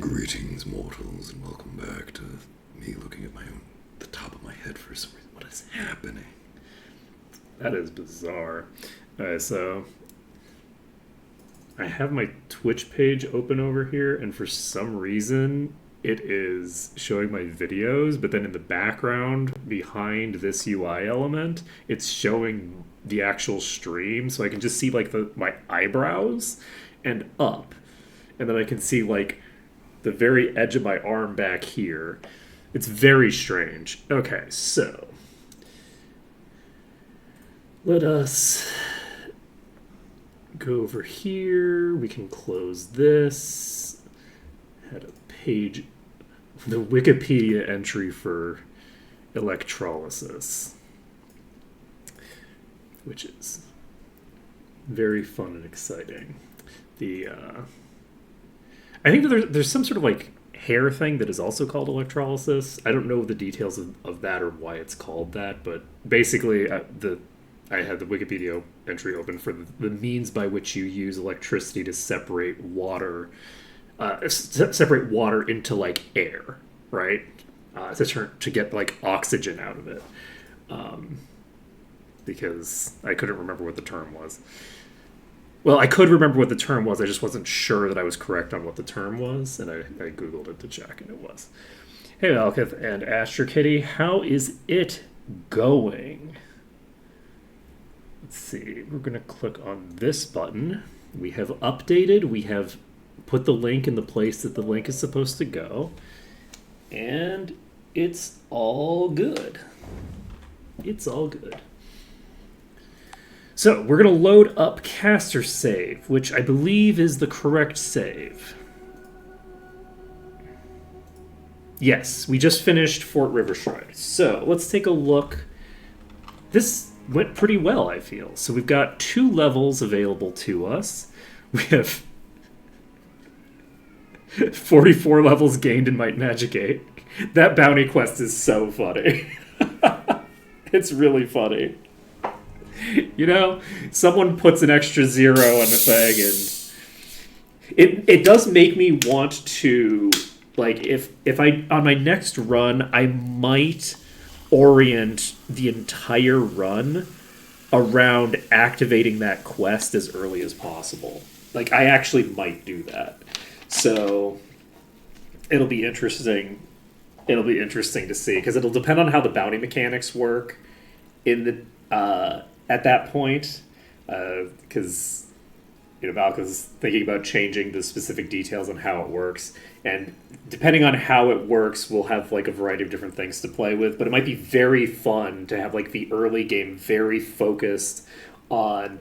Greetings, mortals, and welcome back to me looking at the top of my head for some reason. What is happening? That is bizarre. Alright, so I have my Twitch page open over here, and for some reason it is showing my videos, but then in the background behind this UI element, it's showing the actual stream, so I can just see like my eyebrows and up. And then I can see like the very edge of my arm back here. It's very strange. Okay, so let us go over here. We can close this. Had a page, the Wikipedia entry for electrolysis, which is very fun and exciting. I think that there's some sort of like hair thing that is also called electrolysis. I don't know the details of that or why it's called that, but basically I had the Wikipedia entry open for the means by which you use electricity to separate water into like air, right? To get like oxygen out of it. Because I couldn't remember what the term was. Well, I could remember what the term was. I just wasn't sure that I was correct on what the term was, and I Googled it to check, and it was. Hey, Malkith and Astro Kitty, how is it going? Let's see. We're going to click on this button. We have updated. We have put the link in the place that the link is supposed to go, and it's all good. It's all good. So, we're going to load up caster save, which I believe is the correct save. Yes, we just finished Fort Riverside. So, let's take a look. This went pretty well, I feel. So, we've got 2 levels available to us. We have 44 levels gained in Might and Magic 8. That bounty quest is so funny. It's really funny. You know, someone puts an extra 0 on the thing, and it does make me want to, like, if I, on my next run, I might orient the entire run around activating that quest as early as possible. Like, I actually might do that. So, it'll be interesting. It'll be interesting to see, because it'll depend on how the bounty mechanics work in the, at that point, because Malcolm's thinking about changing the specific details on how it works, and depending on how it works, we'll have like a variety of different things to play with. But it might be very fun to have like the early game very focused on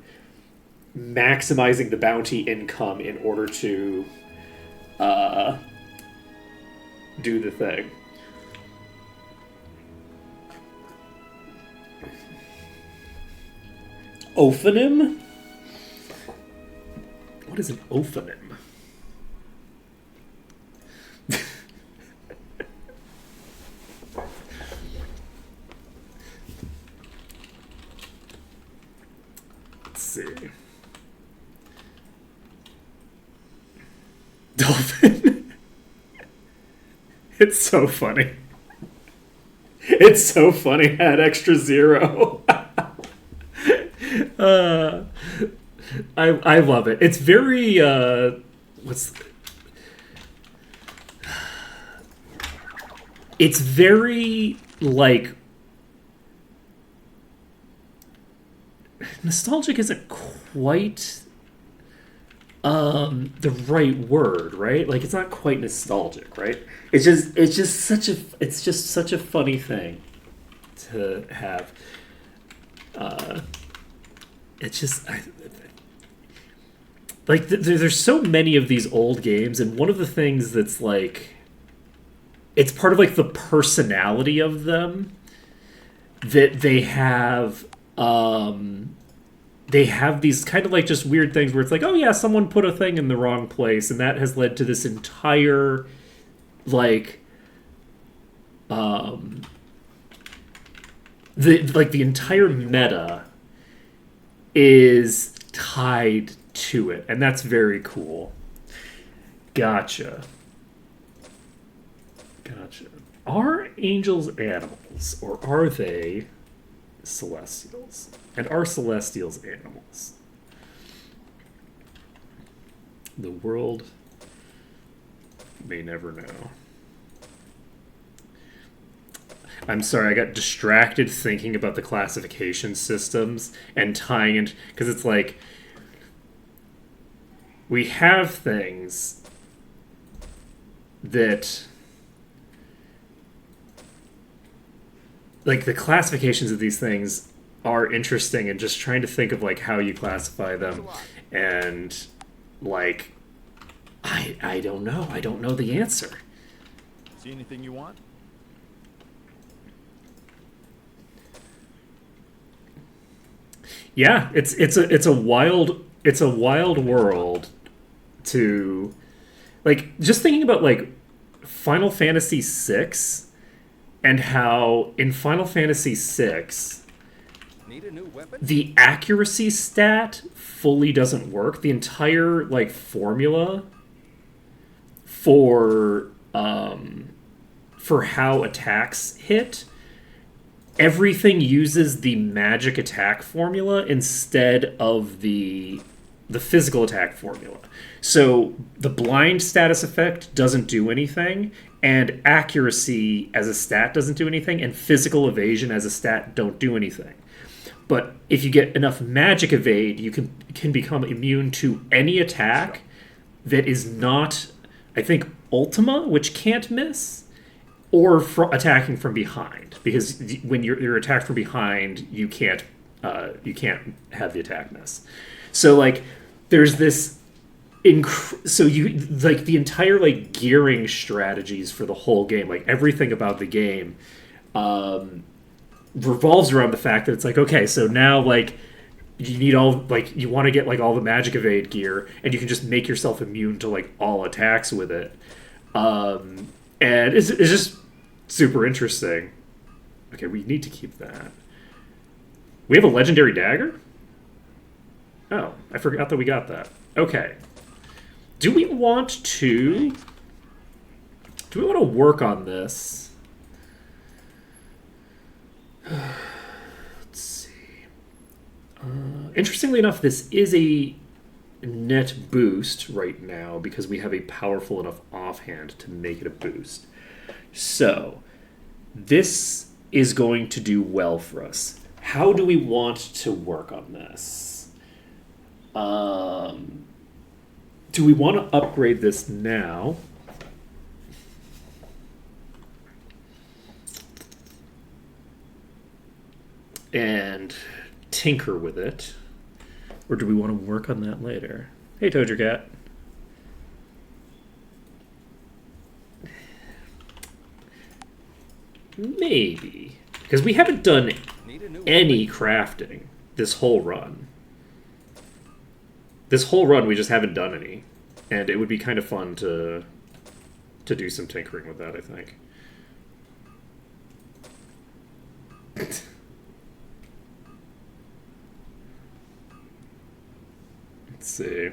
maximizing the bounty income in order to do the thing. Ophonym? What is an ophonym? Let's see. Dolphin. It's so funny. It's so funny. Add extra 0. I love it. It's very it's very like nostalgic isn't quite the right word, right? Like, it's not quite nostalgic, right? It's just such a funny thing to have. It's just there's so many of these old games, and one of the things that's like, it's part of like the personality of them that they have these kind of like just weird things where it's like, oh yeah, someone put a thing in the wrong place, and that has led to this entire like the entire meta is tied to it, and that's very cool. Gotcha. Gotcha. Are angels animals, or are they celestials? And are celestials animals? The world may never know. I'm sorry, I got distracted thinking about the classification systems and tying it, because it's like we have things that, like, the classifications of these things are interesting, and just trying to think of like how you classify them, and like I don't know. I don't know the answer. See anything you want? Yeah, it's a wild world to, like, just thinking about like Final Fantasy VI, and how in Final Fantasy VI Need a new weapon? the accuracy stat fully doesn't work. The entire like formula for how attacks hit, everything uses the magic attack formula instead of the physical attack formula. So the blind status effect doesn't do anything, and accuracy as a stat doesn't do anything, and physical evasion as a stat don't do anything. But if you get enough magic evade, you can become immune to any attack that is not, I think, Ultima, which can't miss, or attacking from behind. Because when you're attacked from behind, you can't have the attack miss. So like, there's this. So you, like, the entire like gearing strategies for the whole game, like everything about the game, revolves around the fact that it's like, okay, so now like you need all, like, you want to get like all the magic evade gear, and you can just make yourself immune to like all attacks with it, and it's just super interesting. Okay, we need to keep that. We have a legendary dagger. Oh, I forgot that we got that. Okay. Do we want to work on this? Let's see. Interestingly enough, this is a net boost right now because we have a powerful enough offhand to make it a boost. So, this is going to do well for us. How do we want to work on this? Do we want to upgrade this now? And tinker with it? Or do we want to work on that later? Hey, Toad Cat. Maybe. Because we haven't done any crafting this whole run. This whole run, we just haven't done any. And it would be kind of fun to do some tinkering with that, I think. Let's see.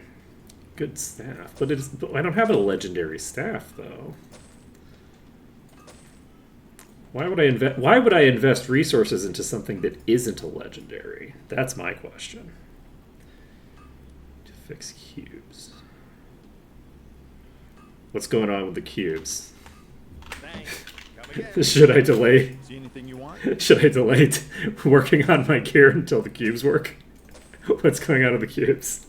Good staff. But I don't have a legendary staff, though. Why would I invest resources into something that isn't a legendary? That's my question. To fix cubes. What's going on with the cubes? Thanks. Come again. Should I delay? See anything you want? Should I delay working on my gear until the cubes work? What's going on with the cubes?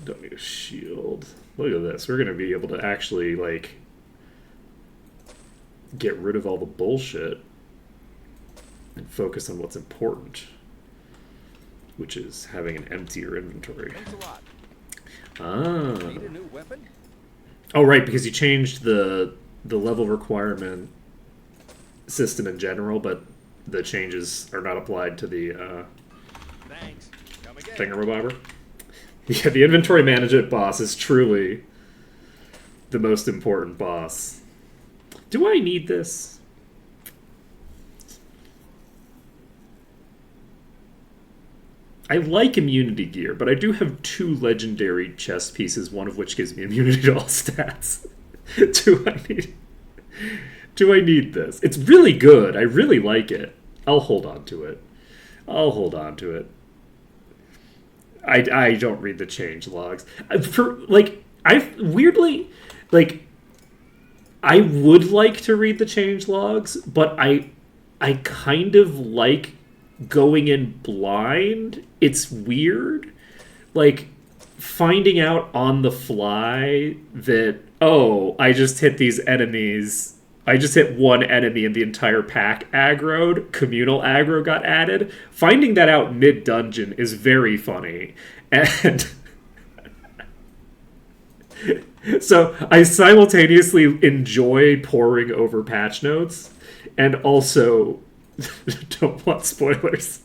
Don't need a shield. Look at this. We're going to be able to actually, like, get rid of all the bullshit and focus on what's important, which is having an emptier inventory. Thanks a lot. Ah. Need a new weapon? Oh, right, because you changed the level requirement system in general, but the changes are not applied to the Thanks. Come again. thingamabobber. Yeah, the inventory management boss is truly the most important boss. Do I need this? I like immunity gear, but I do have 2 legendary chest pieces, one of which gives me immunity to all stats. do I need Do I need this? It's really good. I really like it. I'll hold on to it. I'll hold on to it. I don't read the change logs. I weirdly like I would like to read the change logs, but I kind of like going in blind. It's weird. Like finding out on the fly that, oh, I just hit these enemies. I just hit one enemy and the entire pack aggroed. Communal aggro got added. Finding that out mid-dungeon is very funny. And so I simultaneously enjoy poring over patch notes and also don't want spoilers.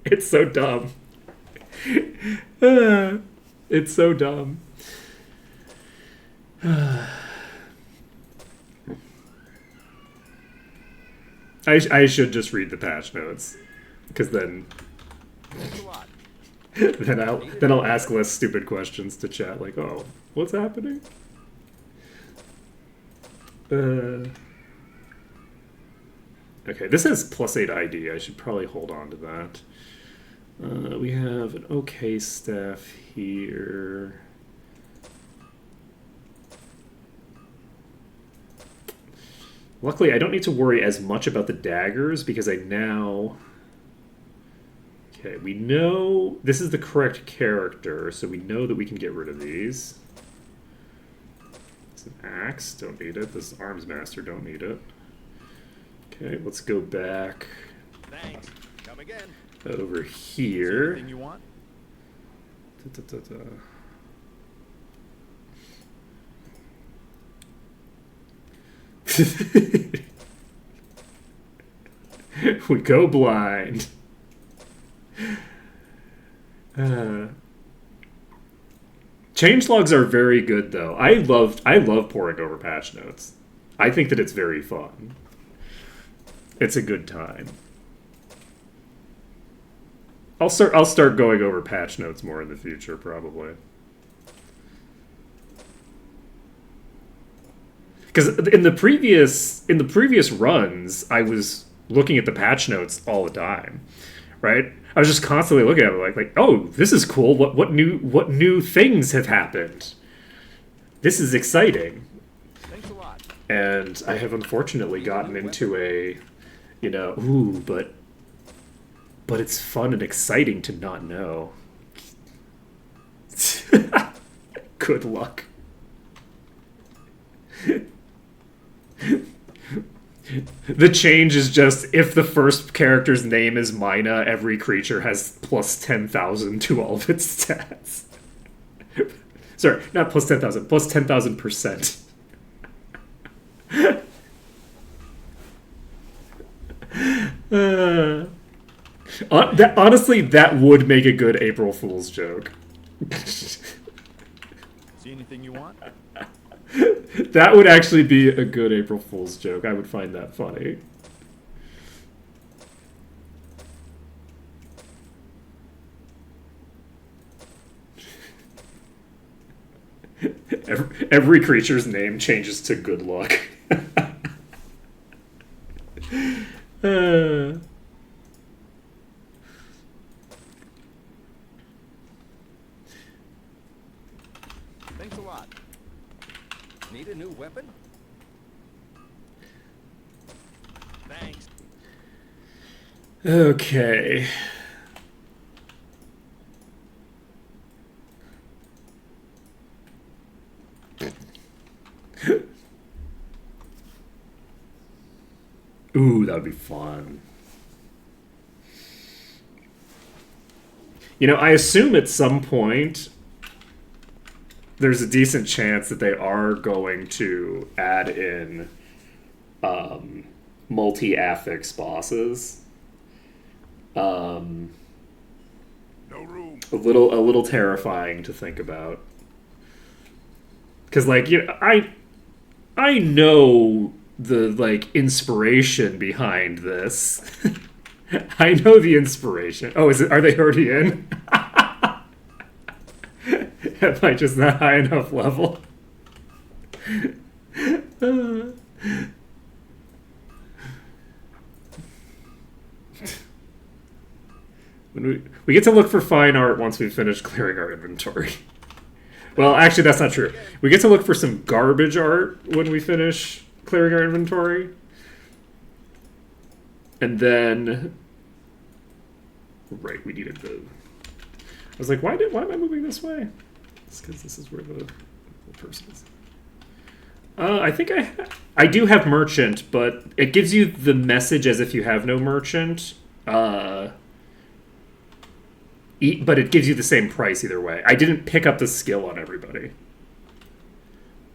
It's so dumb. It's so dumb. I should just read the patch notes, because then Thanks a lot. then I'll ask less stupid questions to chat, like, oh, what's happening? Okay, this has +8 ID. I should probably hold on to that. We have an okay staff here. Luckily, I don't need to worry as much about the daggers because I now... Okay, we know this is the correct character, so we know that we can get rid of these. It's an axe, don't need it. This is Arms Master, don't need it. Okay, let's go back Thanks. Come again. over See here. anything you want? We go blind. Changelogs are very good, though. I love poring over patch notes. I think that it's very fun. It's a good time. I'll start going over patch notes more in the future, probably. Because in the previous runs, I was looking at the patch notes all the time, right? I was just constantly looking at it, like, oh, this is cool. What new things have happened? This is exciting. Thanks a lot. And I have unfortunately gotten into a, ooh, but it's fun and exciting to not know. Good luck. The change is just if the first character's name is Mina, every creature has plus 10,000 to all of its stats. Sorry, not plus 10,000, plus 10,000%. Honestly, that would make a good April Fool's joke. See anything you want? That would actually be a good April Fool's joke. I would find that funny. Every creature's name changes to good luck. Thanks a lot. Need a new weapon? Thanks. Okay. Ooh, that would be fun. I assume at some point there's a decent chance that they are going to add in multi-affix bosses. No room. A little terrifying to think about. Because, I know the, inspiration behind this. I know the inspiration. Oh, is it? Are they already in? Am I just not high enough level? We get to look for fine art once we finish clearing our inventory. Well, actually, that's not true. We get to look for some garbage art when we finish clearing our inventory. And then... Right, we needed the... I was like, why am I moving this way? It's because this is where the person is. I think I do have merchant, but it gives you the message as if you have no merchant. But it gives you the same price either way. I didn't pick up the skill on everybody.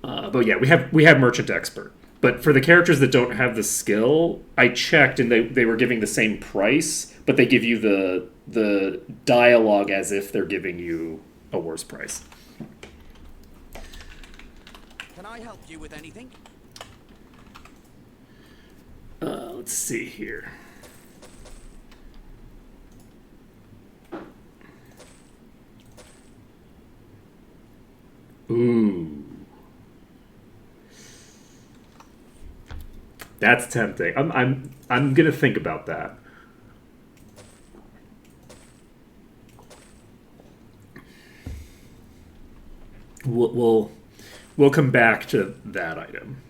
But yeah, we have merchant expert. But for the characters that don't have the skill, I checked and they were giving the same price, but they give you the dialogue as if they're giving you a worse price. Can I help you with anything? Let's see here. Ooh. That's tempting. I'm gonna think about that. We'll come back to that item.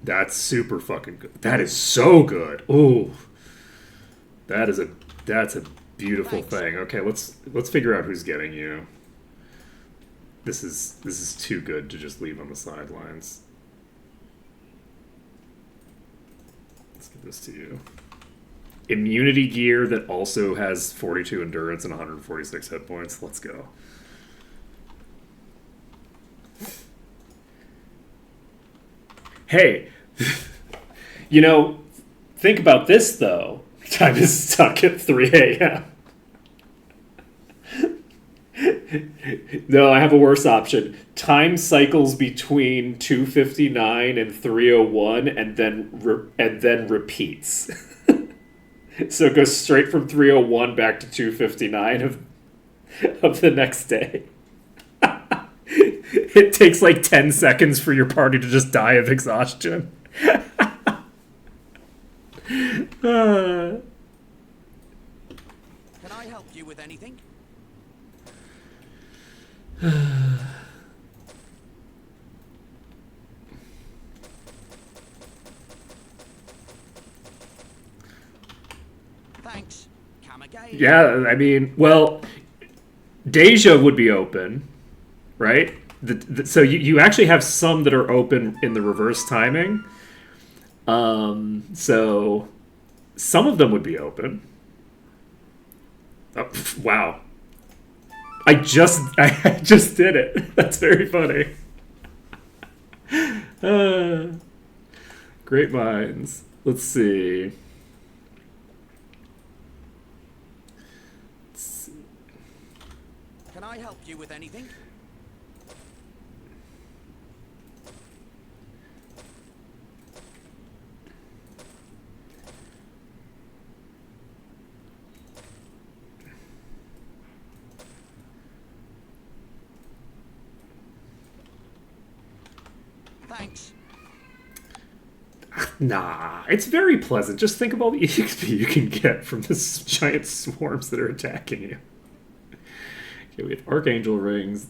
That's super fucking good. That is so good. Ooh. That's a beautiful thing. Okay, let's figure out who's getting you. This is too good to just leave on the sidelines. Let's give this to you. Immunity gear that also has 42 endurance and 146 hit points. Let's go. Hey, think about this though. Time is stuck at 3 a.m. No, I have a worse option. Time cycles between 2:59 and 3:01, and then repeats. So it goes straight from 3:01 back to 2:59 of the next day. It takes like 10 seconds for your party to just die of exhaustion. Can I help you with anything? Thanks. Come again. Yeah, I mean, well, Deja would be open, right? So you actually have some that are open in the reverse timing. So some of them would be open. Oh, wow. I just did it. That's very funny. Great minds. Let's see. Can I help you with anything? Thanks. Nah, it's very pleasant. Just think of all the EXP you can get from this giant swarms that are attacking you. Okay, we have Archangel rings.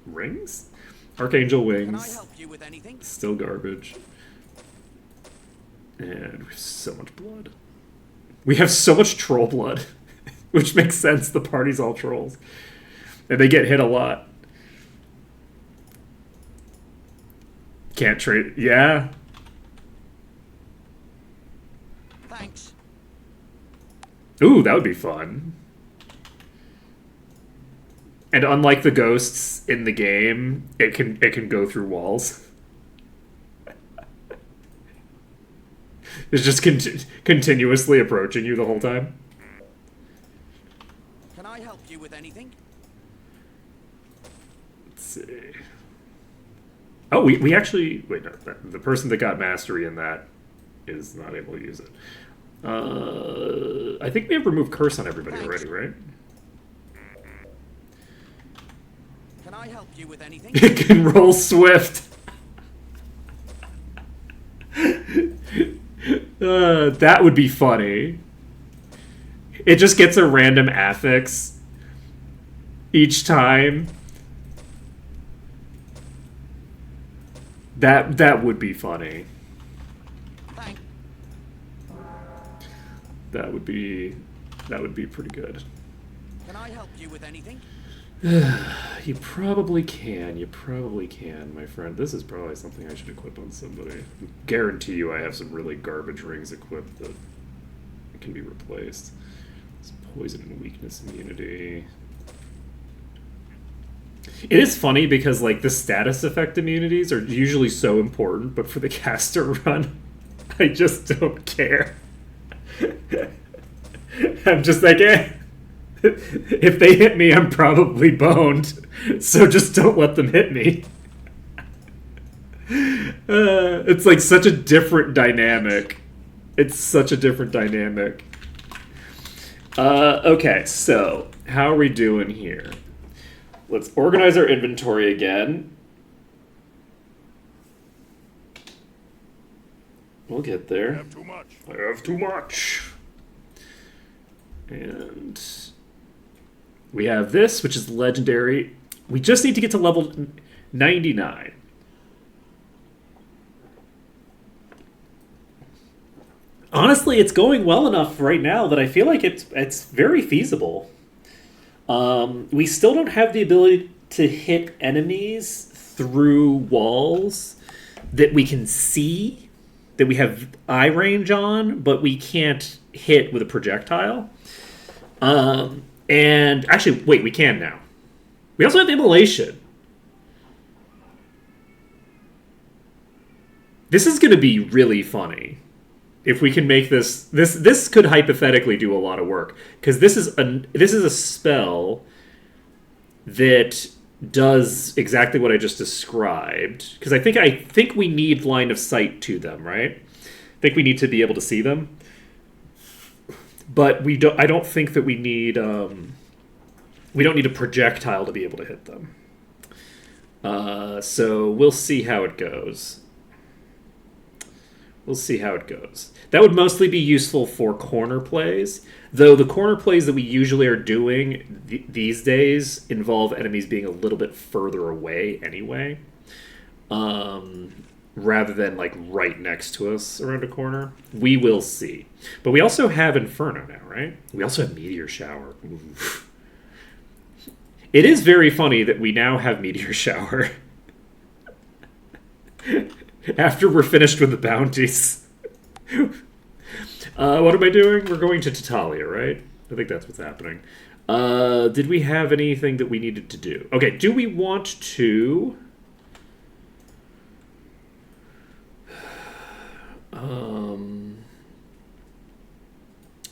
Rings? Archangel wings. Can I help you with anything? Still garbage. And we have so much blood. We have so much troll blood. Which makes sense. The party's all trolls. And they get hit a lot. Can't trade. Yeah. Thanks. Ooh, that would be fun. And unlike the ghosts in the game, it can go through walls. It's just continuously approaching you the whole time. Can I help you with anything? Let's see. Oh, we actually... Wait, no. The person that got mastery in that is not able to use it. I think we have removed curse on everybody Thanks. already, right? Can I help you with anything? It can roll swift. That would be funny. It just gets a random affix each time. That would be funny. Thank. That would be pretty good. Can I help you with anything? You probably can. You probably can, my friend. This is probably something I should equip on somebody. Guarantee you I have some really garbage rings equipped that can be replaced. It's poison and weakness immunity. It is funny because, like, the status effect immunities are usually so important, but for the caster run, I just don't care. I'm just like, eh. If they hit me, I'm probably boned. So just don't let them hit me. It's like such a different dynamic. It's such a different dynamic. Okay, so how are we doing here? Let's organize our inventory again. We'll get there. I have too much. I have too much. And we have this, which is legendary. We just need to get to level 99. Honestly, it's going well enough right now that I feel like it's very feasible. We still don't have the ability to hit enemies through walls that we can see, that we have eye range on, but we can't hit with a projectile. And actually, wait, we can now. We also have immolation. This is going to be really funny. If we can make this could hypothetically do a lot of work, because this is a spell that does exactly what I just described. Because I think we need line of sight to them, right? I think we need to be able to see them, but we don't. I don't think that we need. We don't need a projectile to be able to hit them. So we'll see how it goes. We'll see how it goes. That would mostly be useful for corner plays, though the corner plays that we usually are doing these days involve enemies being a little bit further away anyway, rather than like right next to us around a corner. We will see. But we also have Inferno now, right? We also have Meteor Shower. Oof. It is very funny that we now have Meteor Shower. After we're finished with the bounties. What am I doing? We're going to Tatalia, right? I think that's what's happening. Did we have anything that we needed to do? Okay, do we want to... we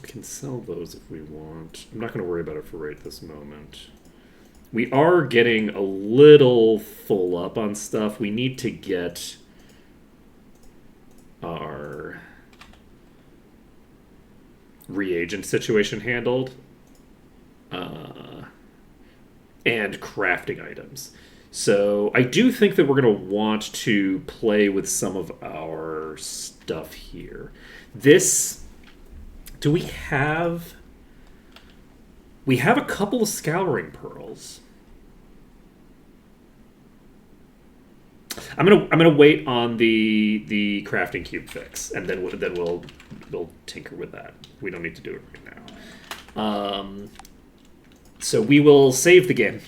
can sell those if we want. I'm not going to worry about it for right this moment. We are getting a little full up on stuff. We need to get our reagent situation handled, and crafting items. So I do think that we're going to want to play with some of our stuff here. This, do we have... We have a couple of scouring pearls. I'm gonna wait on the crafting cube fix, and then we'll tinker with that. We don't need to do it right now. So we will save the game.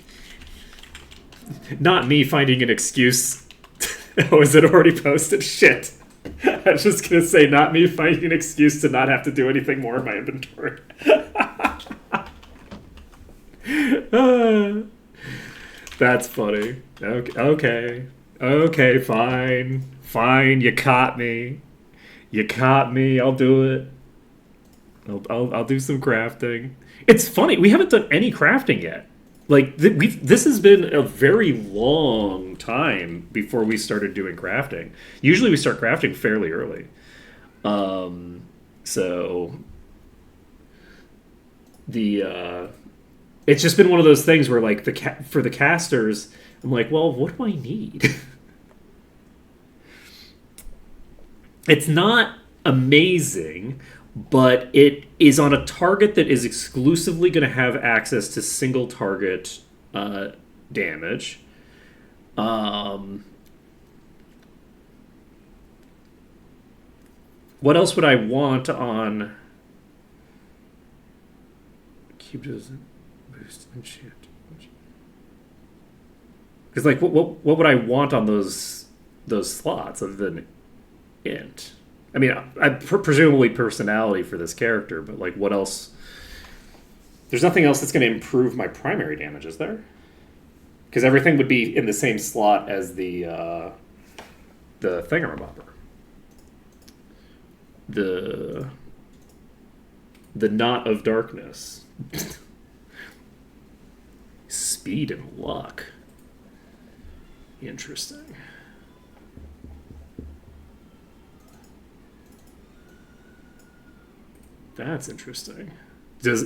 Not me finding an excuse. Oh, is it already posted? Shit. I was just gonna say, not me finding an excuse to not have to do anything more in my inventory. That's funny. Okay, fine. You caught me. I'll do it. I'll do some crafting. It's funny. We haven't done any crafting yet. Like this has been a very long time before we started doing crafting. Usually we start crafting fairly early. So it's just been one of those things where like for the casters, I'm like, well, what do I need? It's not amazing, but it is on a target that is exclusively going to have access to single target damage. What else would I want on cube? Doesn't boost enchant. Because like, what would I want on those slots other than int? I mean, presumably personality for this character, but like, what else? There's nothing else that's going to improve my primary damage, is there? Because everything would be in the same slot as the thingamabobber. The knot of darkness. Speed and luck. Interesting. That's interesting.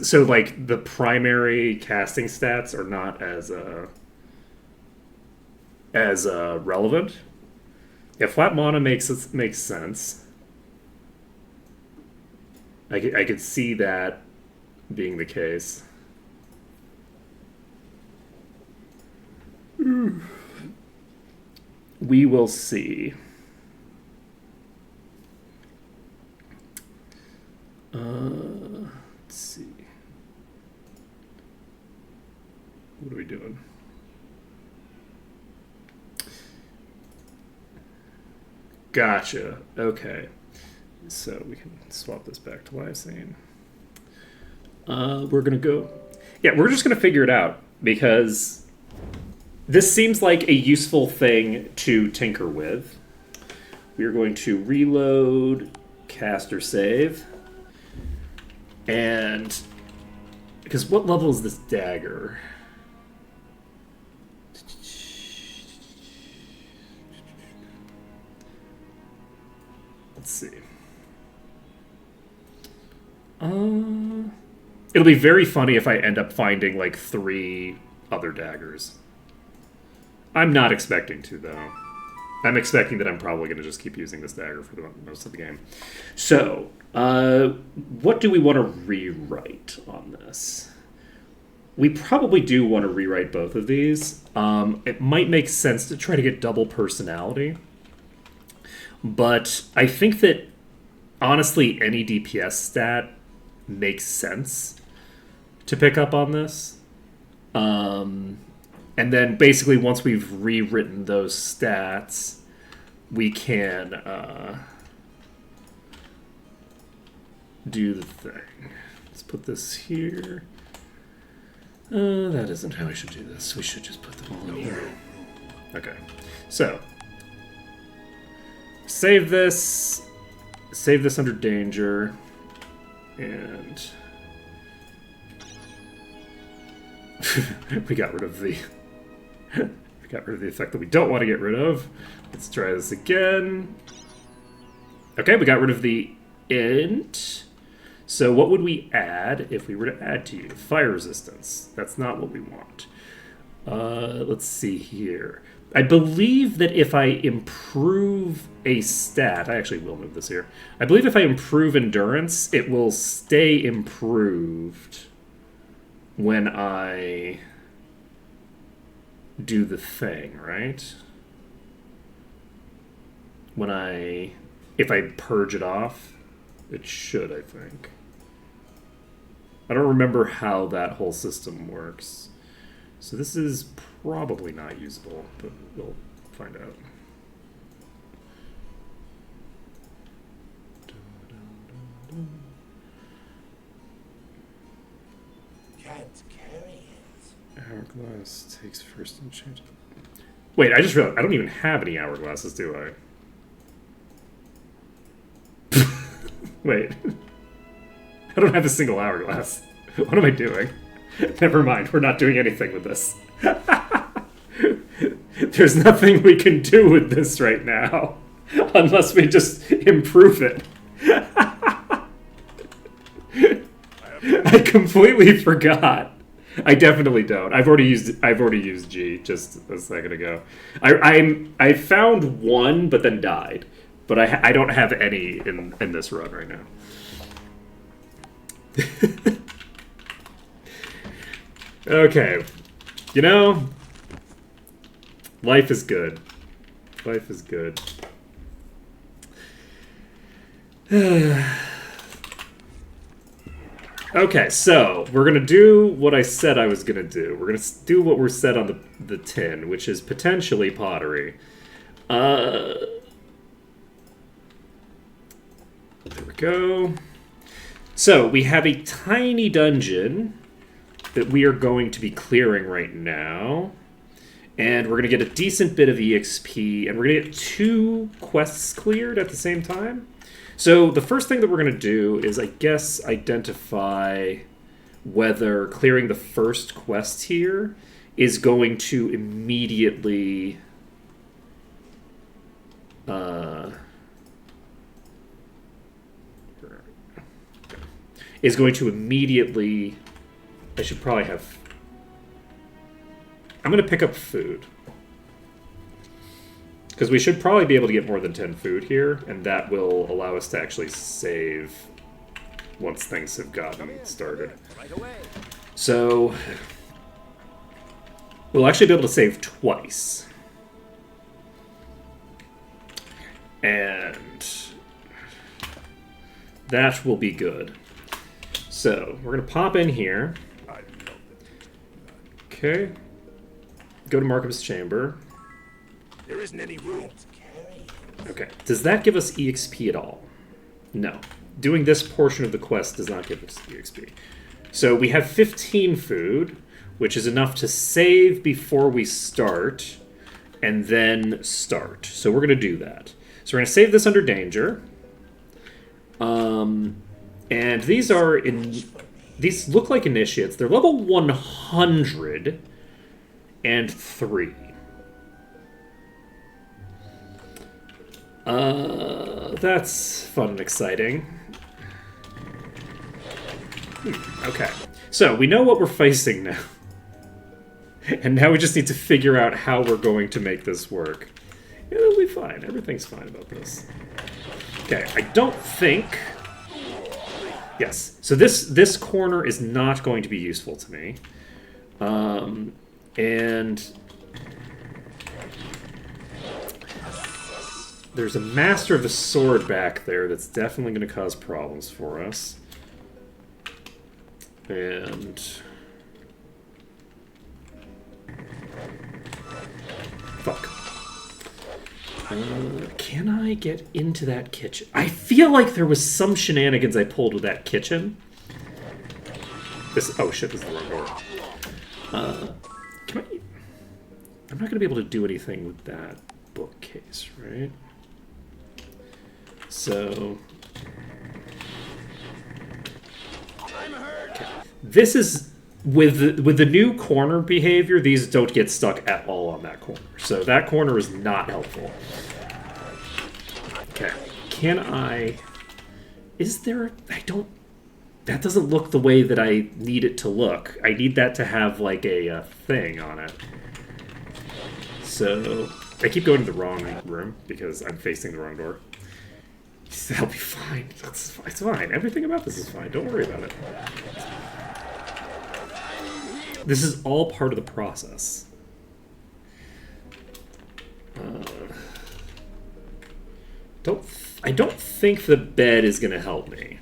So like the primary casting stats are not as relevant. Yeah, flat mana makes sense. I could see that being the case. We will see. Let's see. What are we doing? Gotcha. Okay. So we can swap this back to live scene. We're gonna go. Yeah, we're just gonna figure it out because this seems like a useful thing to tinker with. We are going to reload, caster save, and because what level is this dagger? Let's see. It'll be very funny if I end up finding like 3 other daggers. I'm not expecting to, though. I'm expecting that I'm probably going to just keep using this dagger for the most of the game. So, what do we want to rewrite on this? We probably do want to rewrite both of these. It might make sense to try to get double personality. But I think that, honestly, any DPS stat makes sense to pick up on this. And then basically once we've rewritten those stats, we can do the thing. Let's put this here. That isn't how we should do this. We should just put them all in here. Okay. So, save this under danger, and we got rid of the effect that we don't want to get rid of. Let's try this again. Okay, we got rid of the int. So what would we add if we were to add to you? Fire resistance. That's not what we want. Let's see here. I believe that if I improve a stat, I actually will move this here. I believe if I improve endurance, it will stay improved when I do the thing, right? If I purge it off, it should, I think. I don't remember how that whole system works. So this is probably not usable, but we'll find out. Can't carry it. Hourglass takes first enchant. Wait, I just realized I don't even have any hourglasses, do I? Wait. I don't have a single hourglass. What am I doing? Never mind, we're not doing anything with this. There's nothing we can do with this right now. Unless we just improve it. I completely forgot. I definitely don't. I've already used G just a second ago. I found one, but then died. But I don't have any in this run right now. Okay, you know, life is good. Life is good. Okay, so we're gonna do what I said I was gonna do. We're gonna do what we're said on the tin, which is potentially pottery. There we go. So we have a tiny dungeon that we are going to be clearing right now. And we're going to get a decent bit of EXP, and we're going to get 2 quests cleared at the same time. So the first thing that we're going to do is, I guess, identify whether clearing the first quest here is going to immediately... is going to immediately... I should probably have... I'm going to pick up food. Because we should probably be able to get more than 10 food here, and that will allow us to actually save once things have gotten started. Right away. So, we'll actually be able to save twice. And that will be good. So, we're going to pop in here. Okay. Go to Markham's chamber. There isn't any room. Okay. Does that give us EXP at all? No. Doing this portion of the quest does not give us EXP. So we have 15 food, which is enough to save before we start, and then start. So we're going to do that. So we're going to save this under danger. And these are these look like initiates. They're level 103. That's fun and exciting. Okay. So, we know what we're facing now. And now we just need to figure out how we're going to make this work. It'll be fine. Everything's fine about this. Okay, I don't think... Yes. So this corner is not going to be useful to me. And... There's a Master of the Sword back there that's definitely going to cause problems for us. And... Fuck. Can I get into that kitchen? I feel like there was some shenanigans I pulled with that kitchen. Oh shit, this is the wrong door. Can I... I'm not going to be able to do anything with that bookcase, right? So... Okay. This is... With the new corner behavior, these don't get stuck at all on that corner. So that corner is not helpful. Okay. Can I... Is there... I don't... That doesn't look the way that I need it to look. I need that to have, like, a thing on it. So... I keep going to the wrong room because I'm facing the wrong door. That'll be fine. It's fine. Everything about this is fine. Don't worry about it. This is all part of the process. I don't think the bed is going to help me.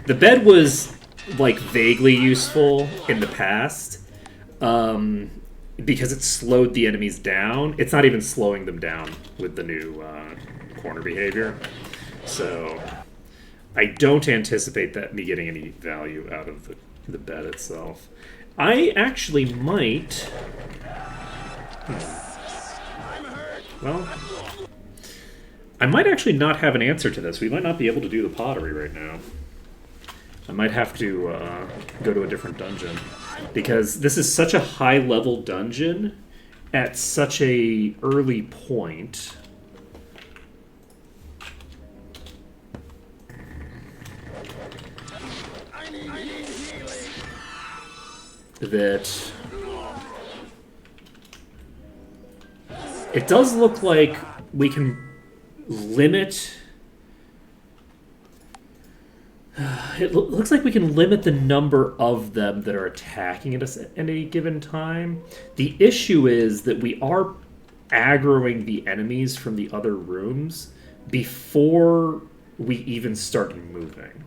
The bed was, like, vaguely useful in the past, because it slowed the enemies down. It's not even slowing them down with the new corner behavior. So I don't anticipate that me getting any value out of the bed itself. I actually might... Well, I might actually not have an answer to this. We might not be able to do the pottery right now. I might have to go to a different dungeon. Because this is such a high-level dungeon at such a early point. that it does look like we can limit. It looks like we can limit the number of them that are attacking at us at any given time. The issue is that we are aggroing the enemies from the other rooms before we even start moving.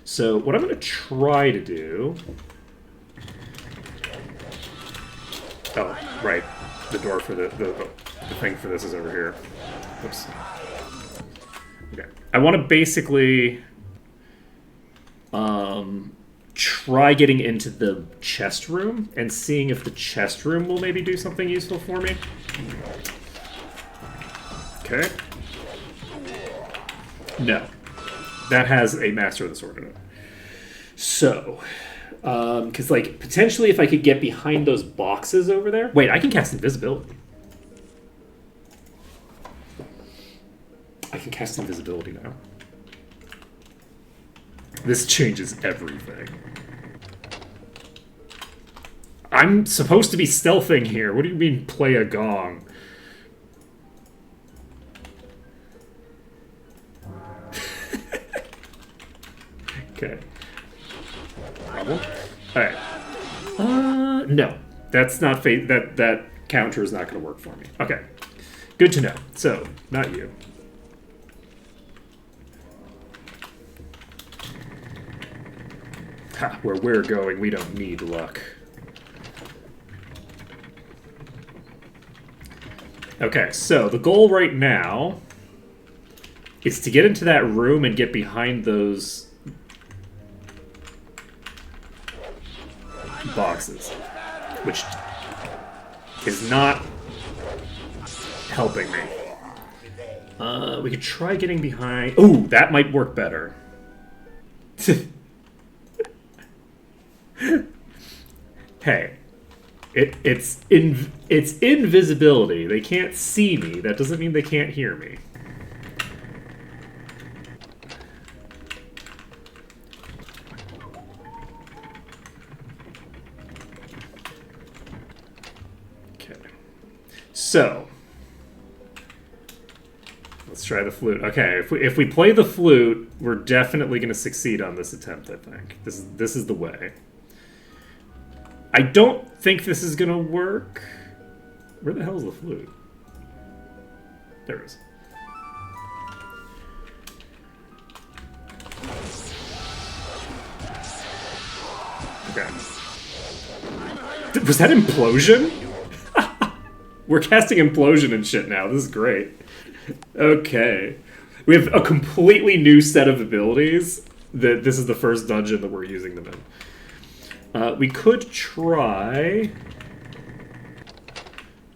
So what I'm going to try to do... Oh, right. The door for the thing for this is over here. Oops. Okay. I want to basically... try getting into the chest room and seeing if the chest room will maybe do something useful for me. Okay. No. That has a Master of the Sword in it. So, because, like, potentially if I could get behind those boxes over there... Wait, I can cast Invisibility. I can cast Invisibility now. This changes everything. I'm supposed to be stealthing here. What do you mean, play a gong? Okay. Problem? Alright. No. That's not that counter is not going to work for me. Okay. Good to know. So, not you. Ha, where we're going, we don't need luck. Okay, so the goal right now is to get into that room and get behind those boxes, which is not helping me. We could try getting behind... Ooh, that might work better. Hey, it's invisibility. They can't see me. That doesn't mean they can't hear me. Okay. So, let's try the flute. Okay, if we play the flute, we're definitely going to succeed on this attempt, I think. This is the way. I don't think this is gonna work. Where the hell is the flute? There it is. Okay. Was that implosion? We're casting implosion and shit now. This is great. Okay. We have a completely new set of abilities. This is the first dungeon that we're using them in. We could try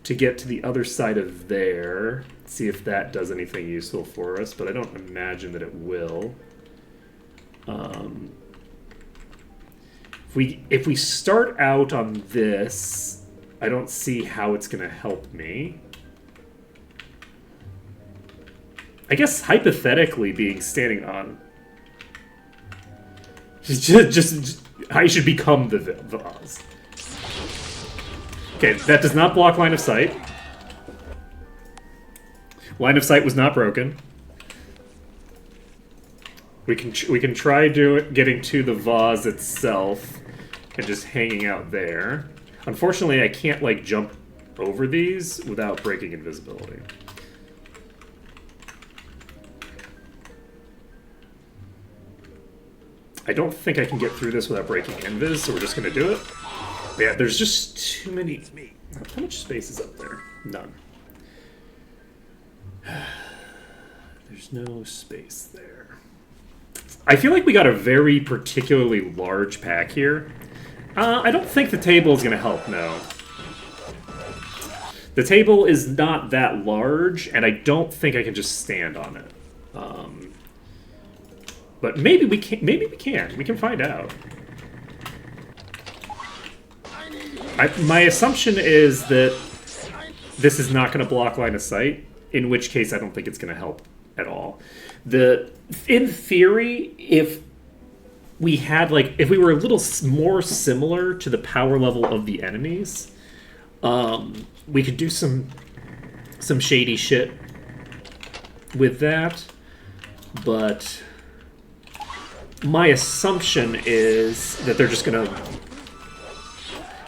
to get to the other side of there, see if that does anything useful for us, but I don't imagine that it will. If we start out on this, I don't see how it's going to help me. I guess hypothetically being standing on... Just I should become the vase. Okay, that does not block line of sight. Line of sight was not broken. We can try getting to the vase itself and just hanging out there. Unfortunately, I can't like jump over these without breaking invisibility. I don't think I can get through this without breaking invis, so we're just going to do it. But yeah, there's just too many... How much space is up there? None. There's no space there. I feel like we got a very particularly large pack here. I don't think the table is going to help, no. The table is not that large, and I don't think I can just stand on it. But maybe we can. Maybe we can. We can find out. My assumption is that this is not going to block line of sight, in which case I don't think it's going to help at all. In theory, if we had, like, if we were a little more similar to the power level of the enemies, we could do some shady shit with that. But my assumption is that they're just gonna...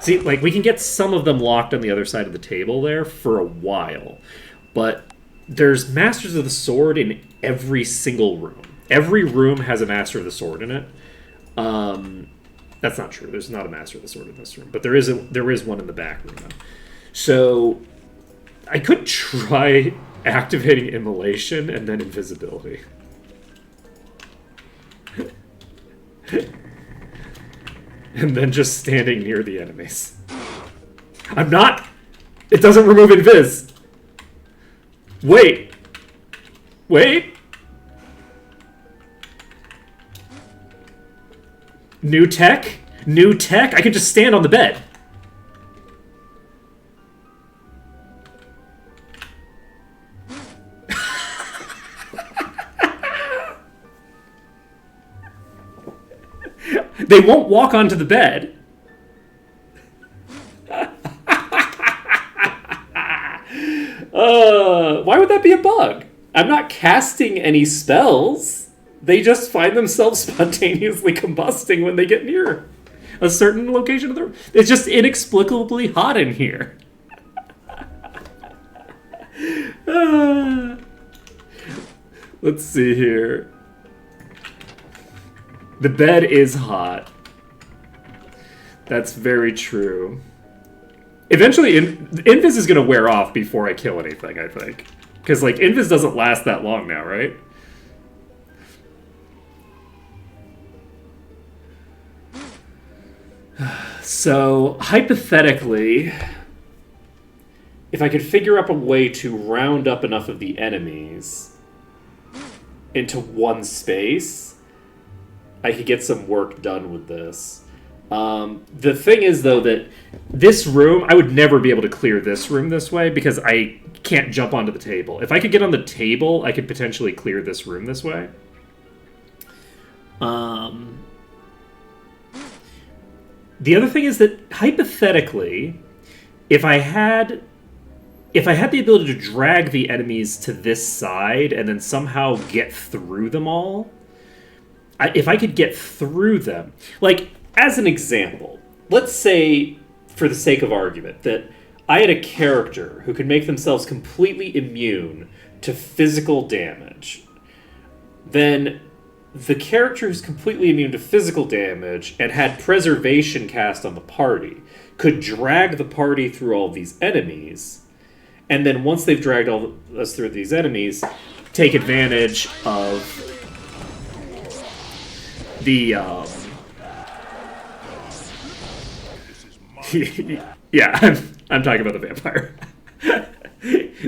See, like, we can get some of them locked on the other side of the table there for a while. But there's Masters of the Sword in every single room. Every room has a Master of the Sword in it. That's not true. There's not a Master of the Sword in this room. But there is one in the back room, though. So I could try activating Immolation and then Invisibility. And then just standing near the enemies. I'm not... It doesn't remove Invis. Wait. Wait. New tech? New tech? I can just stand on the bed. They won't walk onto the bed. Why would that be a bug? I'm not casting any spells. They just find themselves spontaneously combusting when they get near a certain location of the room. It's just inexplicably hot in here. Let's see here. The bed is hot. That's very true. Eventually, Invis is going to wear off before I kill anything, I think. Because, like, Invis doesn't last that long now, right? So, hypothetically, if I could figure out a way to round up enough of the enemies into one space, I could get some work done with this. The thing is, though, that this room, I would never be able to clear this room this way because I can't jump onto the table. If I could get on the table, I could potentially clear this room this way. The other thing is that, hypothetically, if I had the ability to drag the enemies to this side and then somehow get through them all, if I could get through them... Like, as an example, let's say, for the sake of argument, that I had a character who could make themselves completely immune to physical damage. Then the character who's completely immune to physical damage and had preservation cast on the party could drag the party through all these enemies, and then once they've dragged all us through these enemies, take advantage of the yeah, I'm talking about the vampire.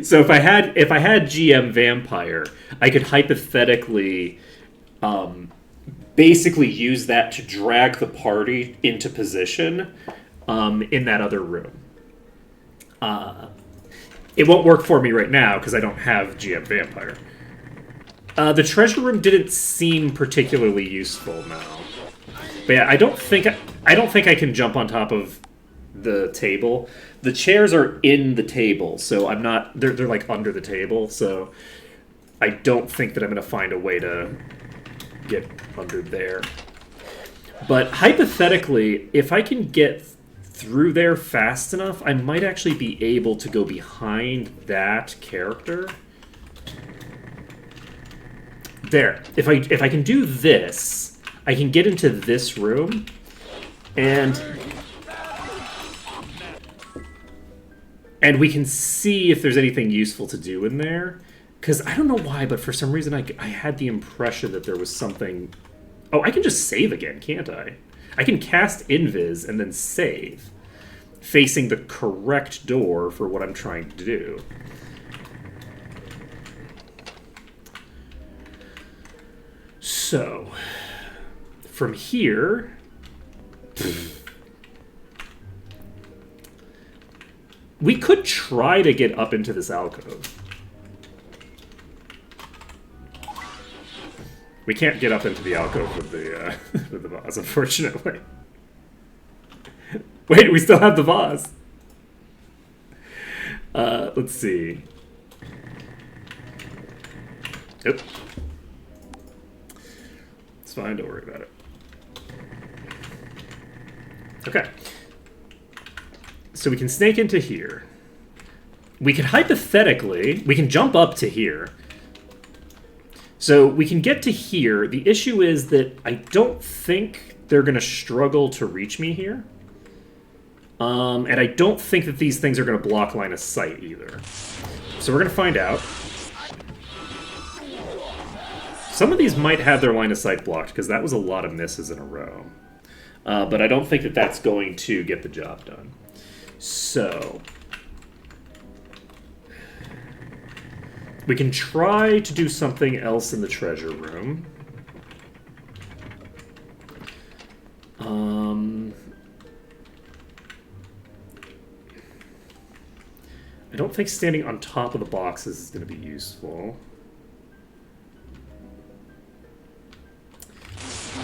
So if I had GM vampire, I could hypothetically basically use that to drag the party into position in that other room. It won't work for me right now because I don't have GM vampire. The treasure room didn't seem particularly useful now. But yeah, I don't think I can jump on top of the table. The chairs are in the table, so I'm not... They're like under the table, so I don't think that I'm going to find a way to get under there. But hypothetically, if I can get through there fast enough, I might actually be able to go behind that character. There. If I can do this, I can get into this room, and we can see if there's anything useful to do in there. Because I don't know why, but for some reason I had the impression that there was something... Oh, I can just save again, can't I? I can cast Invis and then save, facing the correct door for what I'm trying to do. So, from here... We could try to get up into this alcove. We can't get up into the alcove with the with the vase, unfortunately. Wait, we still have the vase. Let's see. Yep. It's fine, don't worry about it. Okay. So we can snake into here. We can hypothetically, we can jump up to here. So we can get to here. The issue is that I don't think they're going to struggle to reach me here. And I don't think that these things are going to block line of sight either. So we're going to find out. Some of these might have their line of sight blocked, because that was a lot of misses in a row. But I don't think that that's going to get the job done. So we can try to do something else in the treasure room. I don't think standing on top of the boxes is going to be useful.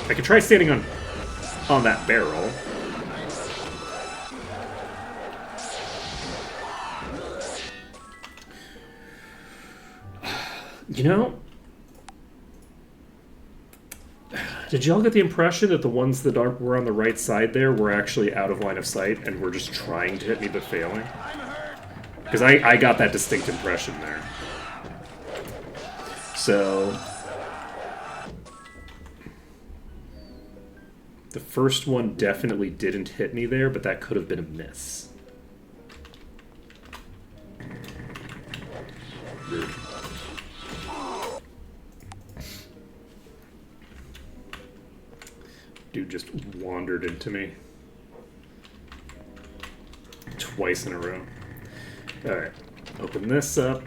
I could try standing on that barrel. You know, did y'all get the impression that the ones that were on the right side there were actually out of line of sight and were just trying to hit me but failing? Because I got that distinct impression there. So the first one definitely didn't hit me there, but that could have been a miss. Rude. Dude just wandered into me. Twice in a row. Alright, open this up.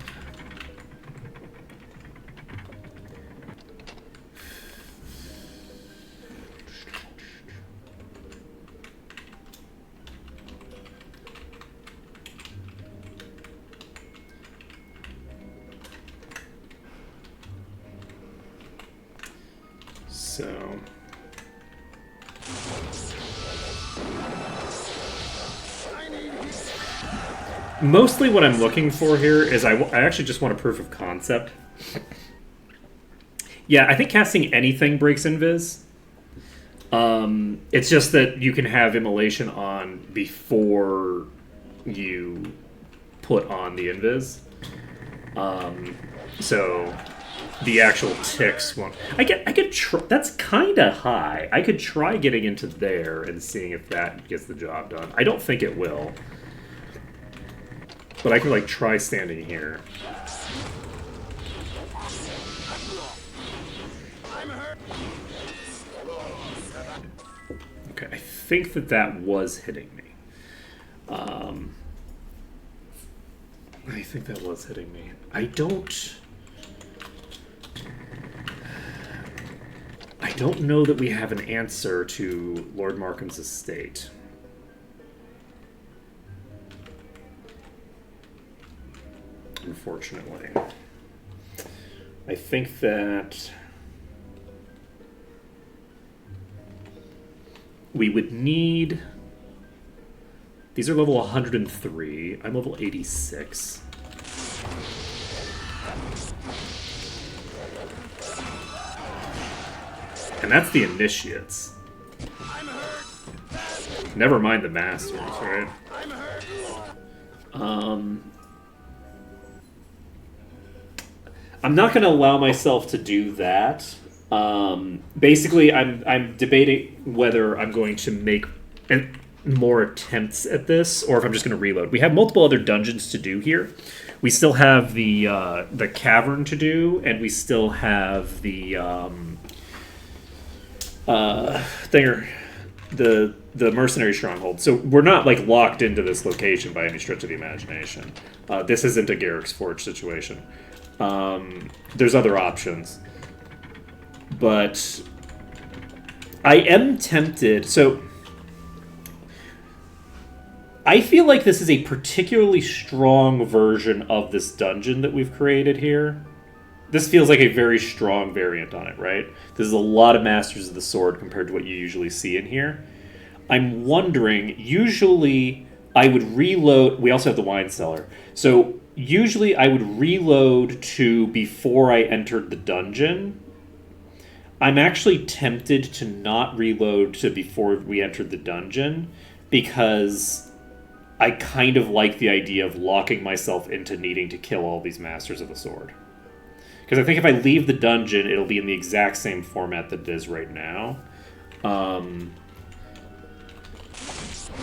So mostly what I'm looking for here is I actually just want a proof of concept. Yeah, I think casting anything breaks invis. It's just that you can have immolation on before you put on the invis. So the actual ticks won't. I could try. That's kind of high. I could try getting into there and seeing if that gets the job done. I don't think it will. But I could, like, try standing here. Okay, I think that was hitting me. I think that was hitting me. I don't know that we have an answer to Lord Markham's estate. Unfortunately. I think that we would need... These are level 103. I'm level 86. And that's the initiates. Never mind the masters, right? I'm not going to allow myself to do that. Basically, I'm debating whether I'm going to make more attempts at this, or if I'm just going to reload. We have multiple other dungeons to do here. We still have the cavern to do, and we still have the the mercenary stronghold. So we're not like locked into this location by any stretch of the imagination. This isn't a Garrick's Forge situation. There's other options. But I am tempted. So I feel like this is a particularly strong version of this dungeon that we've created here. this feels like a very strong variant on it, right? There's a lot of Masters of the Sword compared to what you usually see in here. I'm wondering, usually I would reload. We also have the wine cellar. So usually I would reload to before I entered the dungeon. I'm actually tempted to not reload to before we entered the dungeon because I kind of like the idea of locking myself into needing to kill all these Masters of the Sword. Because I think if I leave the dungeon, it'll be in the exact same format that it is right now.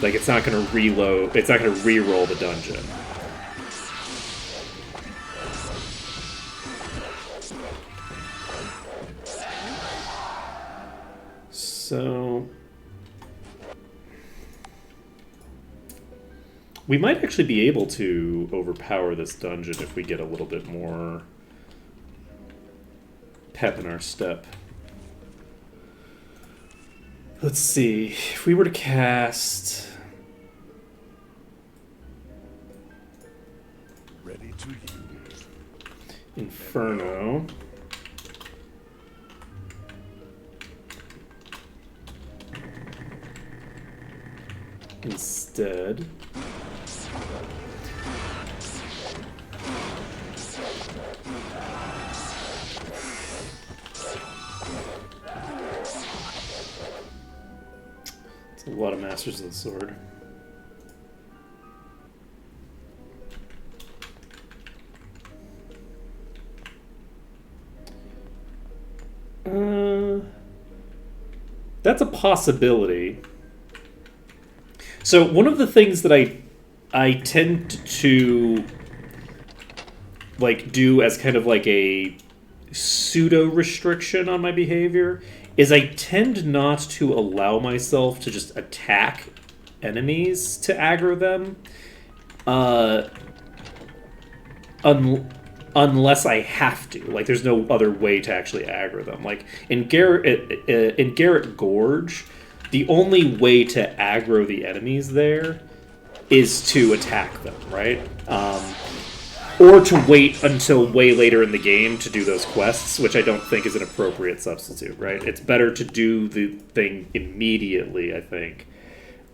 Like, it's not going to reload, it's not going to re-roll the dungeon. So... we might actually be able to overpower this dungeon if we get a little bit more pep in our step. Let's see. If we were to cast... Ready to use. Inferno. Instead... a lot of Masters of the Sword. That's a possibility. So one of the things that I tend to like do as kind of like a pseudo restriction on my behavior is I tend not to allow myself to just attack enemies to aggro them, unless I have to. Like, there's no other way to actually aggro them. Like in Garrett Gorge, the only way to aggro the enemies there is to attack them, right? Or to wait until way later in the game to do those quests, which I don't think is an appropriate substitute, right? It's better to do the thing immediately, I think,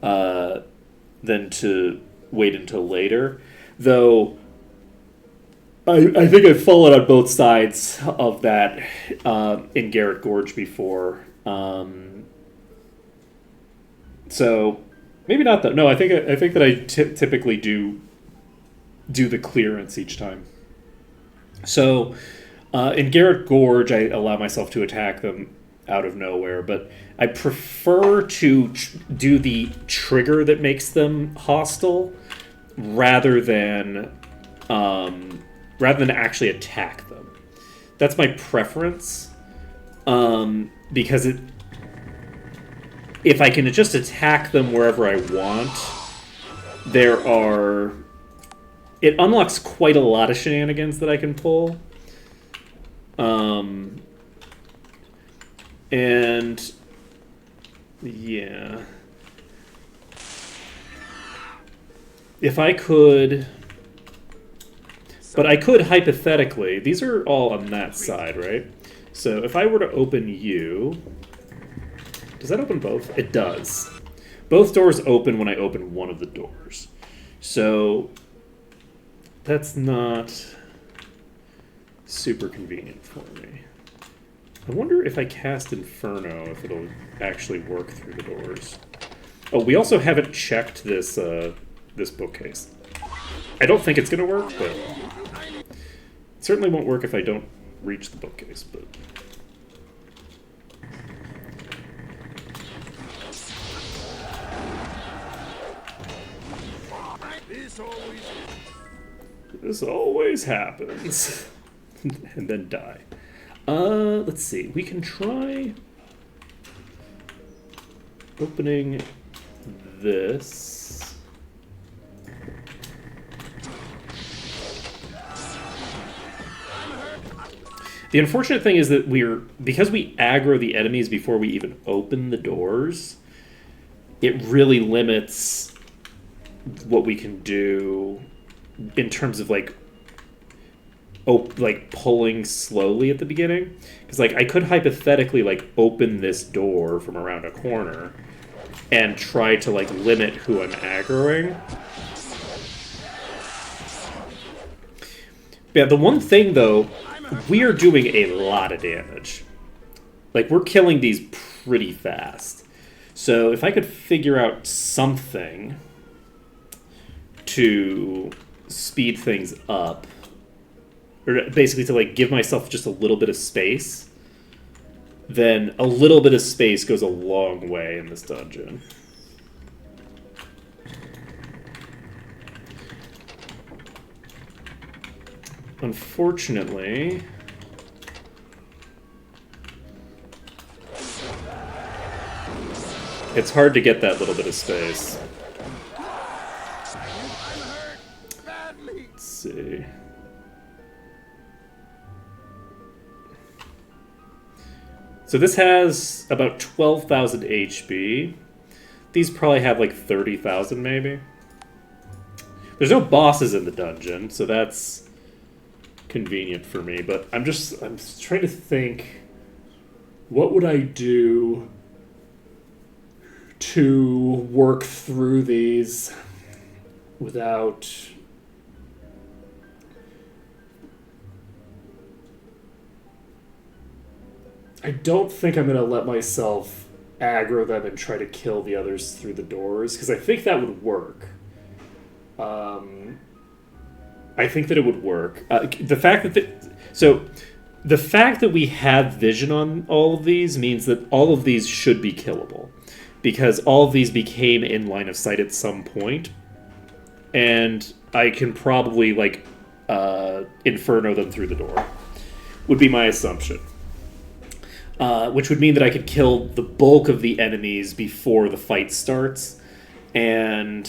than to wait until later. Though, I think I've fallen on both sides of that in Garrett Gorge before. So, maybe not that. No, I think that I typically do the clearance each time. So, in Garrett Gorge, I allow myself to attack them out of nowhere, but I prefer to do the trigger that makes them hostile rather than actually attack them. That's my preference, because if I can just attack them wherever I want, it unlocks quite a lot of shenanigans that I can pull. And yeah. If I could... But I could hypothetically... These are all on that side, right? So if I were to open you... Does that open both? It does. Both doors open when I open one of the doors. So... that's not super convenient for me. I wonder if I cast Inferno, if it'll actually work through the doors. Oh, we also haven't checked this this bookcase. I don't think it's going to work, but it certainly won't work if I don't reach the bookcase. But this always happens. And then die. Let's see. We can try opening this. The unfortunate thing is that because we aggro the enemies before we even open the doors, it really limits what we can do in terms of like like pulling slowly at the beginning, because like I could hypothetically like open this door from around a corner and try to like limit who I'm aggroing. Yeah, the one thing though, we are doing a lot of damage. Like we're killing these pretty fast. So if I could figure out something to speed things up, or basically to like give myself just a little bit of space, then a little bit of space goes a long way in this dungeon. Unfortunately, it's hard to get that little bit of space. Let's see. So this has about 12,000 HP. These probably have like 30,000 maybe. There's no bosses in the dungeon, so that's convenient for me. But I'm trying to think, what would I do to work through these without... I don't think I'm going to let myself aggro them and try to kill the others through the doors, because I think that would work. I think that it would work. The fact that we have vision on all of these means that all of these should be killable, because all of these became in line of sight at some point, and I can probably like inferno them through the door. Would be my assumption. Which would mean that I could kill the bulk of the enemies before the fight starts. And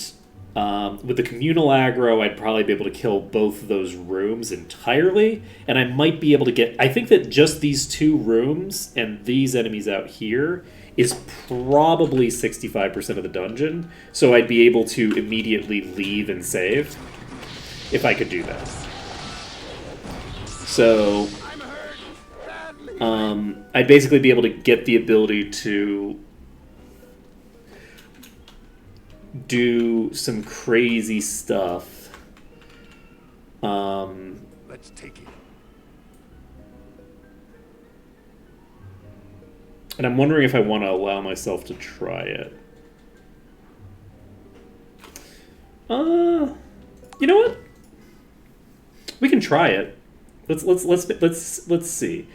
with the communal aggro, I'd probably be able to kill both of those rooms entirely. And I might be able to get... I think that just these two rooms and these enemies out here is probably 65% of the dungeon. So I'd be able to immediately leave and save if I could do that. So... I'd basically be able to get the ability to do some crazy stuff. Let's take it. And I'm wondering if I want to allow myself to try it. You know what? We can try it. Let's see.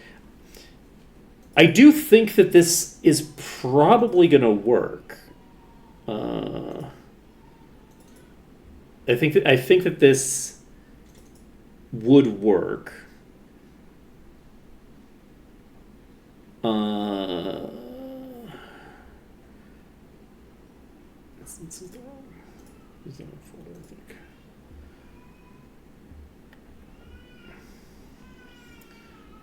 I do think that this is probably going to work. I think that this would work. This is the wrong. This is the wrong folder, I think.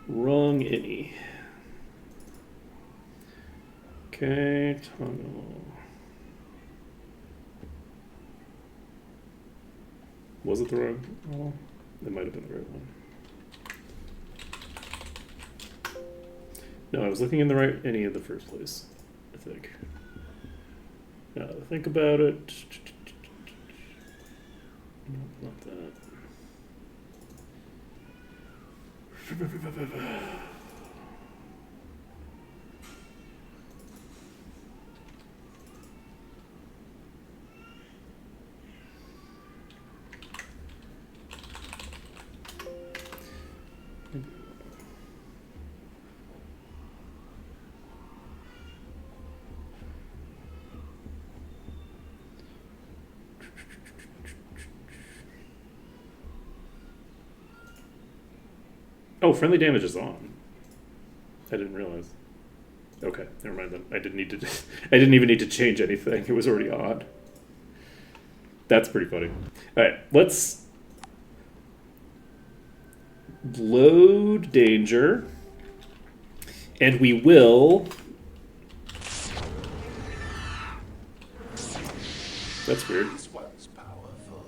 Wrong any. Okay, tunnel. Was it the right one? It might have been the right one. No, I was looking in the right any of the first place, I think. Now that I think about it. No, not that. Oh, friendly damage is on. I didn't realize. Okay, never mind then. I didn't even need to change anything. It was already on. That's pretty funny. All right, let's load danger, and we will. That's weird. This one's powerful.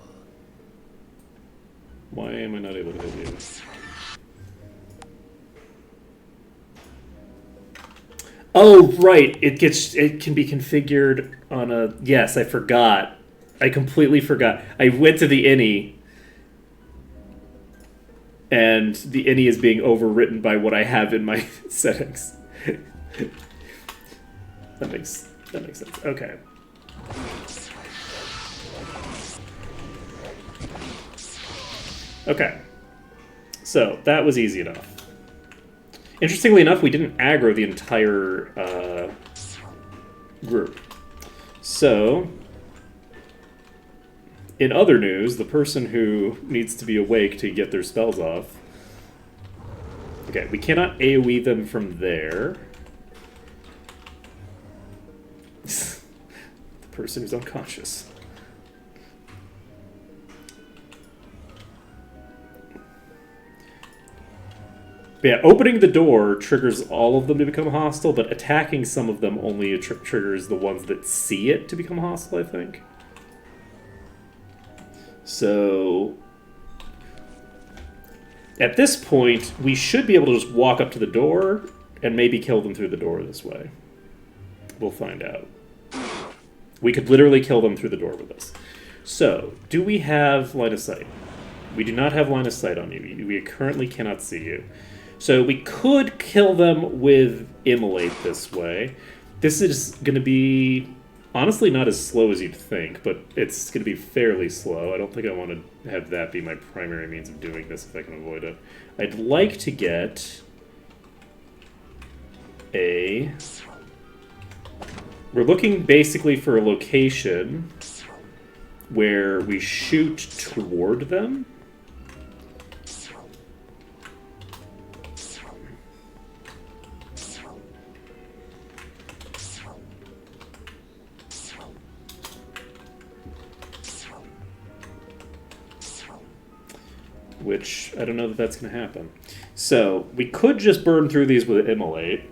Why am I not able to hit you? Oh, right. It can be configured on a. Yes, I forgot. I completely forgot. I went to the innie, and the innie is being overwritten by what I have in my settings. that makes sense. Okay. Okay. So that was easy enough. Interestingly enough, we didn't aggro the entire group. So, in other news, the person who needs to be awake to get their spells off. Okay, we cannot AoE them from there. The person who's unconscious. But yeah, opening the door triggers all of them to become hostile, but attacking some of them only triggers the ones that see it to become hostile, I think. So, at this point, we should be able to just walk up to the door and maybe kill them through the door this way. We'll find out. We could literally kill them through the door with this. So, do we have line of sight? We do not have line of sight on you. We currently cannot see you. So we could kill them with Immolate this way. This is going to be, honestly, not as slow as you'd think, but it's going to be fairly slow. I don't think I want to have that be my primary means of doing this if I can avoid it. I'd like to get a... We're looking basically for a location where we shoot toward them. Which, I don't know that that's going to happen. So, we could just burn through these with Immolate.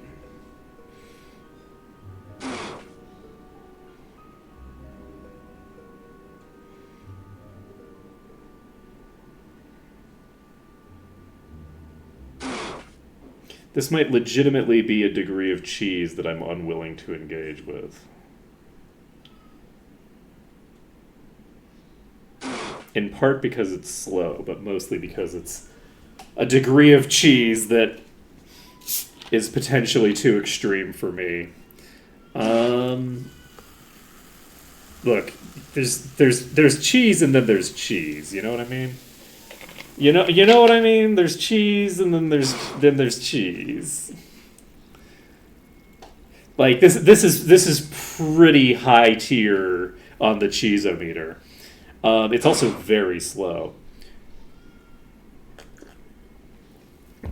This might legitimately be a degree of cheese that I'm unwilling to engage with. In part because it's slow, but mostly because it's a degree of cheese that is potentially too extreme for me. Look, there's cheese and then there's cheese. You know what I mean? You know what I mean? There's cheese and then there's cheese. Like this is pretty high tier on the cheese-o-meter. It's also very slow.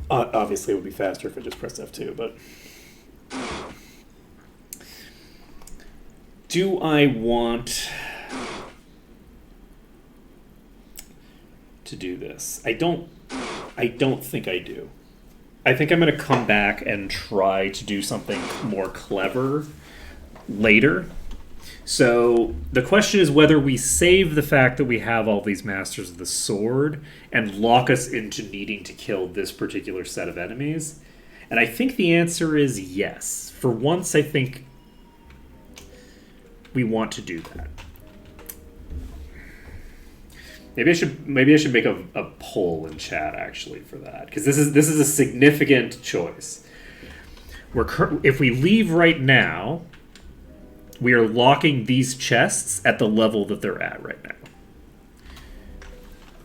Obviously, it would be faster if I just pressed F2, but... Do I want to do this? I don't think I do. I think I'm going to come back and try to do something more clever later. So the question is whether we save the fact that we have all these Masters of the Sword and lock us into needing to kill this particular set of enemies. And I think the answer is yes. For once, I think we want to do that. Maybe I should make a poll in chat actually for that, because this is a significant choice. If we leave right now, we are locking these chests at the level that they're at right now.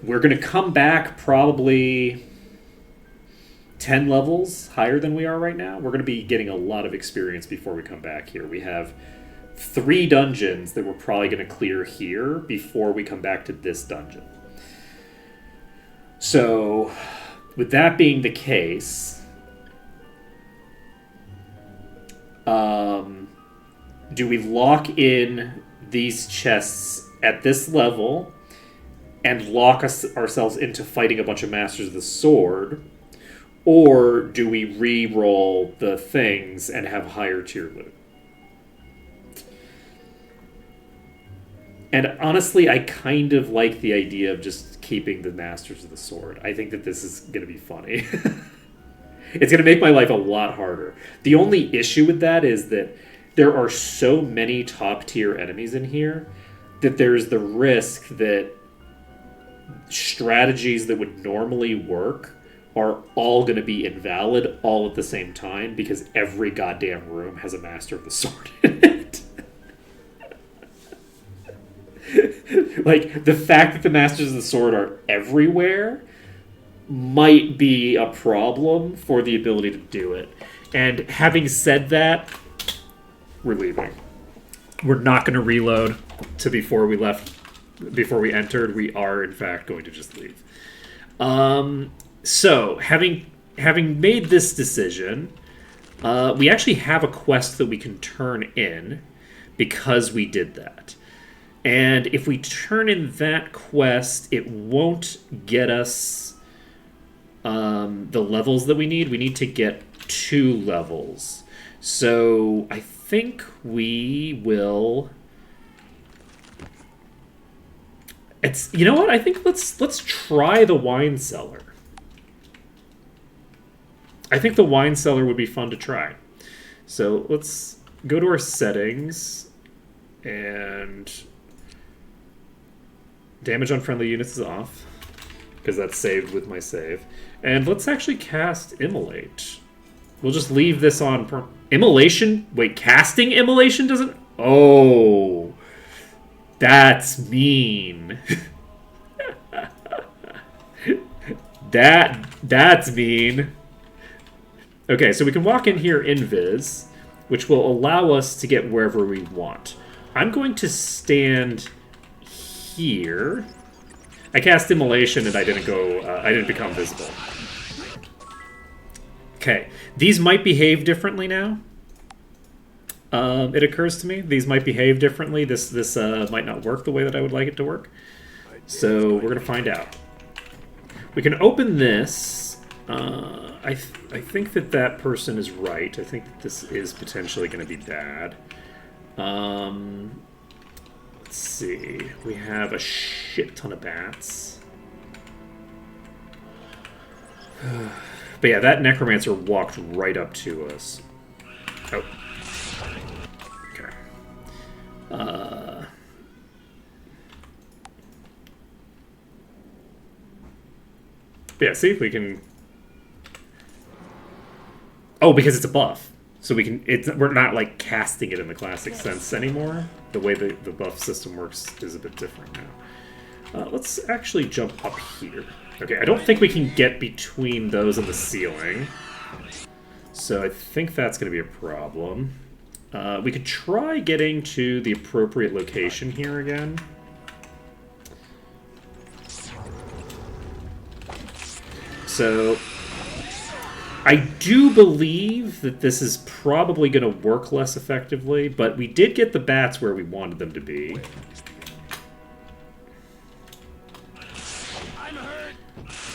We're going to come back probably 10 levels higher than we are right now. We're going to be getting a lot of experience before we come back here. We have 3 dungeons that we're probably going to clear here before we come back to this dungeon. So, with that being the case, do we lock in these chests at this level and lock ourselves into fighting a bunch of Masters of the Sword? Or do we re-roll the things and have higher tier loot? And honestly, I kind of like the idea of just keeping the Masters of the Sword. I think that this is going to be funny. It's going to make my life a lot harder. The only issue with that is that there are so many top tier enemies in here that there's the risk that strategies that would normally work are all going to be invalid all at the same time because every goddamn room has a Master of the Sword in it. Like, the fact that the Masters of the Sword are everywhere might be a problem for the ability to do it. And having said that, we're leaving. We're not going to reload to before we entered. We are, in fact, going to just leave. So, having made this decision, we actually have a quest that we can turn in because we did that. And if we turn in that quest, it won't get us the levels that we need. We need to get 2 levels. So I think we will... You know what? I think let's try the wine cellar. I think the wine cellar would be fun to try. So let's go to our settings, and damage on friendly units is off because that's saved with my save. And let's actually cast Immolate. We'll just leave this on Immolation? Wait, casting Immolation doesn't... Oh, that's mean. That's mean. Okay, so we can walk in here invis, which will allow us to get wherever we want. I'm going to stand here. I cast Immolation and I didn't become visible. Okay, these might behave differently now. It occurs to me these might behave differently. This might not work the way that I would like it to work. So we're gonna find out. We can open this. I think that person is right. I think that this is potentially going to be bad. Let's see. We have a shit ton of bats. But yeah, that necromancer walked right up to us. Oh. Okay. Yeah, see if we can... Oh, because it's a buff. So we can... we're not, like, casting it in the classic sense anymore. The way the buff system works is a bit different now. Let's actually jump up here. Okay, I don't think we can get between those and the ceiling. So I think that's going to be a problem. We could try getting to the appropriate location here again. So I do believe that this is probably going to work less effectively, but we did get the bats where we wanted them to be.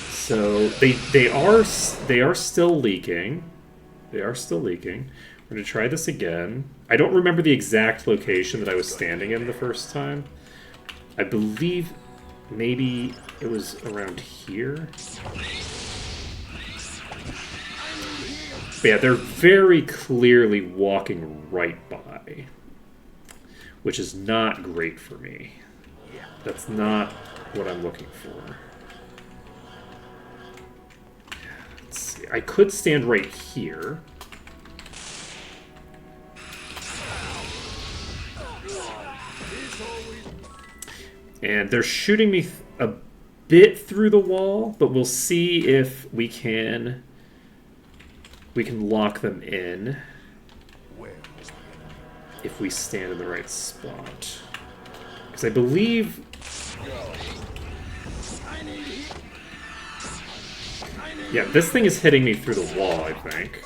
So they are still leaking. They are still leaking. We're going to try this again. I don't remember the exact location that I was standing in the first time. I believe maybe it was around here. But yeah, they're very clearly walking right by, which is not great for me. That's not what I'm looking for. Let's see. I could stand right here. And they're shooting me a bit through the wall, but we'll see if we can lock them in if we stand in the right spot. Because I believe... Yeah, this thing is hitting me through the wall, I think.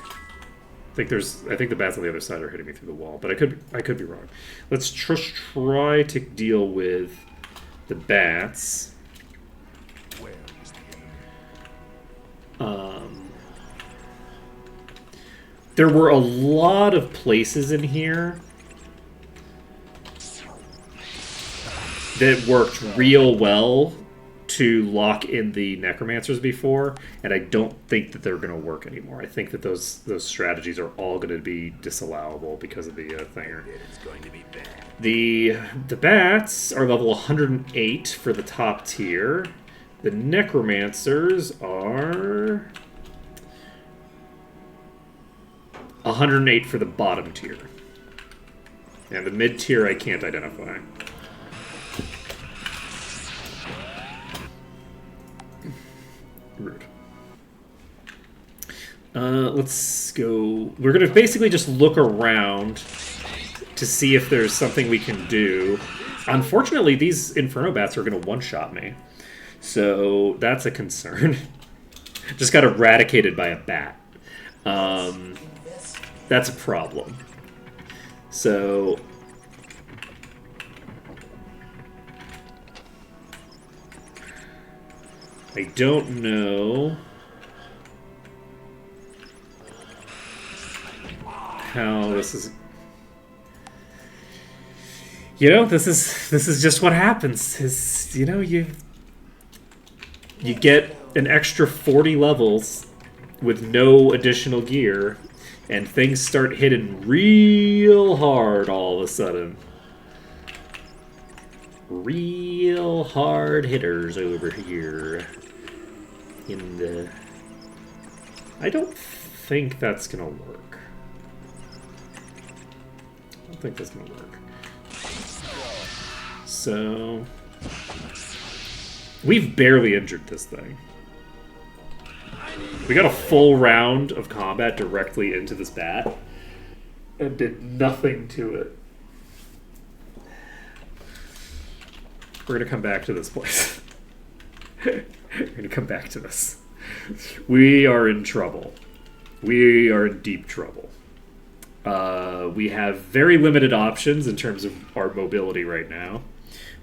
I think the bats on the other side are hitting me through the wall, but I could be wrong. Let's just try to deal with the bats. There were a lot of places in here that worked real well to lock in the necromancers before, and I don't think that they're going to work anymore. I think that those strategies are all going to be disallowable because of the thinger. It's going to be bad. The bats are level 108 for the top tier. The necromancers are 108 for the bottom tier. And the mid tier I can't identify. Rude. Let's go. We're going to basically just look around to see if there's something we can do. Unfortunately, these Inferno Bats are going to one-shot me. So that's a concern. Just got eradicated by a bat. That's a problem. So... I don't know how this is. You know, this is just what happens. Is, you know, you get an extra 40 levels with no additional gear, and things start hitting real hard all of a sudden. Real hard hitters over here. In the... I don't think that's gonna work. I don't think that's gonna work. So... We've barely injured this thing. We got a full round of combat directly into this bat and did nothing to it. We're gonna come back to this place. We're gonna come back to this. We are in trouble. We are in deep trouble. We have very limited options in terms of our mobility right now.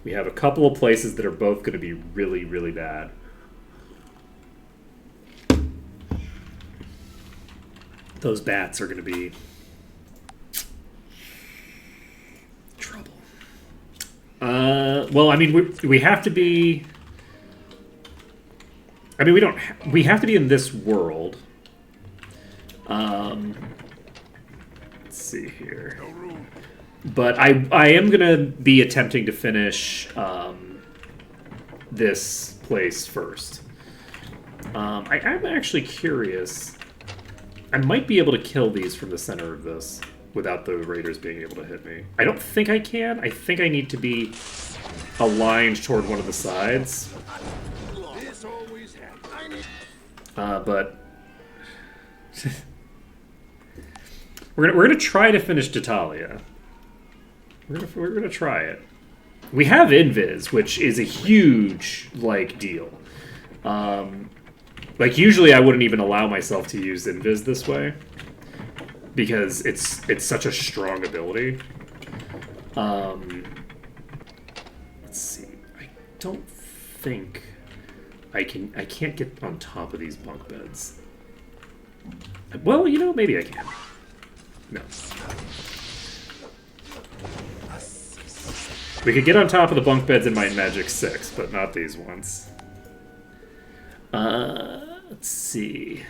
We have a couple of places that are both going to be really, really bad. Those bats are going to be trouble. Well, I mean, we have to be... I mean, we have to be in this world. Let's see here. But I am going to be attempting to finish this place first. I'm actually curious. I might be able to kill these from the center of this without the raiders being able to hit me. I don't think I can. I think I need to be aligned toward one of the sides. But we're gonna try to finish D'Italia. We're gonna try it. We have Invis, which is a huge deal. Like usually I wouldn't even allow myself to use Invis this way because it's such a strong ability. Let's see. I don't think I can't get on top of these bunk beds. Well, you know, maybe I can. No. We could get on top of the bunk beds in Might and Magic 6, but not these ones. Let's see.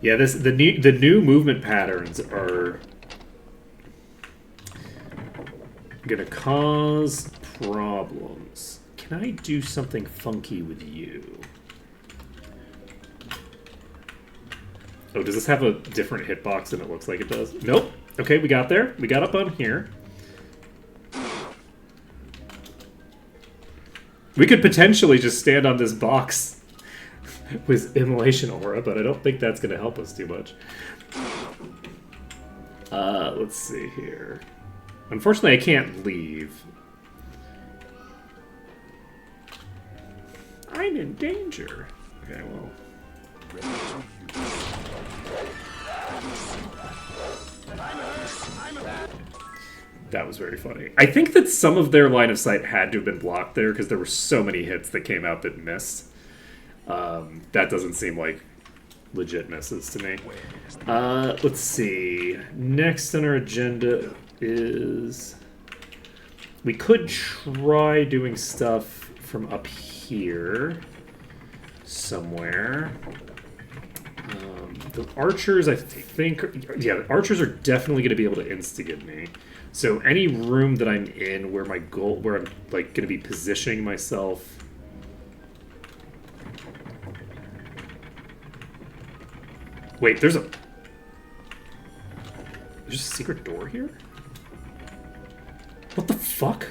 Yeah, the new movement patterns are gonna cause problems. Can I do something funky with you? Oh, does this have a different hitbox than it looks like it does? Nope. Okay, we got there. We got up on here. We could potentially just stand on this box with Immolation Aura, but I don't think that's going to help us too much. Let's see here. Unfortunately, I can't leave. I'm in danger. Okay, well... That was very funny. I think that some of their line of sight had to have been blocked there because there were so many hits that came out that missed. That doesn't seem like legit misses to me. Let's see. Next on our agenda is... We could try doing stuff from up here somewhere. The archers, I think... Yeah, the archers are definitely going to be able to insta-get me. So any room that I'm in where my goal... Where I'm, like, going to be positioning myself... Wait, there's a... There's a secret door here? What the fuck?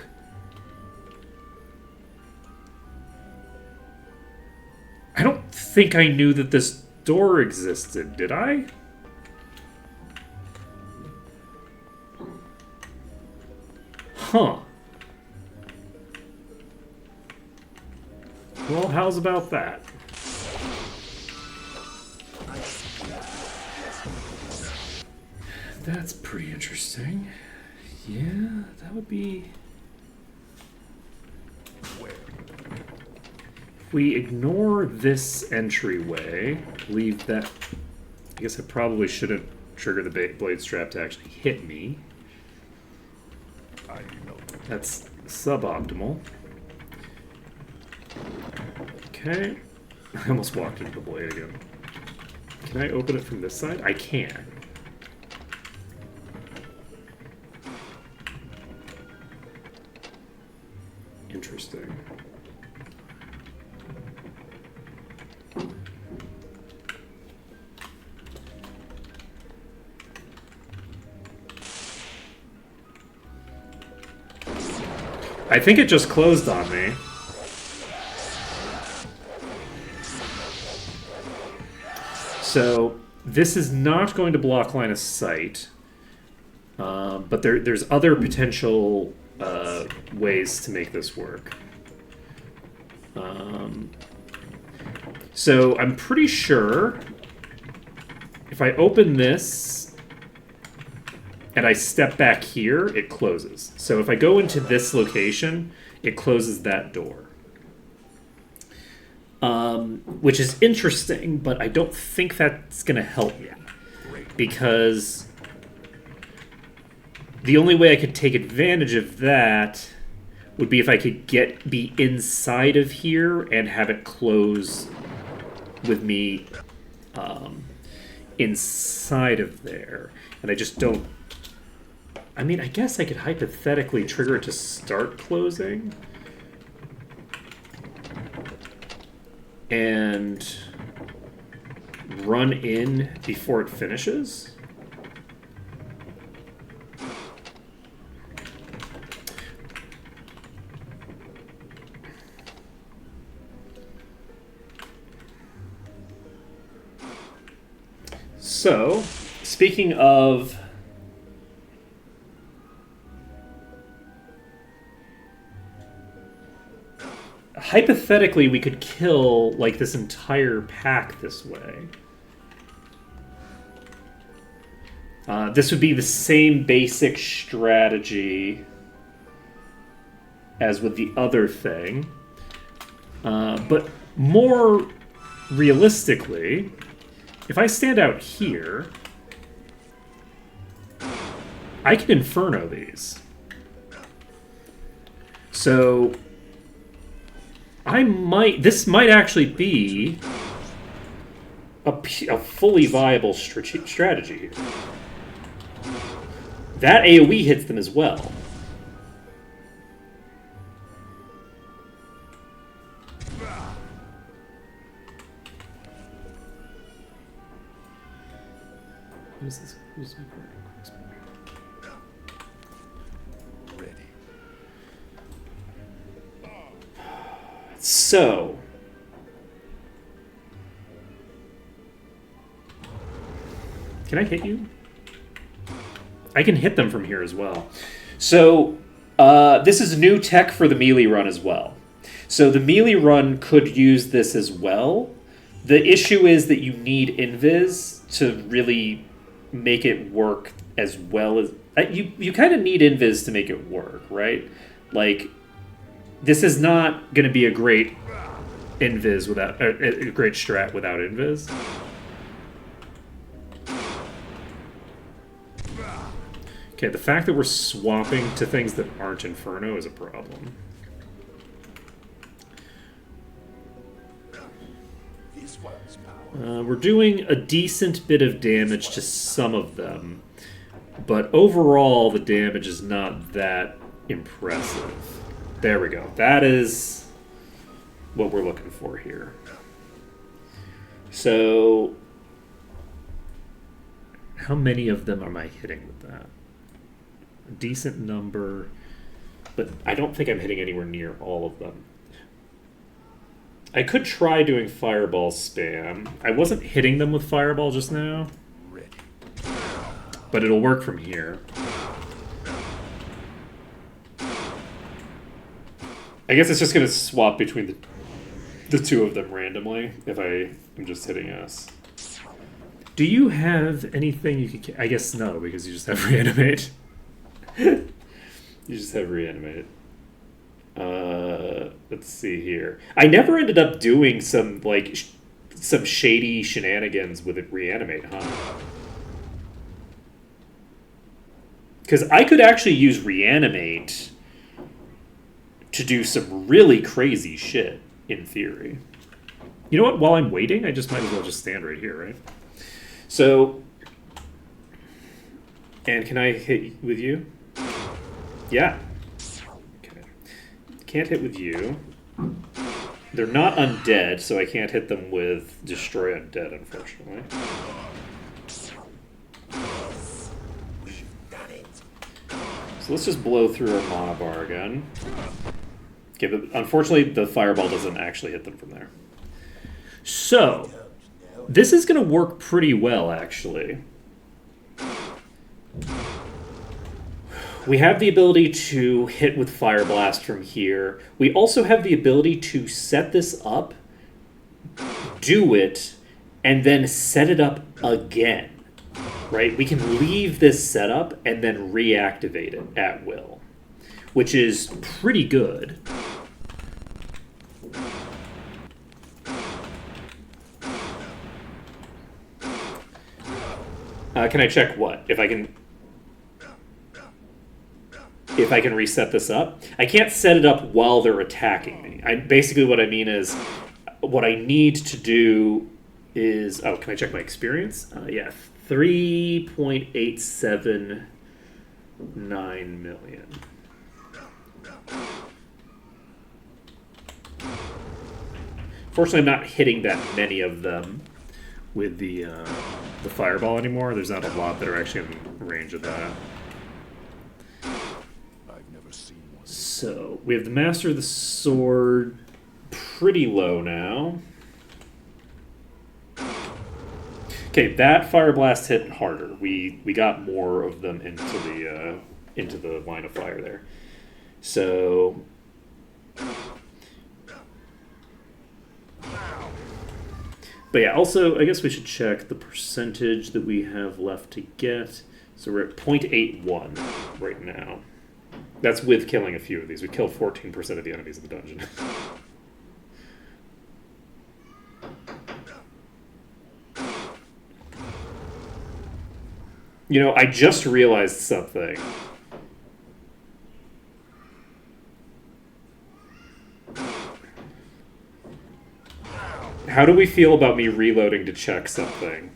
I don't think I knew that this door existed, did I? Huh. Well, how's about that? That's pretty interesting. Yeah, that would be... If we ignore this entryway, leave that... I guess I probably shouldn't trigger the blade strap to actually hit me. That's suboptimal. Okay. I almost walked into the blade again. Can I open it from this side? I can. Interesting. I think it just closed on me. So this is not going to block line of sight, but there's other potential ways to make this work. So I'm pretty sure if I open this and I step back here, it closes. So if I go into this location, it closes that door. Which is interesting, but I don't think that's going to help me. Because the only way I could take advantage of that would be if I could be inside of here and have it close with me inside of there. And I just don't... I mean, I guess I could hypothetically trigger it to start closing. And run in before it finishes. So, speaking of... Hypothetically, we could kill, like, this entire pack this way. This would be the same basic strategy as with the other thing. But more realistically, if I stand out here, I can Inferno these. So... this might actually be a fully viable strategy here. That AoE hits them as well. What is this? Who's my partner? So, can I hit you? I can hit them from here as well. So, this is new tech for the melee run as well. So the melee run could use this as well. The issue is that you need invis to really make it work as well as... You kind of need invis to make it work, right? Like... This is not going to be a great invis without a great strat without invis. Okay, the fact that we're swapping to things that aren't Inferno is a problem. This one's power. We're doing a decent bit of damage to some of them, but overall the damage is not that impressive. There we go. That is what we're looking for here. So, how many of them am I hitting with that? A decent number, but I don't think I'm hitting anywhere near all of them. I could try doing fireball spam. I wasn't hitting them with fireball just now, Ready. but it'll work from here. I guess it's just going to swap between the two of them randomly if I am just hitting S. Do you have anything you could... I guess no, because you just have reanimate. You just have reanimate. Let's see here. I never ended up doing some, like, some shady shenanigans with it reanimate, huh? Because I could actually use reanimate to do some really crazy shit, in theory. You know what? While I'm waiting, I just might as well just stand right here, right? So, and can I hit with you? Yeah. Okay. Can't hit with you. They're not undead, so I can't hit them with Destroy Undead, unfortunately. So let's just blow through our mana bar again. Okay, but unfortunately the fireball doesn't actually hit them from there. So, this is going to work pretty well, actually. We have the ability to hit with Fire Blast from here. We also have the ability to set this up, do it, and then set it up again. Right? We can leave this setup and then reactivate it at will, which is pretty good. Can I check what? If I can reset this up? I can't set it up while they're attacking me. Basically what I mean is, what I need to do is... Oh, can I check my experience? Yeah, 3.879 million. Fortunately, I'm not hitting that many of them with the fireball anymore. There's not a lot that are actually in range of that. I've never seen one. So, we have the Master of the Sword pretty low now. Okay, that Fire Blast hit harder. We got more of them into the line of fire there. So... But yeah, also, I guess we should check the percentage that we have left to get. So we're at 0.81 right now. That's with killing a few of these. We killed 14% of the enemies in the dungeon. You know, I just realized something. How do we feel about me reloading to check something?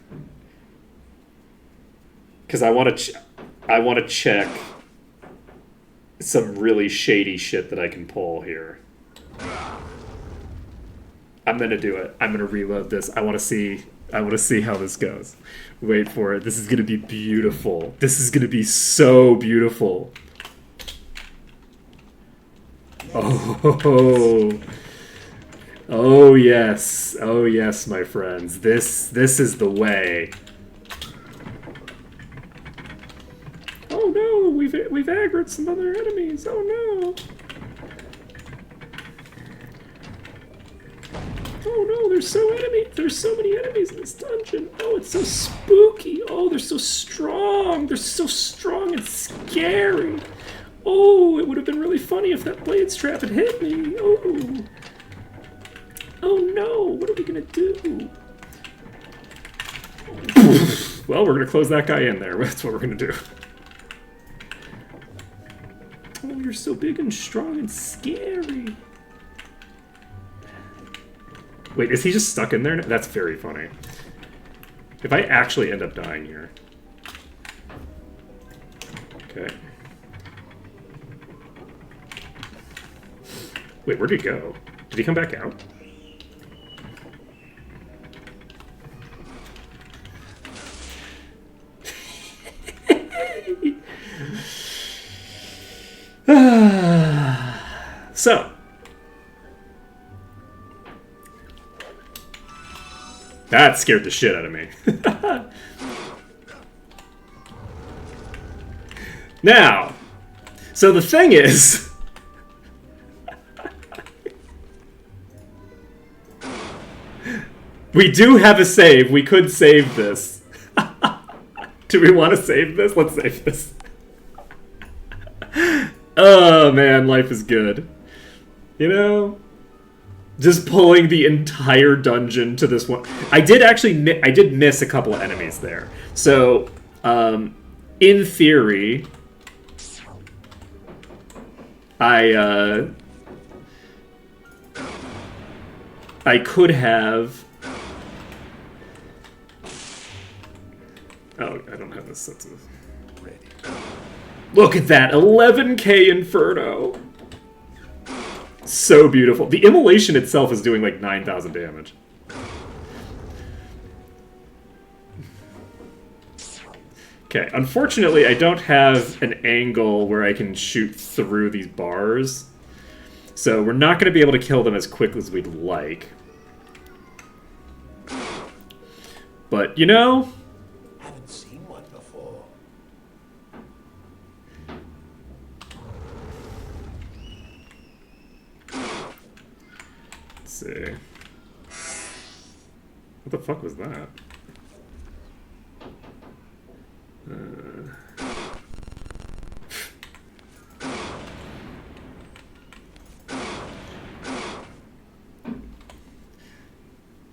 Because I want to check some really shady shit that I can pull here. I'm gonna do it. I'm gonna reload this. I want to see how this goes. Wait for it. This is gonna be beautiful. This is gonna be so beautiful. Oh. Oh yes, my friends. This is the way. Oh no, we've aggroed some other enemies. Oh no. Oh no, there's so many enemies in this dungeon. Oh, it's so spooky. Oh, they're so strong. They're so strong and scary. Oh, it would have been really funny if that blade strap had hit me. Oh. Oh no, what are we gonna do? Well, we're gonna close that guy in there. That's what we're gonna do. you're so big and strong and scary. Wait, is he just stuck in there? That's very funny. If I actually end up dying here. Okay. Wait, where'd he go? Did he come back out? So. That scared the shit out of me. Now, so the thing is... we do have a save. We could save this. Do we want to save this? Let's save this. Oh, man, life is good. You know? Just pulling the entire dungeon to this one. I did actually... I did miss a couple of enemies there. So, in theory... I could have... Oh, I don't have this sense of... Ready. Look at that! 11k Inferno! So beautiful. The immolation itself is doing like 9,000 damage. Okay, unfortunately I don't have an angle where I can shoot through these bars. So we're not going to be able to kill them as quickly as we'd like. But, you know... Haven't seen one before. Let's see. What the fuck was that?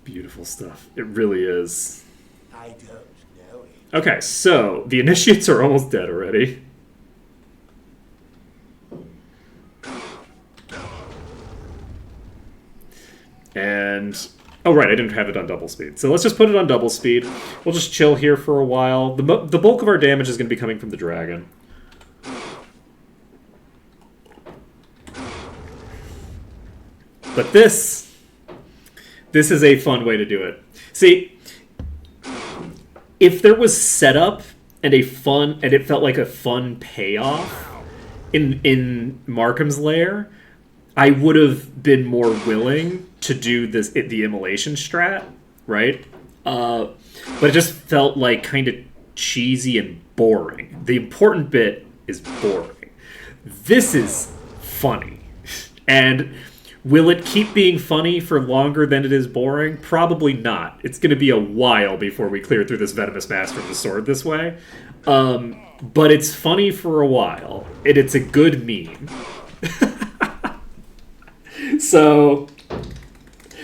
Beautiful stuff. It really is. I don't know it. Okay, so the initiates are almost dead already. And... oh, right, I didn't have it on double speed. So let's just put it on double speed. We'll just chill here for a while. The bulk of our damage is going to be coming from the dragon. But this is a fun way to do it. See, if there was setup and a fun, and it felt like a fun payoff in Markham's Lair, I would have been more willing to do the immolation strat, right? But it just felt like kind of cheesy and boring. The important bit is boring. This is funny. And will it keep being funny for longer than it is boring? Probably not. It's going to be a while before we clear through this Venomous Master of the Sword this way. But it's funny for a while. And it's a good meme. So,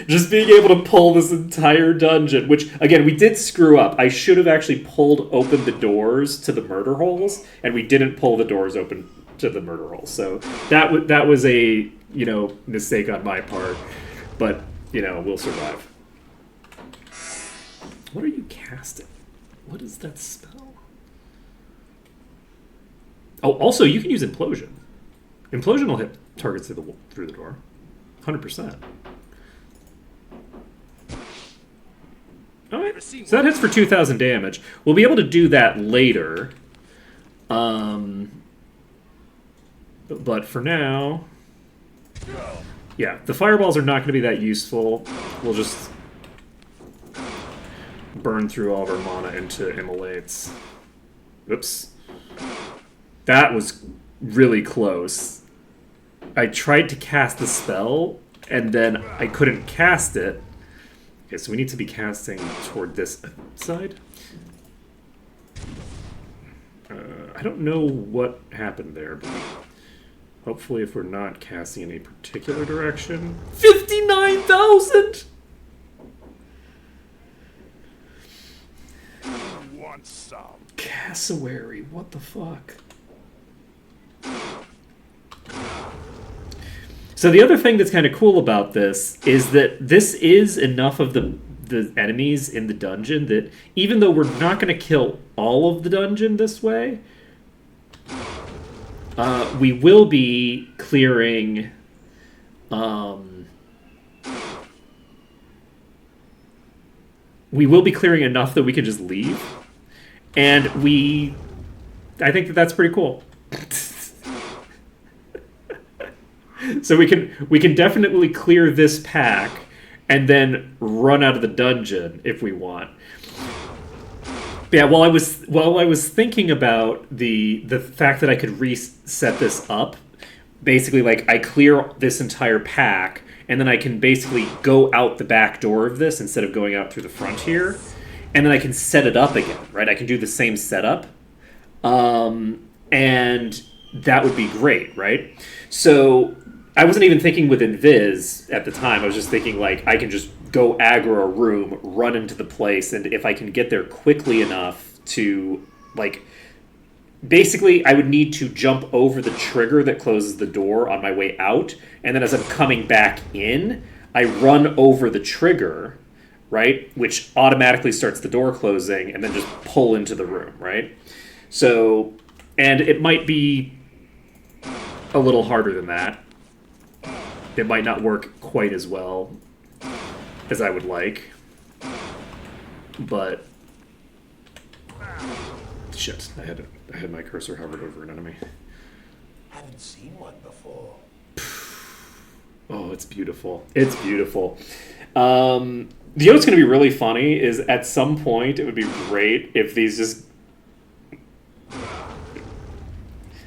just being able to pull this entire dungeon, which, again, we did screw up. I should have actually pulled open the doors to the murder holes, and we didn't pull the doors open to the murder holes. So, that was a, you know, mistake on my part. But, you know, we'll survive. What are you casting? What is that spell? Oh, also, you can use Implosion. Implosion will hit targets through the door. 100%. Alright, so that hits for 2,000 damage. We'll be able to do that later. But for now... yeah, the fireballs are not going to be that useful. We'll just burn through all of our mana into immolates. Oops. That was really close. I tried to cast the spell, and then I couldn't cast it. Okay, so we need to be casting toward this side. I don't know what happened there, but hopefully if we're not casting in a particular direction... 59,000! Want some? Cassowary, what the fuck? So the other thing that's kind of cool about this is that this is enough of the enemies in the dungeon that even though we're not going to kill all of the dungeon this way, we will be clearing. We will be clearing enough that we can just leave, and I think that that's pretty cool. So we can definitely clear this pack and then run out of the dungeon if we want. But yeah, while I was thinking about the fact that I could reset this up, basically like I clear this entire pack and then I can basically go out the back door of this instead of going out through the front here, and then I can set it up again, right? I can do the same setup, and that would be great, right? So I wasn't even thinking with Invis at the time. I was just thinking like I can just go aggro a room, run into the place, and if I can get there quickly enough to like. Basically, I would need to jump over the trigger that closes the door on my way out, and then as I'm coming back in, I run over the trigger, right, which automatically starts the door closing, and then just pull into the room, right? So, and it might be a little harder than that. It might not work quite as well as I would like, but shit, I had my cursor hovered over an enemy. Haven't seen one before. Oh, it's beautiful. It's beautiful. You know what's going to be really funny is at some point it would be great if these just...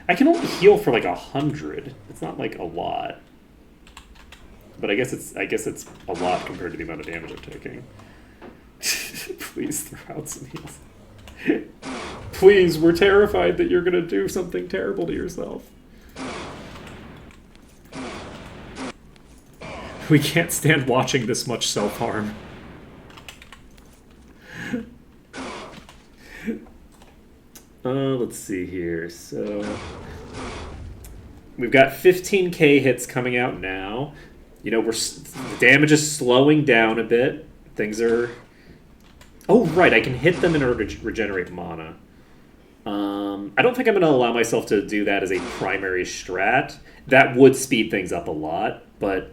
I can only heal for like 100. It's not like a lot. But I guess it's a lot compared to the amount of damage I'm taking. Please throw out some heals. Please, we're terrified that you're going to do something terrible to yourself. We can't stand watching this much self-harm. Let's see here. So we've got 15k hits coming out now. You know, the damage is slowing down a bit. Things are... Oh, right, I can hit them in order to regenerate mana. I don't think I'm going to allow myself to do that as a primary strat. That would speed things up a lot, but...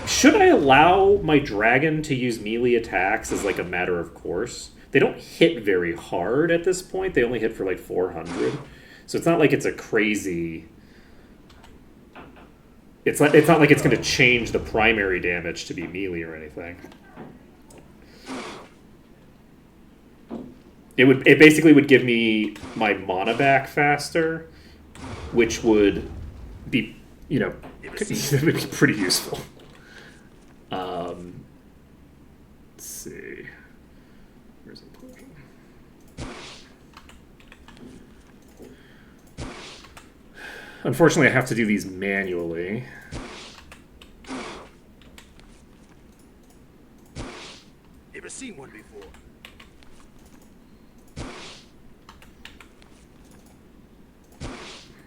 Should I allow my dragon to use melee attacks as like a matter of course? They don't hit very hard at this point. They only hit for like 400. So it's not like it's a crazy... It's not like it's going to change the primary damage to be melee or anything. It basically would give me my mana back faster, which would be, you know, it would be pretty useful. Let's see. Where's implosion? Unfortunately, I have to do these manually. Never seen one before.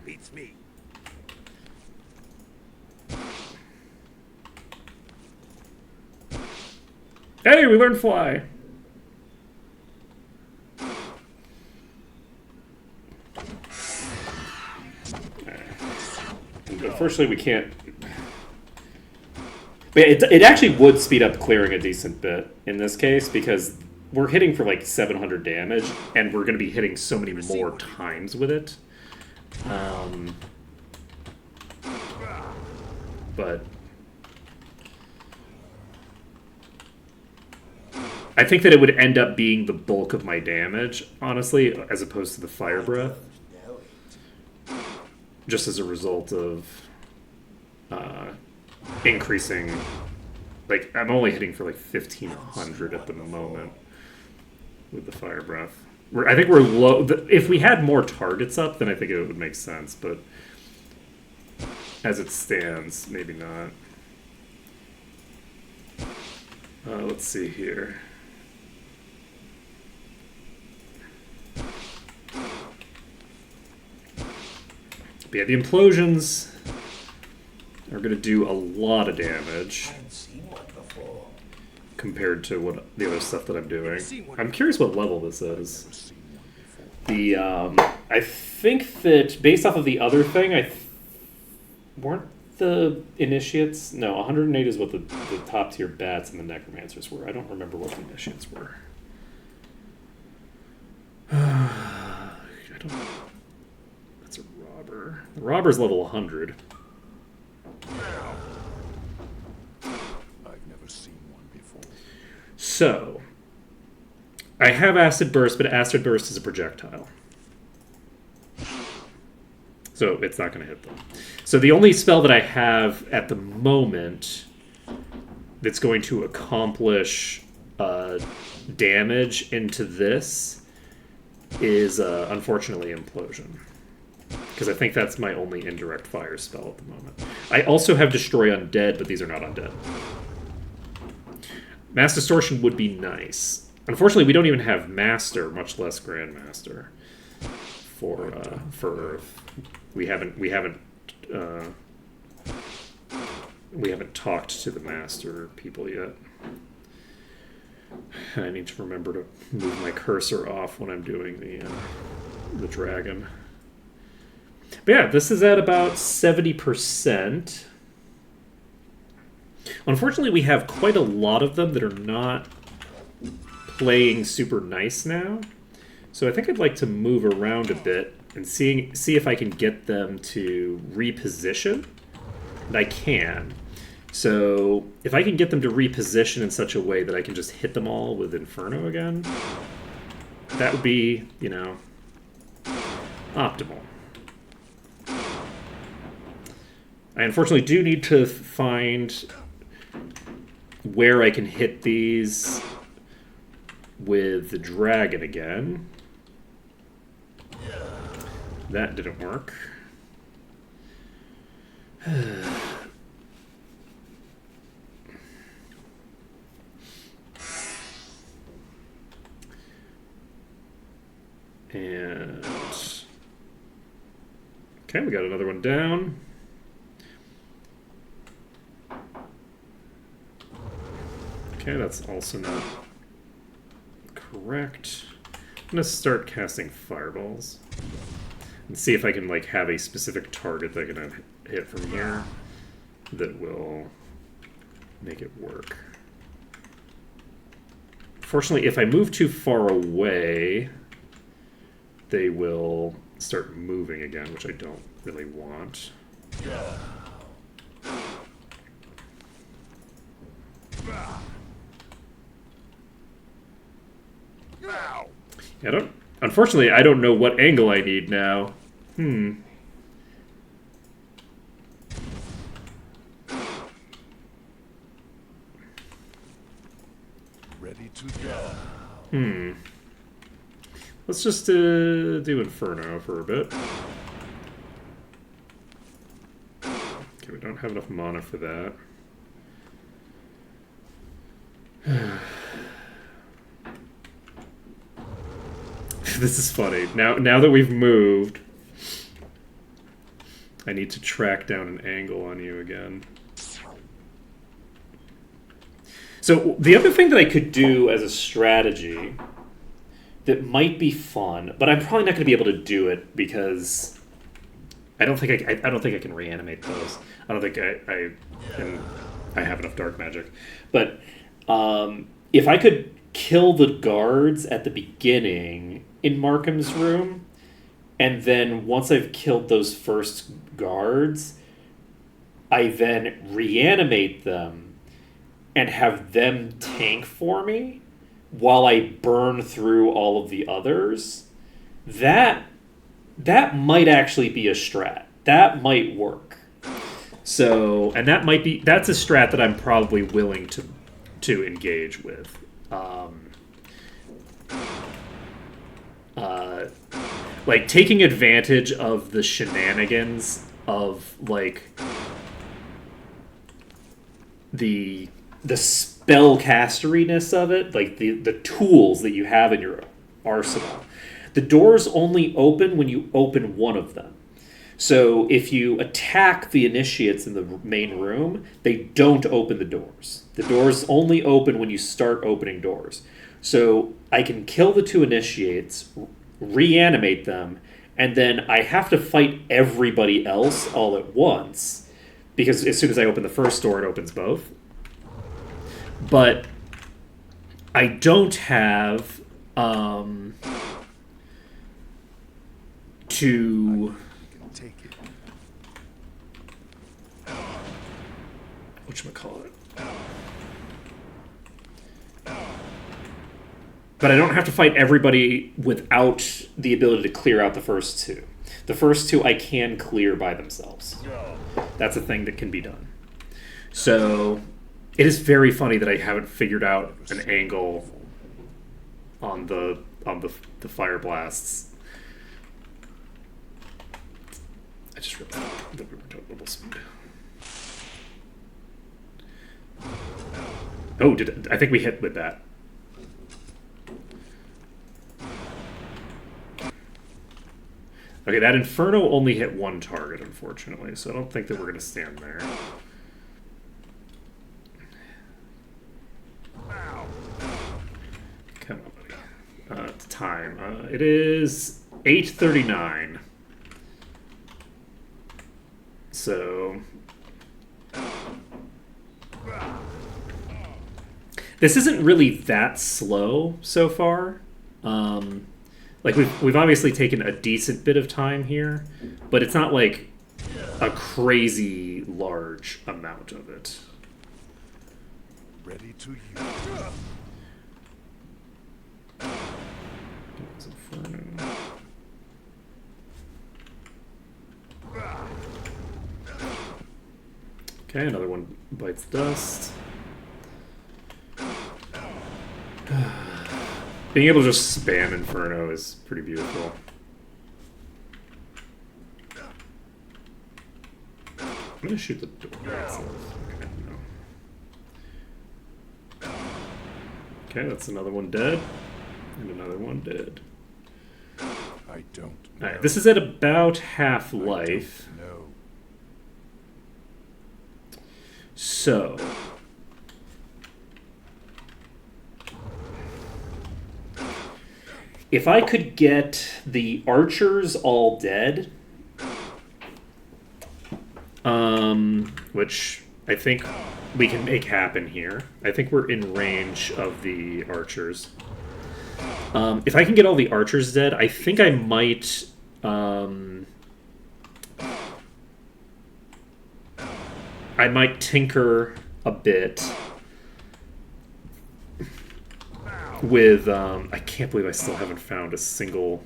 Beats me. Hey, we learned fly. Unfortunately, we can't. But it actually would speed up clearing a decent bit in this case because we're hitting for like 700 damage, and we're going to be hitting so many more times with it. But I think that it would end up being the bulk of my damage, honestly, as opposed to the fire breath. Just as a result of increasing, like, I'm only hitting for like 1500 at the moment with the fire breath. I think we're low. If we had more targets up, then I think it would make sense, but as it stands, maybe not. Let's see here. But yeah, the implosions are going to do a lot of damage Haven't seen one before. compared to what the other stuff that I'm doing. I'm curious what level this is. The I think that based off of the other thing, weren't the initiates? No, 108 is what the top tier bats and the necromancers were. I don't remember what the initiates were. I don't. That's a robber. The robber's level 100. I've never seen one before. So, I have Acid Burst, but Acid Burst is a projectile. So it's not going to hit them. So the only spell that I have at the moment that's going to accomplish damage into this is, unfortunately, Implosion. Because I think that's my only indirect fire spell at the moment. I also have Destroy Undead, but these are not undead. Mass Distortion would be nice. Unfortunately, we don't even have Master, much less Grandmaster for Earth. We haven't talked to the Master people yet. And I need to remember to move my cursor off when I'm doing the dragon. But yeah, this is at about 70%. Unfortunately, we have quite a lot of them that are not playing super nice now. So I think I'd like to move around a bit and see if I can get them to reposition. And I can. So if I can get them to reposition in such a way that I can just hit them all with Inferno again, that would be, optimal. I unfortunately do need to find where I can hit these with the dragon again. That didn't work. And okay, we got another one down. Okay, that's also not correct. I'm gonna start casting fireballs and see if I can have a specific target that I can hit from here that will make it work. Fortunately, if I move too far away, they will start moving again, which I don't really want. Unfortunately, I don't know what angle I need now. Ready to go. Let's just do Inferno for a bit. Okay, we don't have enough mana for that. This is funny. Now that we've moved, I need to track down an angle on you again. So the other thing that I could do as a strategy that might be fun, but I'm probably not going to be able to do it because I don't think I can reanimate those. I don't think I have enough dark magic. But if I could kill the guards at the beginning in Markham's room, and then once I've killed those first guards, I then reanimate them and have them tank for me while I burn through all of the others, that might actually be a strat. That might work. So, and that's a strat that I'm probably willing to engage with. Taking advantage of the shenanigans of the spellcasteriness of it, the tools that you have in your arsenal. The doors only open when you open one of them. So if you attack the initiates in the main room, they don't open the doors. The doors only open when you start opening doors. So I can kill the 2 initiates, reanimate them, and then I have to fight everybody else all at once, because as soon as I open the first door, it opens both. But I don't have to You can take it. whatchamacallit. But I don't have to fight everybody without the ability to clear out the first 2. The first 2 I can clear by themselves. That's a thing that can be done. So it is very funny that I haven't figured out an angle on the fire blasts. I just realized that we were doing level speed. Oh, I think we hit with that. Okay, that Inferno only hit 1 target, unfortunately, so I don't think that we're going to stand there. Come on, buddy. It's time. It is 8:39. So... This isn't really that slow so far. Like we've obviously taken a decent bit of time here, but it's not like a crazy large amount of it. Ready to use. Okay, another one bites dust. Being able to just spam Inferno is pretty beautiful. I'm gonna shoot the door itself. Okay, no. Okay, that's another one dead. And another one dead. I don't know. Alright, this is at about half life. No. So... if I could get the archers all dead, which I think we can make happen here. I think we're in range of the archers. If I can get all the archers dead, I think I might... I might tinker a bit with... I can't believe I still haven't found a single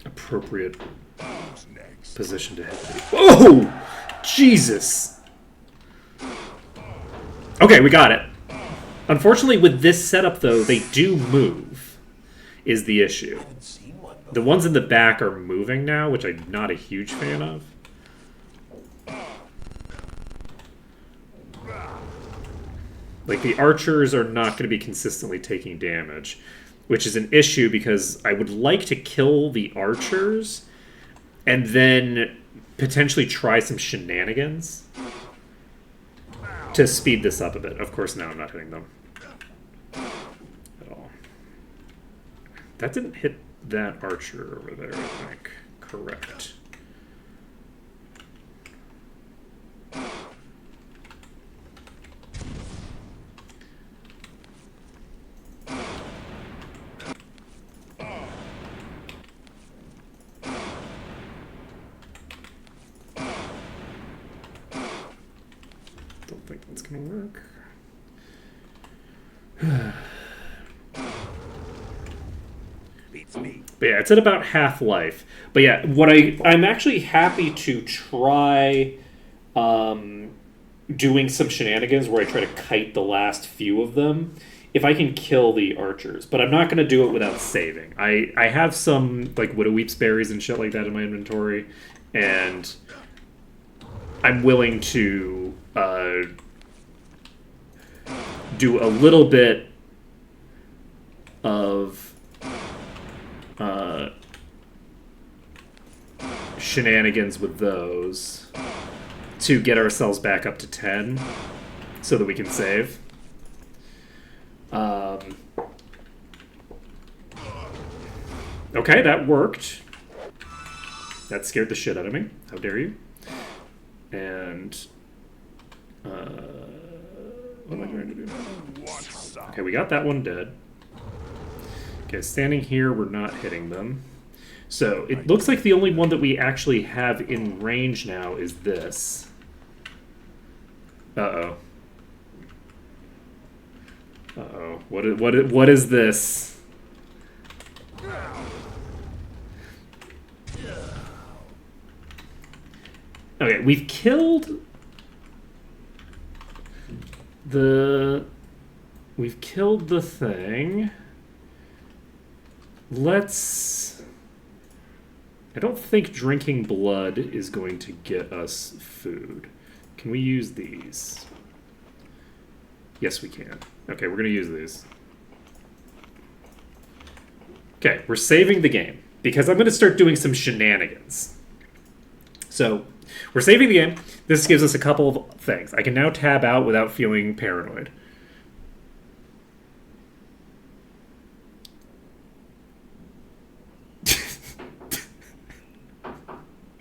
appropriate Who's next? position to hit me. Oh! Jesus! Okay, we got it. Unfortunately, with this setup, though, they do move, is the issue. Haven't seen one before. The ones in the back are moving now, which I'm not a huge fan of. Like, the archers are not going to be consistently taking damage, which is an issue because I would like to kill the archers and then potentially try some shenanigans to speed this up a bit. Of course, now I'm not hitting them at all. That didn't hit that archer over there, I think. Correct. Don't think that's gonna work. Beats me. But yeah, it's at about half life. But yeah, I'm actually happy to try doing some shenanigans where I try to kite the last few of them if I can kill the archers. But I'm not going to do it without saving. I have some like Widow Weep's berries and shit like that in my inventory, and I'm willing to do a little bit of shenanigans with those to get ourselves back up to 10 so that we can save. Okay, that worked. That scared the shit out of me. How dare you? And what am I trying to do? Okay, we got that one dead. Okay, standing here, we're not hitting them. So it looks like the only one that we actually have in range now is this. Uh-oh. Uh-oh. What is this? Okay, we've killed the thing. Let's... I don't think drinking blood is going to get us food. Can we use these? Yes, we can. Okay, we're going to use these. Okay, we're saving the game because I'm going to start doing some shenanigans. So, we're saving the game. This gives us a couple of things. I can now tab out without feeling paranoid.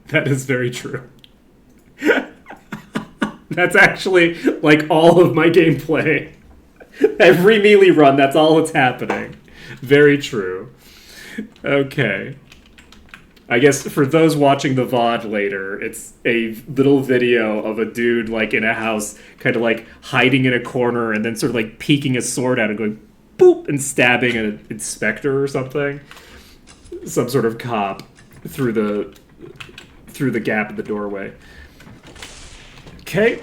That is very true. That's actually like all of my gameplay. Every melee run, that's all that's happening. Very true. Okay. I guess for those watching the VOD later, it's a little video of a dude like in a house, kind of like hiding in a corner and then sort of like peeking his sword out and going boop and stabbing an inspector or something. Some sort of cop through the gap in the doorway. Okay.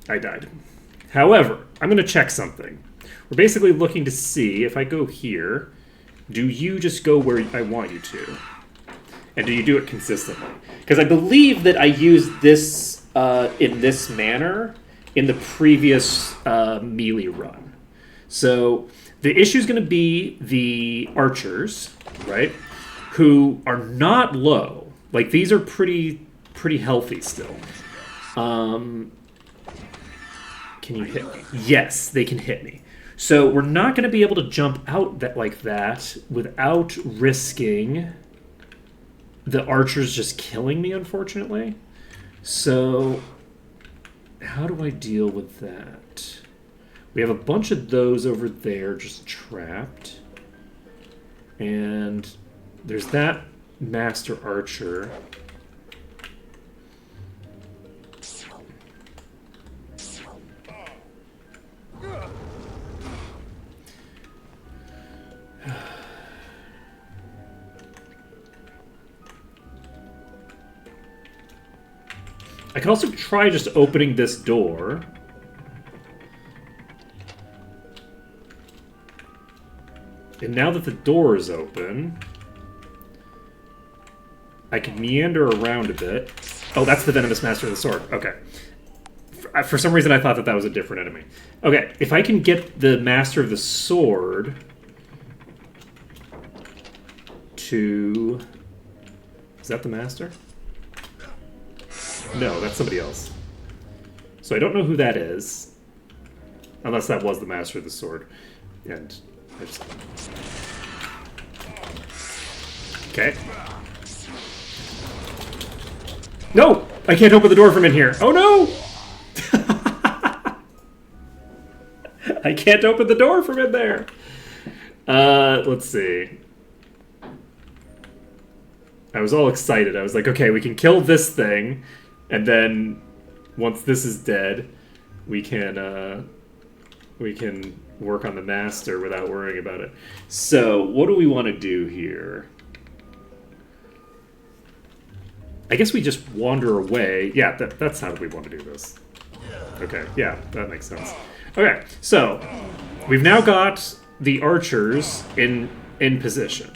I died. However, I'm going to check something. We're basically looking to see if I go here, do you just go where I want you to? And do you do it consistently? Because I believe that I used this in this manner in the previous melee run. So the issue is going to be the archers, right? Who are not low. Like, these are pretty healthy still. Can you hit me? Yes, they can hit me. So we're not going to be able to jump out like that without risking the archers just killing me, unfortunately. So how do I deal with that? We have a bunch of those over there just trapped. And there's that master archer. I can also try just opening this door. And now that the door is open, I can meander around a bit. Oh, that's the Venomous Master of the Sword. Okay. For some reason, I thought that was a different enemy. Okay, if I can get the Master of the Sword to... Is that the Master? No, that's somebody else. So I don't know who that is. Unless that was the Master of the Sword. And I just... Okay. No! I can't open the door from in here. Oh no! I can't open the door from in there. Let's see. I was all excited. I was like, okay, we can kill this thing. And then, once this is dead, we can work on the master without worrying about it. So, what do we want to do here? I guess we just wander away. Yeah, that's how we want to do this. Okay, yeah, that makes sense. Okay, so, we've now got the archers in position.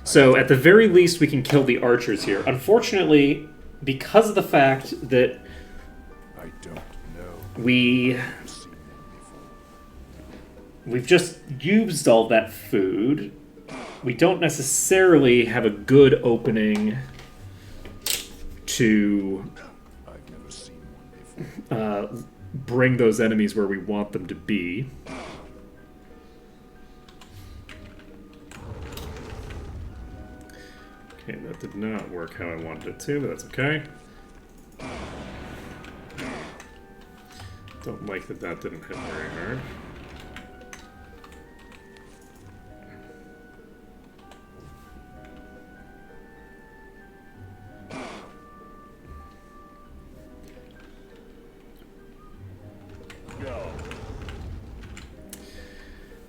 So, at the very least, we can kill the archers here. Unfortunately, because of the fact that I don't know. we... we've just used all that food. We don't necessarily have a good opening to I've never seen one before. bring those enemies where we want them to be. Okay, that did not work how I wanted it to, but that's okay. Don't like that that didn't hit very hard.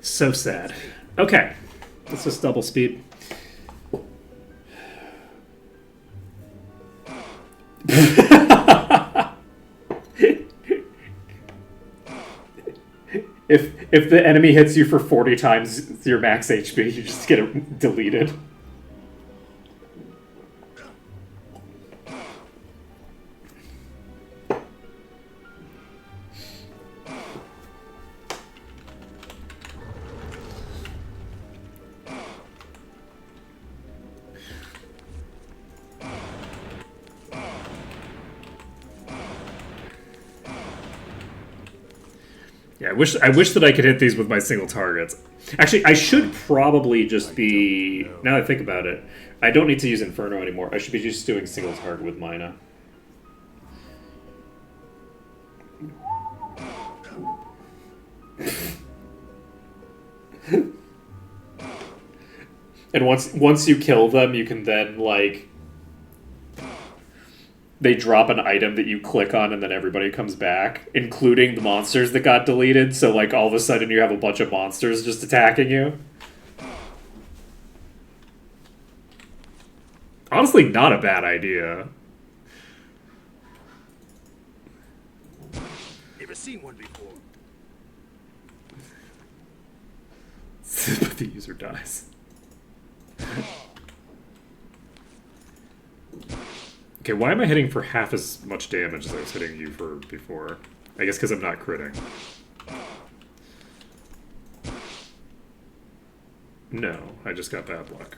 So sad. Okay, let's just double speed. If the enemy hits you for 40 times your max HP, you just get it deleted. Yeah, I wish that I could hit these with my single targets. Actually, I should probably just be... Now that I think about it, I don't need to use Inferno anymore. I should be just doing single target with Mina. And once you kill them, you can then, like... They drop an item that you click on and then everybody comes back, including the monsters that got deleted, so like all of a sudden you have a bunch of monsters just attacking you. Honestly, not a bad idea. Never seen one before. But the user dies. Okay, why am I hitting for half as much damage as I was hitting you for before? I guess because I'm not critting. No, I just got bad luck.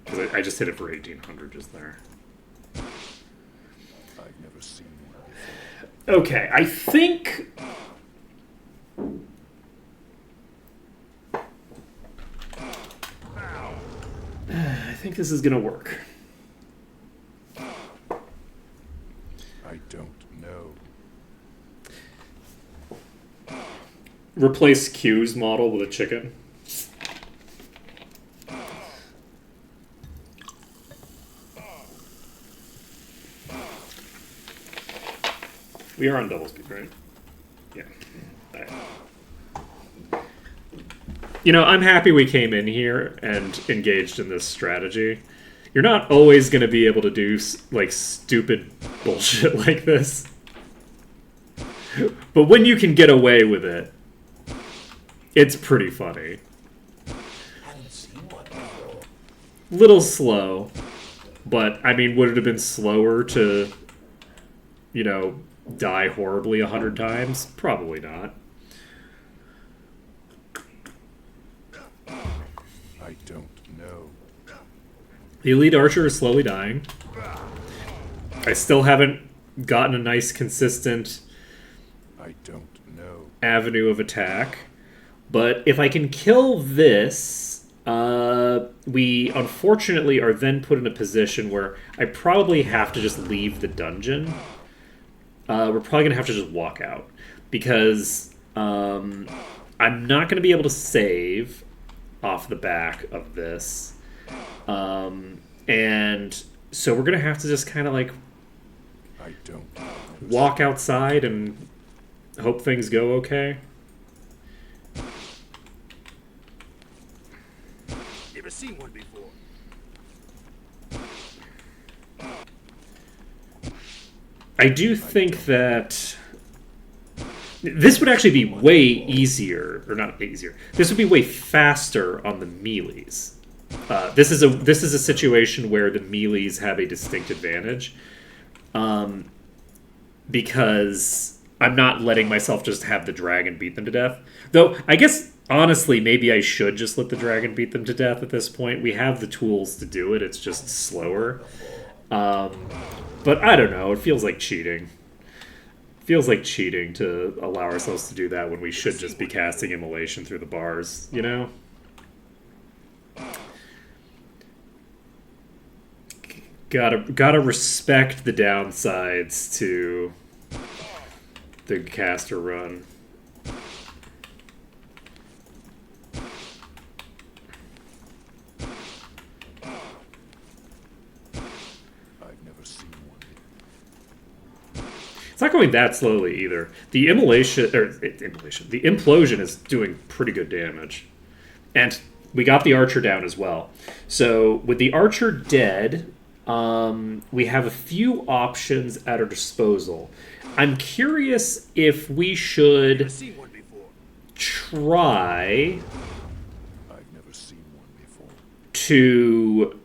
Because I just hit it for 1800 just there. I've never seen one before. Okay, I think... I think this is gonna work. I don't know. Replace Q's model with a chicken. We are on double speed, right? Yeah. Alright. You know, I'm happy we came in here and engaged in this strategy. You're not always going to be able to do, like, stupid bullshit like this. But when you can get away with it, it's pretty funny. Haven't seen one before. Little slow, but, I mean, would it have been slower to, you know, die horribly 100 times? Probably not. I don't know. The elite archer is slowly dying. I still haven't gotten a nice, consistent I don't know. avenue of attack. But if I can kill this, we unfortunately are then put in a position where I probably have to just leave the dungeon. We're probably going to have to just walk out. Because I'm not going to be able to save off the back of this. And so we're going to have to just kind of like I don't. walk outside and hope things go okay. Never seen one before. I do think that this would actually be way easier, or not easier. This would be way faster on the melees. This is a situation where the melees have a distinct advantage, because I'm not letting myself just have the dragon beat them to death. Though, I guess, honestly, maybe I should just let the dragon beat them to death at this point. We have the tools to do it, it's just slower. But I don't know, it feels like cheating. Feels like cheating to allow ourselves to do that when we should just be casting Immolation through the bars, you know? Gotta respect the downsides to the caster run. I've never seen one. It's not going that slowly either. The the implosion is doing pretty good damage. And we got the archer down as well. So with the archer dead, we have a few options at our disposal. I'm curious if we should try I've never seen one before. to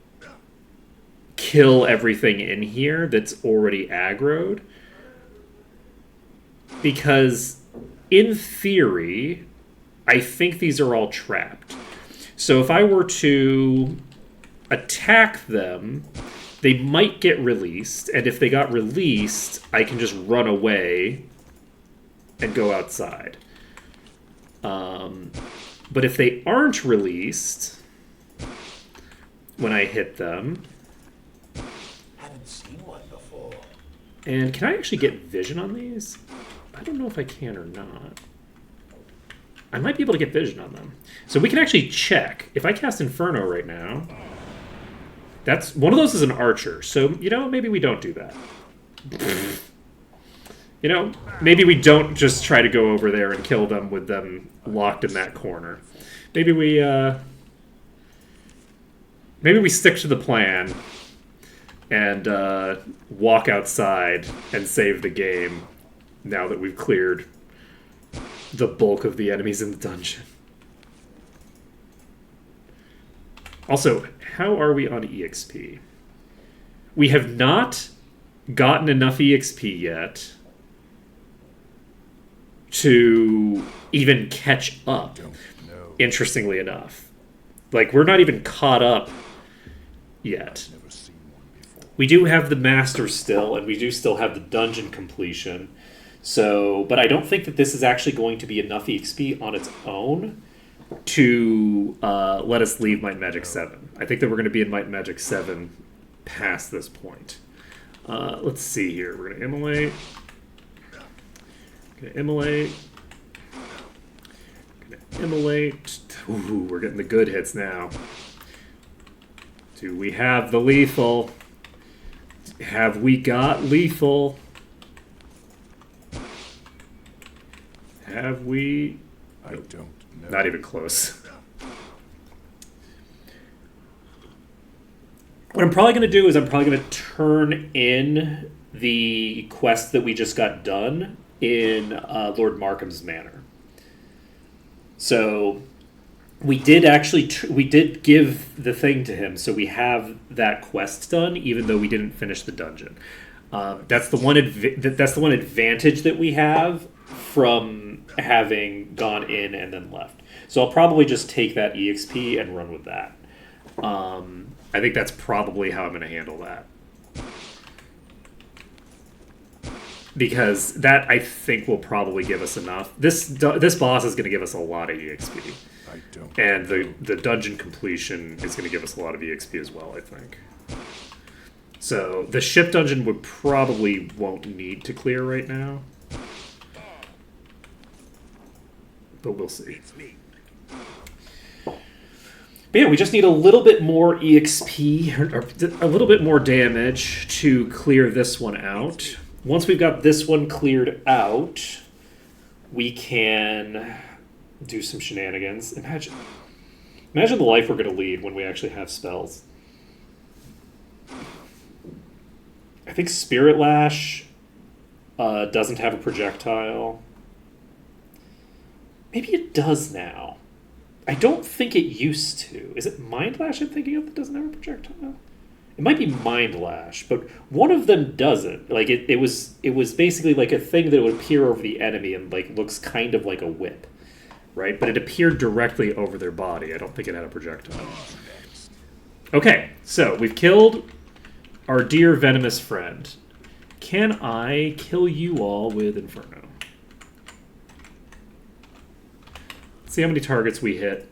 kill everything in here that's already aggroed. Because, in theory, I think these are all trapped. So if I were to attack them, they might get released, and if they got released, I can just run away and go outside. But if they aren't released, when I hit them... Haven't seen one before. And can I actually get vision on these? I don't know if I can or not. I might be able to get vision on them. So we can actually check. If I cast Inferno right now, that's one of those is an archer. So, you know, maybe we don't do that. You know, maybe we don't just try to go over there and kill them with them locked in that corner. Maybe we stick to the plan and walk outside and save the game now that we've cleared the bulk of the enemies in the dungeon. Also, how are we on EXP? We have not gotten enough EXP yet to even catch up, Don't know. interestingly enough. Like, we're not even caught up yet. Never seen one before. We do have the master still, and we do still have the dungeon completion. So, but I don't think that this is actually going to be enough EXP on its own to let us leave Might and Magic 7. I think that we're going to be in Might and Magic 7 past this point. Let's see here. We're going to immolate. Going to immolate. Going to immolate. Ooh, we're getting the good hits now. Do we have the lethal? Have we got lethal? Have we? I don't know. Not even close. What I'm probably going to do is I'm probably going to turn in the quest that we just got done in Lord Markham's Manor. So we did actually we did give the thing to him, so we have that quest done, even though we didn't finish the dungeon. That's the one that's the one advantage that we have from having gone in and then left. So I'll probably just take that EXP and run with that. I think that's probably how I'm going to handle that. Because that, I think, will probably give us enough. This boss is going to give us a lot of EXP. I don't. And the dungeon completion is going to give us a lot of EXP as well, I think. So the ship dungeon would probably won't need to clear right now. But we'll see. But yeah, we just need a little bit more EXP, or a little bit more damage to clear this one out. Once we've got this one cleared out, we can do some shenanigans. Imagine the life we're going to lead when we actually have spells. I think Spirit Lash doesn't have a projectile. Maybe it does now. I don't think it used to. Is it Mind Lash I'm thinking of that doesn't have a projectile? It might be Mind Lash, but one of them doesn't. Like it was basically like a thing that would appear over the enemy and like looks kind of like a whip, right? But it appeared directly over their body. I don't think it had a projectile. Okay, so we've killed our dear venomous friend. Can I kill you all with Inferno? Let's see how many targets we hit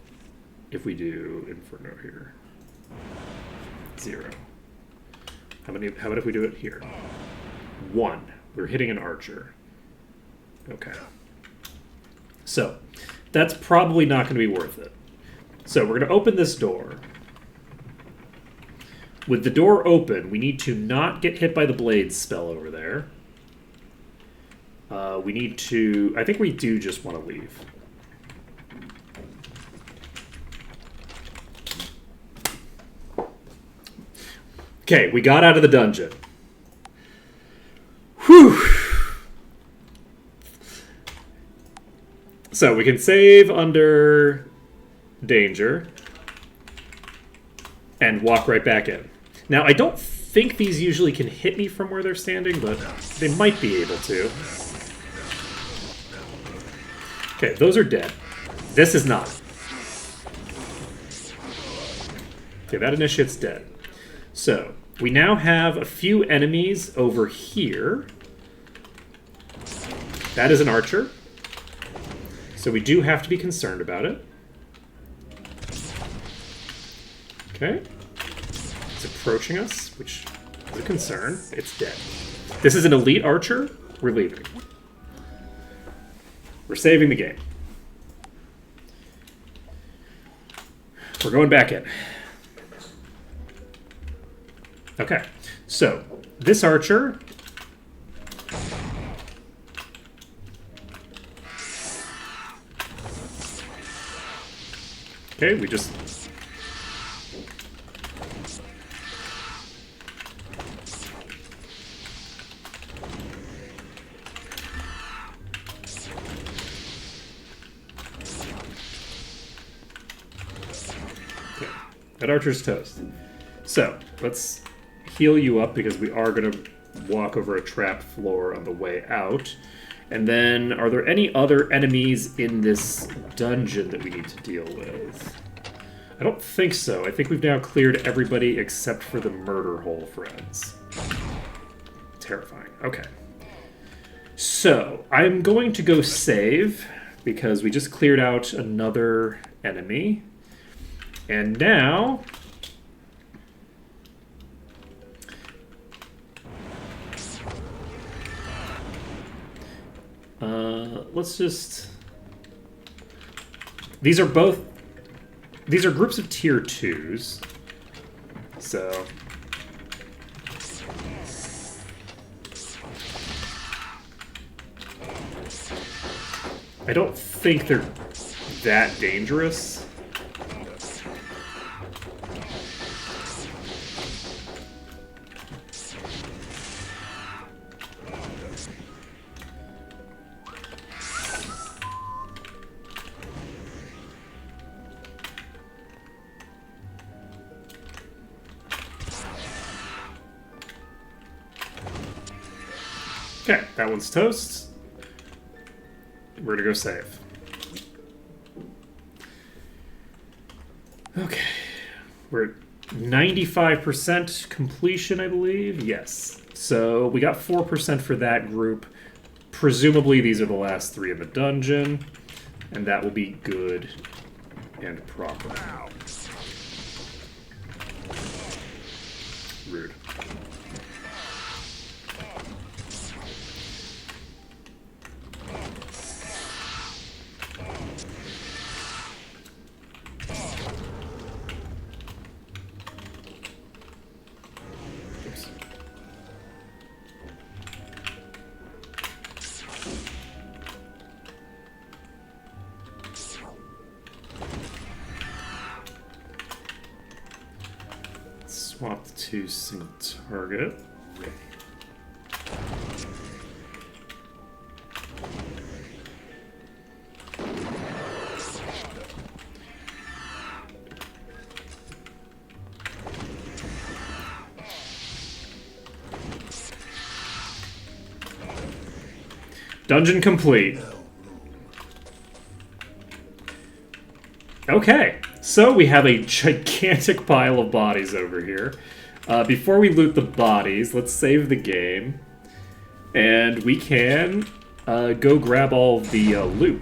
if we do Inferno here. 0. How about if we do it here? 1. We're hitting an archer. Okay. So, that's probably not going to be worth it. So, we're going to open this door. With the door open, we need to not get hit by the blades spell over there. We need to... I think we do just want to leave. Okay, we got out of the dungeon. Whew! So we can save under danger and walk right back in. Now, I don't think these usually can hit me from where they're standing, but they might be able to. Okay, those are dead. This is not. Okay, that initiate's dead. So, we now have a few enemies over here. That is an archer. So we do have to be concerned about it. Okay. It's approaching us, which is a concern. It's dead. This is an elite archer. We're leaving. We're saving the game. We're going back in. Okay, so this archer okay, we just okay, that archer's toast. So let's heal you up because we are going to walk over a trap floor on the way out. And then, are there any other enemies in this dungeon that we need to deal with? I don't think so. I think we've now cleared everybody except for the murder hole friends. Terrifying. Okay. So, I'm going to go save because we just cleared out another enemy. And now... let's just... These are groups of tier 2s. So... I don't think they're that dangerous. Okay, that one's toast. We're gonna go save. Okay. We're at 95% completion, I believe. Yes. So we got 4% for that group. Presumably these are the last 3 in the dungeon. And that will be good and proper. Rude. Swap to single target. Dungeon complete. Okay, so we have a gigantic pile of bodies over here. Before we loot the bodies, let's save the game. And we can go grab all of the loot.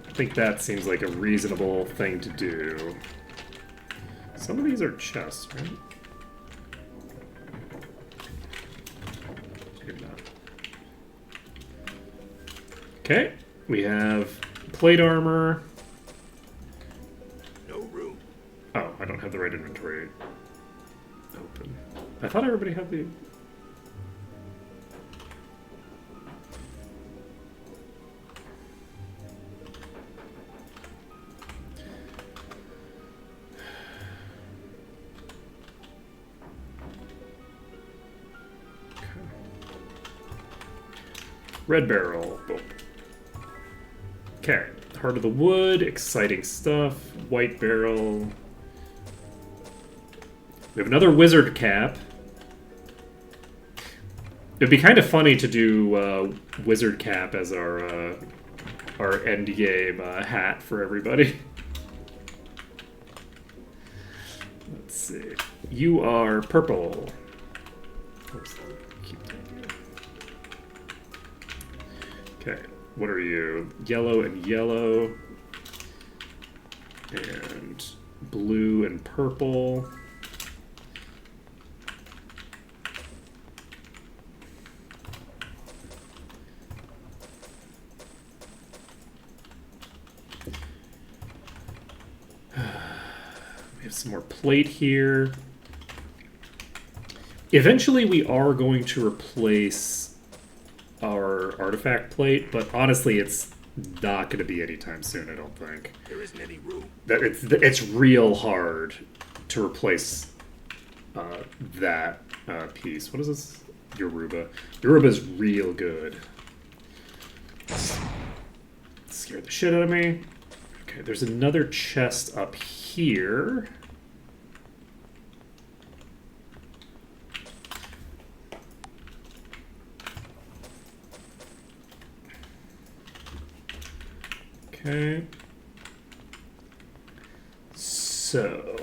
I think that seems like a reasonable thing to do. Some of these are chests, right? Maybe not. Okay, we have plate armor. No room. Oh, I don't have the right inventory open. I thought everybody had the... Red barrel. Boom. Okay. Heart of the wood. Exciting stuff. White barrel. We have another wizard cap. It'd be kind of funny to do wizard cap as our end game hat for everybody. Let's see. You are purple. Oops, keep taking it. Okay, what are you? Yellow and yellow. And blue and purple. We have some more plate here. Eventually we are going to replace our artifact plate, but honestly it's not going to be anytime soon, I don't think. There isn't any room. It's real hard to replace that piece. What is this? Yoruba. Yoruba is real good. Scared the shit out of me. Okay, there's another chest up here. Okay. So...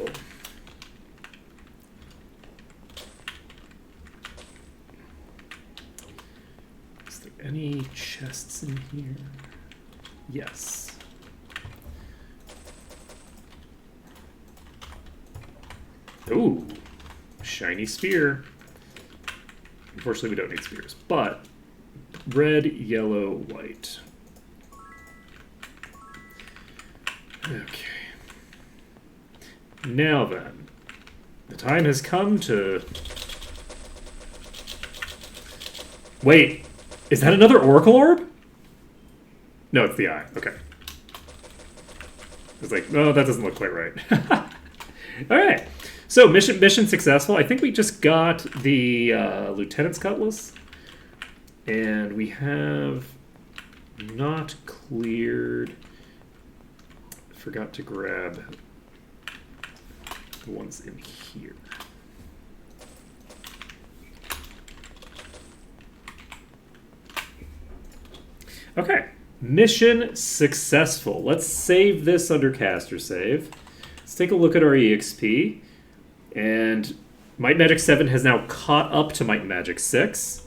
is there any chests in here? Yes. Ooh, shiny spear. Unfortunately, we don't need spears, but red, yellow, white. Okay. Now then, the time has come to... Wait, is that another Oracle Orb? No, it's the eye. Okay. It's like, oh, that doesn't look quite right. All right. So mission successful. I think we just got the Lieutenant's Cutlass, and we have not cleared. Forgot to grab the ones in here. Okay, mission successful. Let's save this under caster save. Let's take a look at our EXP. And Might Magic 7 has now caught up to Might Magic 6.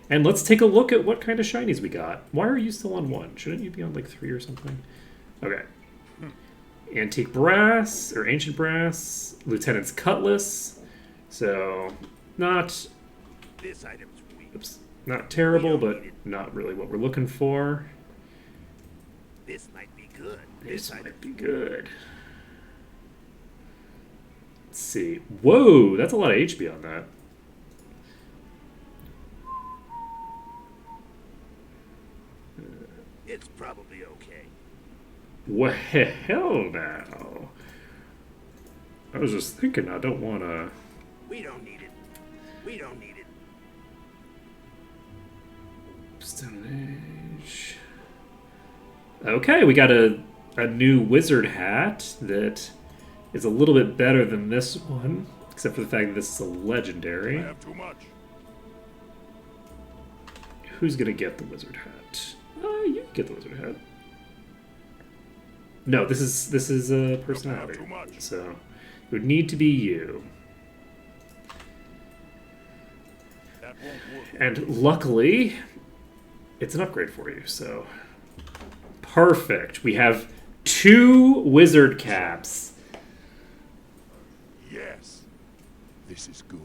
And let's take a look at what kind of shinies we got. Why are you still on 1? Shouldn't you be on like 3 or something? Okay. Antique Brass, or Ancient Brass, Lieutenant's Cutlass. So, not... This item's weak. Oops. Not terrible, but not really what we're looking for. This might be good. This might be good. Let's see. Whoa, that's a lot of HP on that. It's probably okay. Well, now. I was just thinking, I don't want to... We don't need it. We don't need it. Stone Age. Okay, we got a new wizard hat that is a little bit better than this one, except for the fact that this is a legendary. I have too much. who's gonna get the wizard hat? You can get the wizard hat. No, this is a personality. Too much. So it would need to be you. That won't work. And luckily, it's an upgrade for you. So perfect. We have 2 wizard caps. Yes. This is good.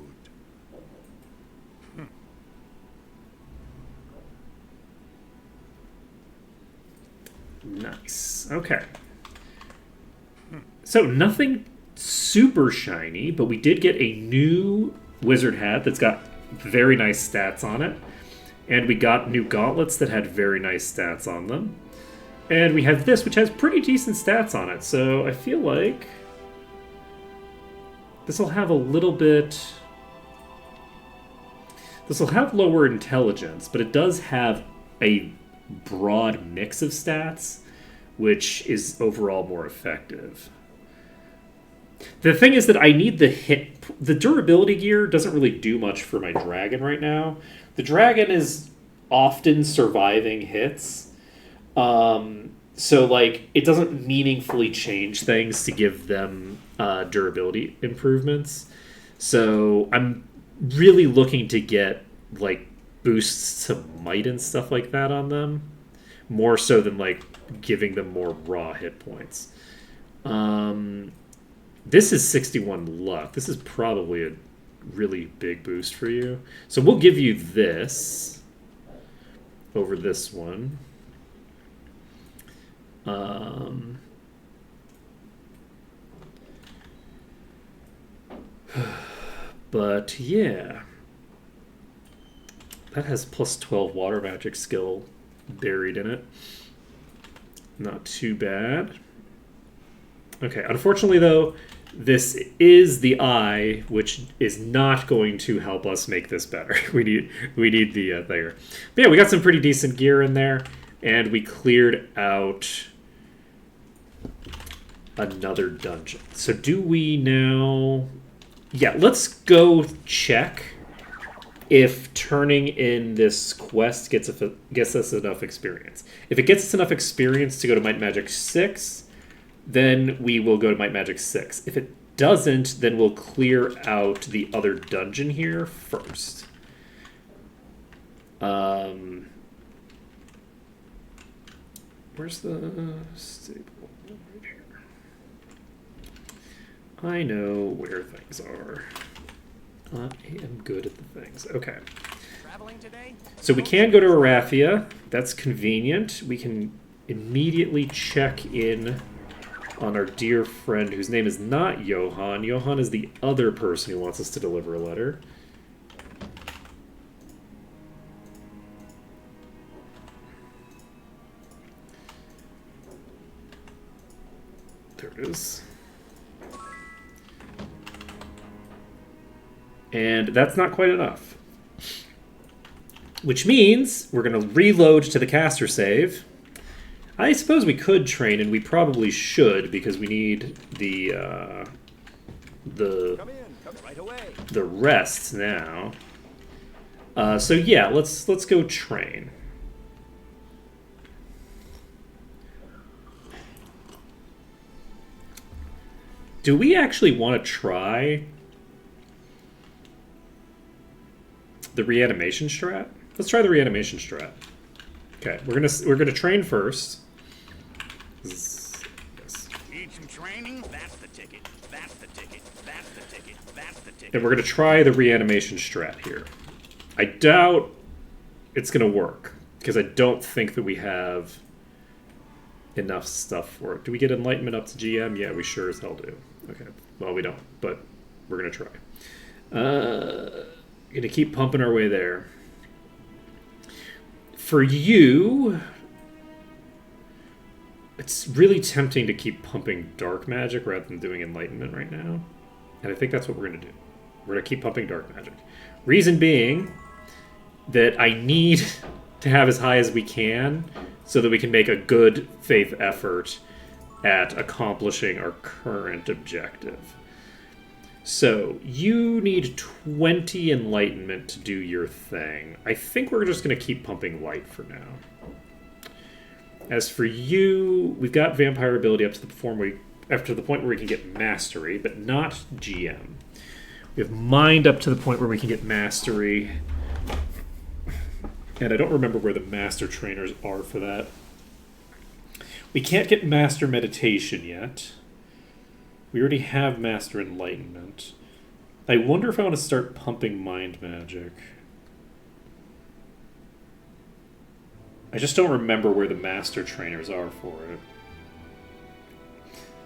Nice. Okay. So nothing super shiny, but we did get a new wizard hat that's got very nice stats on it. And we got new gauntlets that had very nice stats on them. And we have this, which has pretty decent stats on it. So I feel like this will have a little bit... This will have lower intelligence, but it does have a broad mix of stats, which is overall more effective. The thing is that I need the hit... The durability gear doesn't really do much for my dragon right now. The dragon is often surviving hits. So, like, it doesn't meaningfully change things to give them durability improvements. So I'm really looking to get, like, boosts to might and stuff like that on them. More so than, like, giving them more raw hit points. This is 61 luck. This is probably a really big boost for you. So we'll give you this over this one. But yeah. That has plus 12 water magic skill buried in it. Not too bad. Okay, unfortunately though, this is the eye, which is not going to help us make this better. we need the there. But yeah, we got some pretty decent gear in there, and we cleared out another dungeon. So do we now... Yeah, let's go check if turning in this quest gets us enough experience. If it gets us enough experience to go to Might Magic 6, then we will go to Might Magic 6. If it doesn't, then we'll clear out the other dungeon here first. Where's the stable? Right here. I know where things are. I am good at the things. Okay. Traveling today? So we can go to Arathia. That's convenient. We can immediately check in on our dear friend, whose name is not Johan. Johan is the other person who wants us to deliver a letter. There it is. And that's not quite enough. Which means we're going to reload to the caster save. I suppose we could train, and we probably should, because we need the Come right away. the rest now. So yeah, let's go train. Do we actually want to try the reanimation strat? Let's try the reanimation strat. Okay, we're gonna train first. Yes. Need some training? That's the ticket. That's the ticket. That's the ticket. That's the ticket. And we're gonna try the reanimation strat here. I doubt it's gonna work, because I don't think that we have enough stuff for it. Do we get enlightenment up to GM? Yeah, we sure as hell do. Okay, well, we don't, but we're gonna try. Gonna keep pumping our way there. For you, it's really tempting to keep pumping dark magic rather than doing enlightenment right now. And I think that's what we're gonna do. We're gonna keep pumping dark magic. Reason being that I need to have as high as we can so that we can make a good faith effort at accomplishing our current objective. So you need 20 enlightenment to do your thing. I think we're just going to keep pumping light for now. As for you, we've got vampire ability up to the point where we can get mastery, but not GM. We have mind up to the point where we can get mastery. And I don't remember where the master trainers are for that. We can't get master meditation yet. We already have master enlightenment. I wonder if I want to start pumping mind magic. I just don't remember where the master trainers are for it.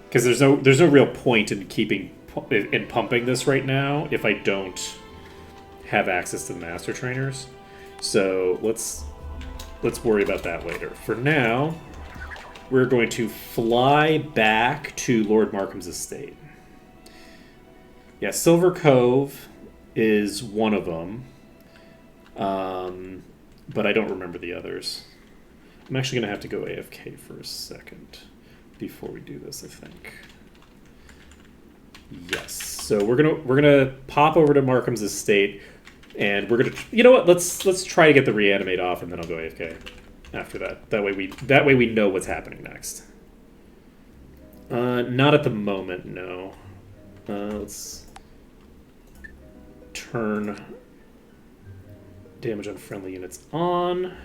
Because there's no real point in pumping this right now if I don't have access to the master trainers. So let's worry about that later. For now, we're going to fly back to Lord Markham's estate. Yeah, Silver Cove is one of them. But I don't remember the others. I'm actually going to have to go AFK for a second before we do this, I think. Yes. So we're gonna pop over to Markham's estate, and we're gonna, you know what? Let's try to get the reanimate off, and then I'll go AFK after that. That way we know what's happening next. Not at the moment, no. Let's turn damage on friendly units on.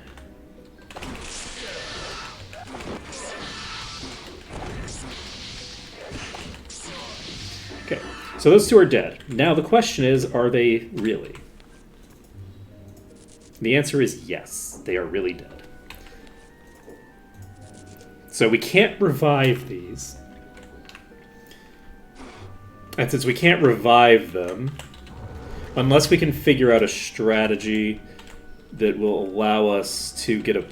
Okay, so those two are dead. Now the question is, are they really? The answer is yes, they are really dead. So we can't revive these. And since we can't revive them, unless we can figure out a strategy that will allow us to get a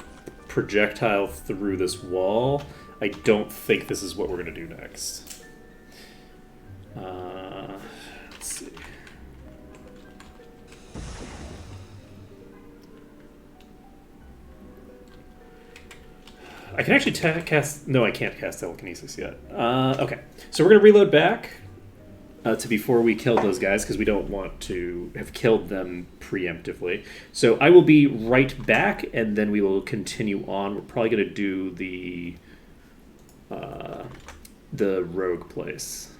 projectile through this wall, I don't think this is what we're going to do next. Let's see. I can actually cast... No, I can't cast telekinesis yet. Okay, so we're going to reload back to before we kill those guys, because we don't want to have killed them preemptively. So I will be right back, and then we will continue on. We're probably going to do the rogue place.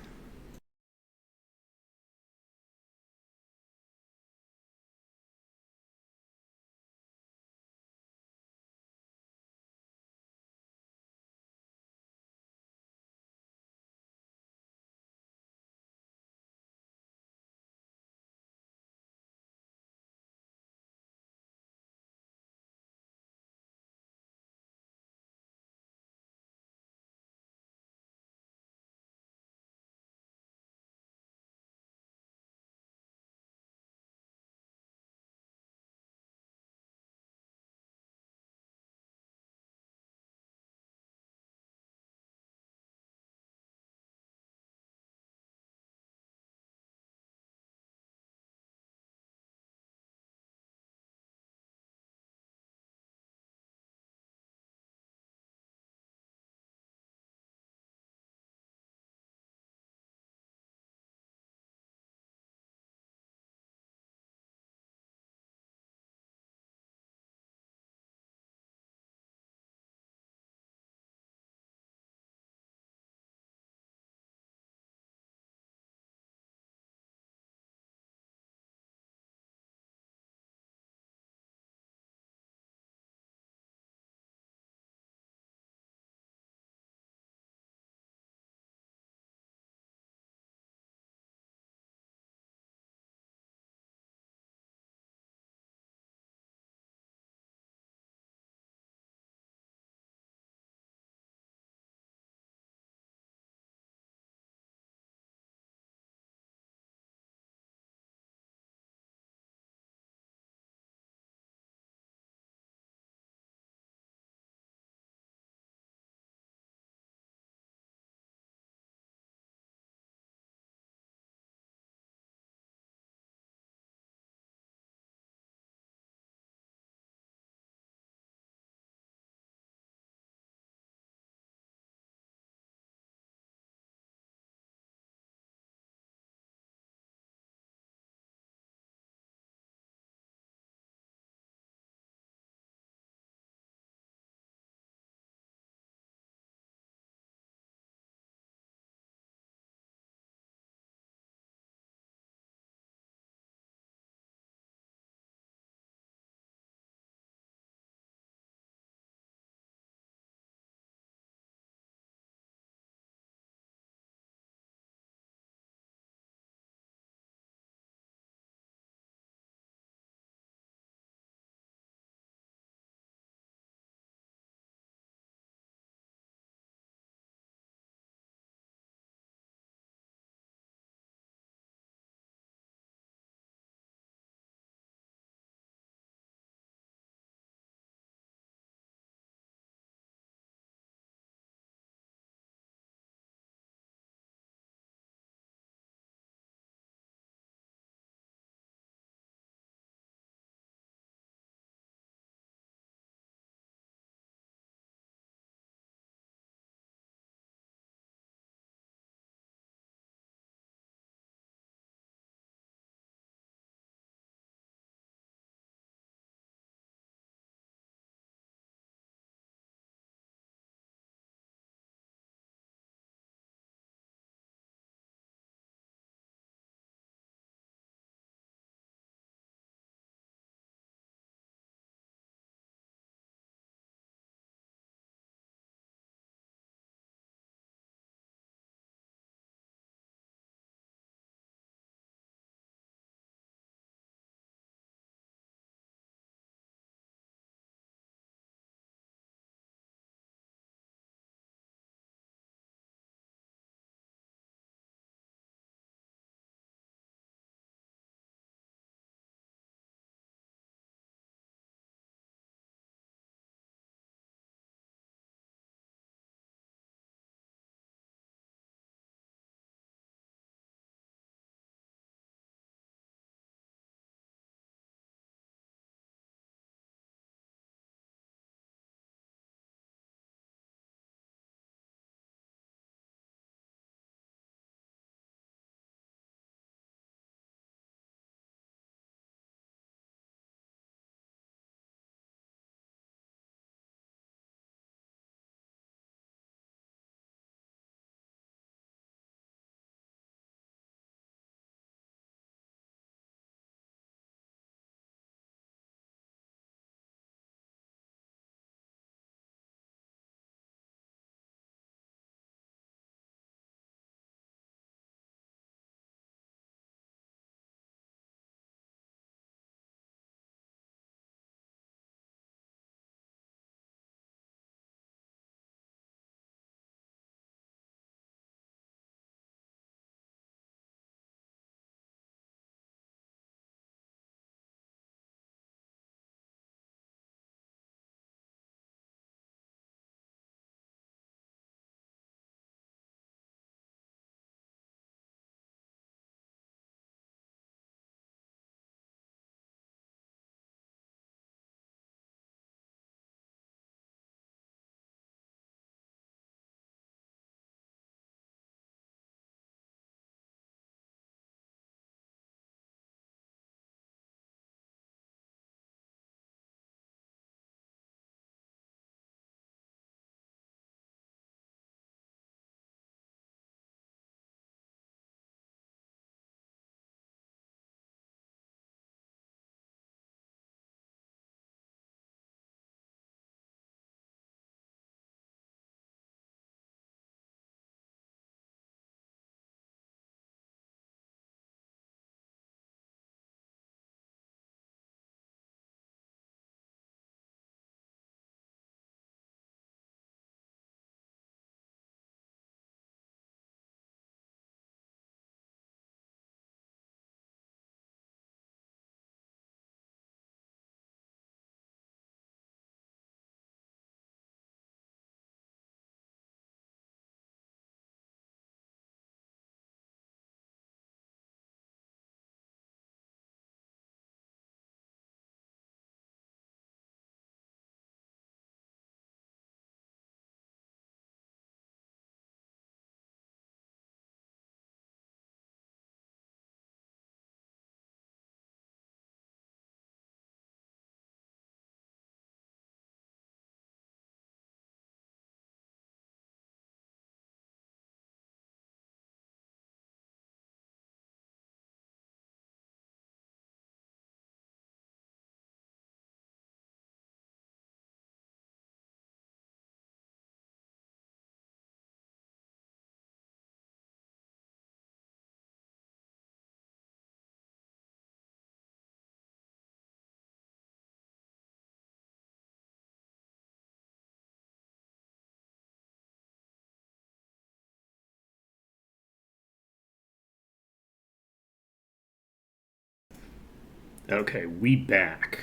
Okay, we back.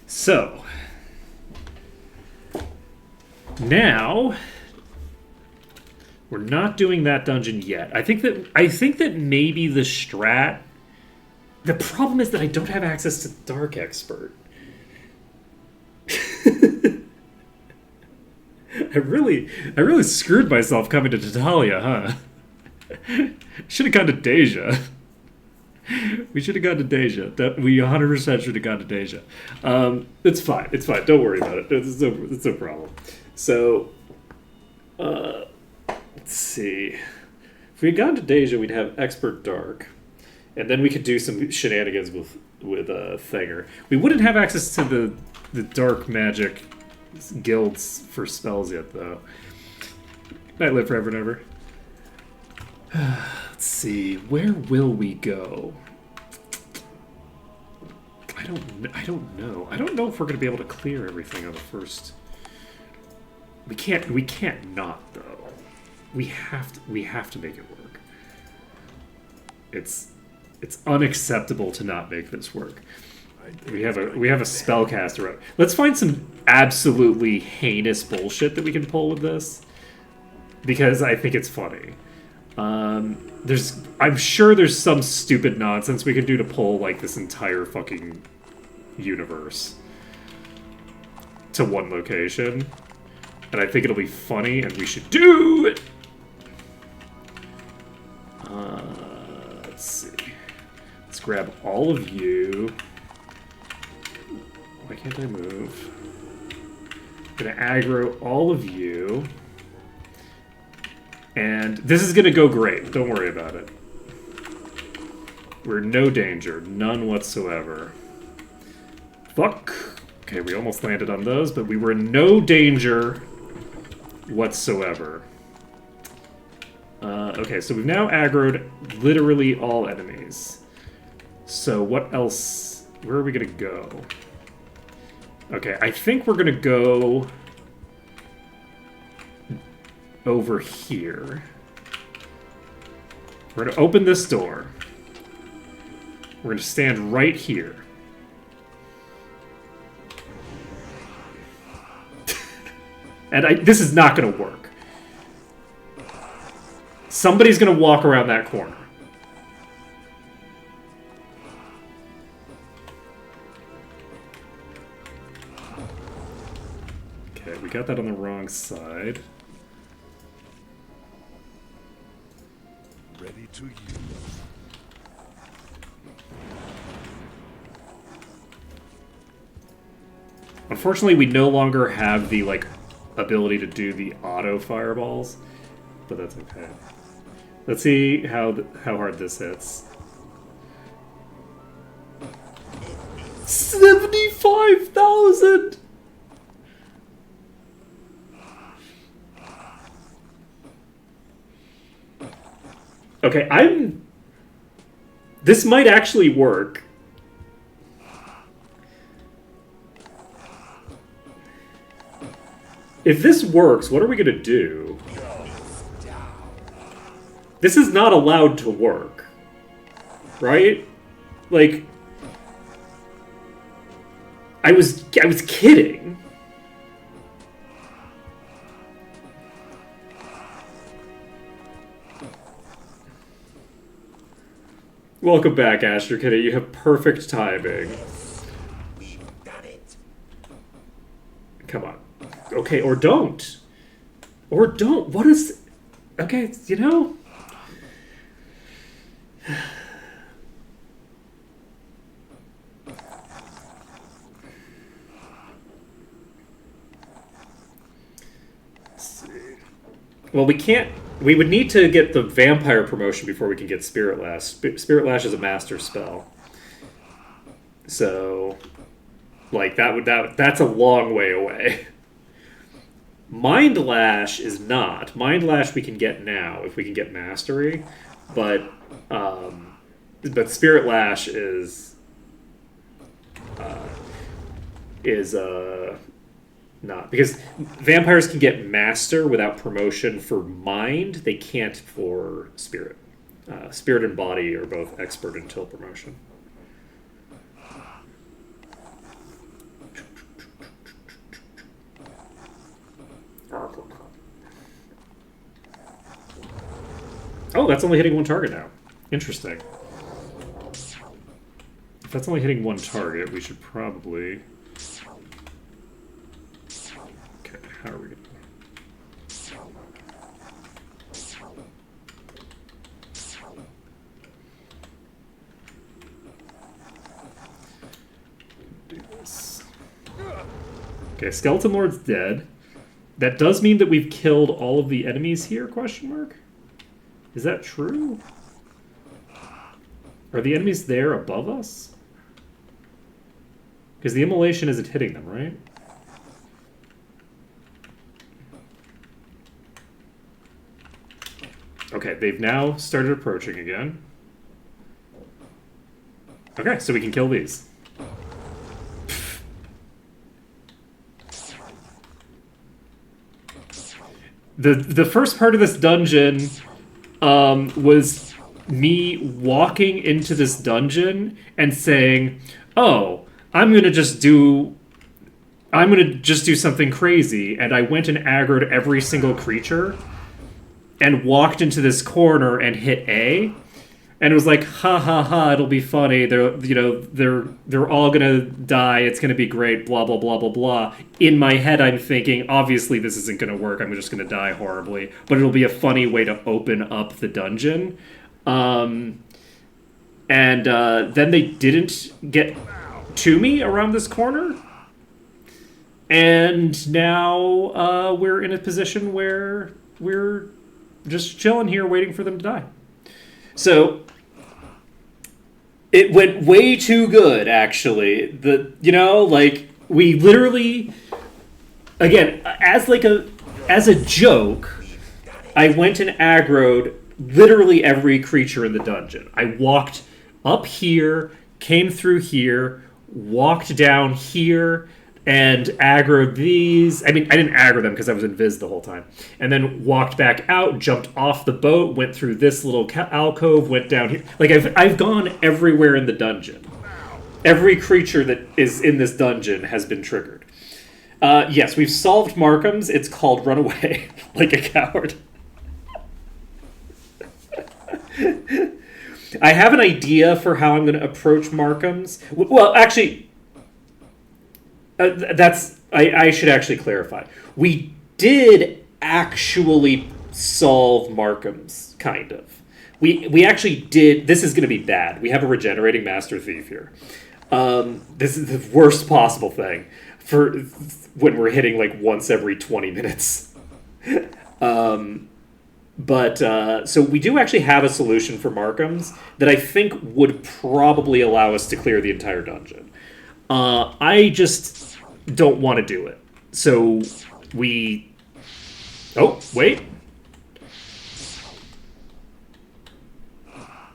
So now we're not doing that dungeon yet. I think that maybe the strat. The problem is that I don't have access to Dark Expert. I really screwed myself coming to Tatalia, huh? Should have gone to Deja. We should have gone to Deja. We 100% should have gone to Deja. It's fine. It's fine. Don't worry about it. It's no problem. So, let's see. If we had gone to Deja, we'd have Expert Dark. And then we could do some shenanigans with Thanger. We wouldn't have access to the dark magic guilds for spells yet, though. Might live forever and ever. Let's see. Where will we go? I don't know. I don't know if we're going to be able to clear everything on the first. We can't not, though. We have to make it work. It's unacceptable to not make this work. We have a spellcaster. Let's find some absolutely heinous bullshit that we can pull with this, because I think it's funny. I'm sure there's some stupid nonsense we can do to pull like this entire fucking universe to one location, and I think it'll be funny, and we should do it. Let's see. Let's grab all of you. Why can't I move? I'm gonna aggro all of you. And this is gonna go great. Don't worry about it. We're in no danger. None whatsoever. Fuck. Okay, we almost landed on those, but we were in no danger whatsoever. Okay, so we've now aggroed literally all enemies. So what else? Where are we gonna go? Okay, I think we're gonna go over here. We're gonna open this door. We're gonna stand right here. And this is not gonna work. Somebody's gonna walk around that corner. Okay, we got that on the wrong side. Ready to use. Unfortunately, we no longer have the like ability to do the auto fireballs, but that's okay. Let's see how hard this hits. 75,000. Okay, this might actually work. If this works, what are we gonna do? This is not allowed to work. Right? Like, I was kidding. Welcome back, Asher Kitty. You have perfect timing. We've done it. Come on. Okay, or don't. Or don't. What is... Okay, you know... Well, we can't... We would need to get the vampire promotion before we can get Spirit Lash. Spirit Lash is a master spell. So... Like, that's a long way away. Mind Lash is not. Mind Lash we can get now, if we can get Mastery. But Spirit Lash is not, because vampires can get Master without promotion for Mind. They can't for Spirit. Spirit and Body are both Expert until promotion. Oh, that's only hitting one target now. Interesting. If that's only hitting one target, we should probably... Okay, how are we gonna... do this. Okay, Skeleton Lord's dead. That does mean that we've killed all of the enemies here, question mark? Is that true? Are the enemies there above us? Because the immolation isn't hitting them, right? Okay, they've now started approaching again. Okay, so we can kill these. The first part of this dungeon was me walking into this dungeon and saying, "Oh, I'm gonna just do something crazy," and I went and aggroed every single creature and walked into this corner and hit A, and it was like, ha ha ha, it'll be funny. They're all gonna die. It's gonna be great. Blah blah blah blah blah. In my head, I'm thinking, obviously this isn't gonna work. I'm just gonna die horribly. But it'll be a funny way to open up the dungeon. And then they didn't get to me around this corner. And now we're in a position where we're just chilling here waiting for them to die. So it went way too good, actually. We literally, again, as a joke, I went and aggroed literally every creature in the dungeon. I walked up here, came through here, walked down here, and aggroed these. I mean, I didn't aggro them because I was invis the whole time. And then walked back out, jumped off the boat, went through this little alcove, went down here. Like, I've gone everywhere in the dungeon. Every creature that is in this dungeon has been triggered. Yes, we've solved Markham's. It's called Run Away Like a Coward. I have an idea for how I'm going to approach Markham's. Well, actually... I should actually clarify. We did actually solve Markham's, kind of. We actually did... This is going to be bad. We have a regenerating Master Thief here. This is the worst possible thing for when we're hitting like once every 20 minutes. So we do actually have a solution for Markham's that I think would probably allow us to clear the entire dungeon. I just don't want to do it. So we... Oh, wait.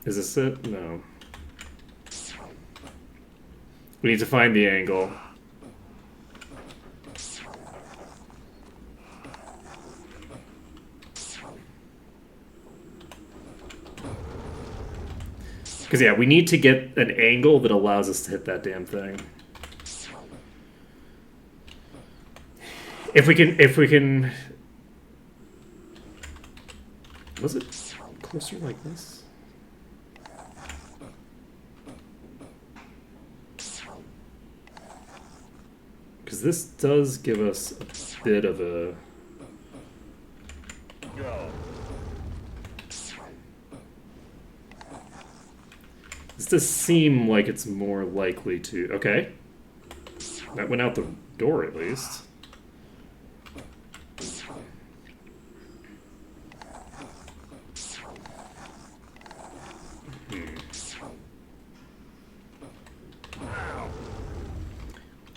Is this it? No. We need to find the angle. Because, yeah, we need to get an angle that allows us to hit that damn thing. If we can... Was it closer like this? Because this does give us a bit of a... Go. This does seem like it's more likely to... Okay. That went out the door, at least.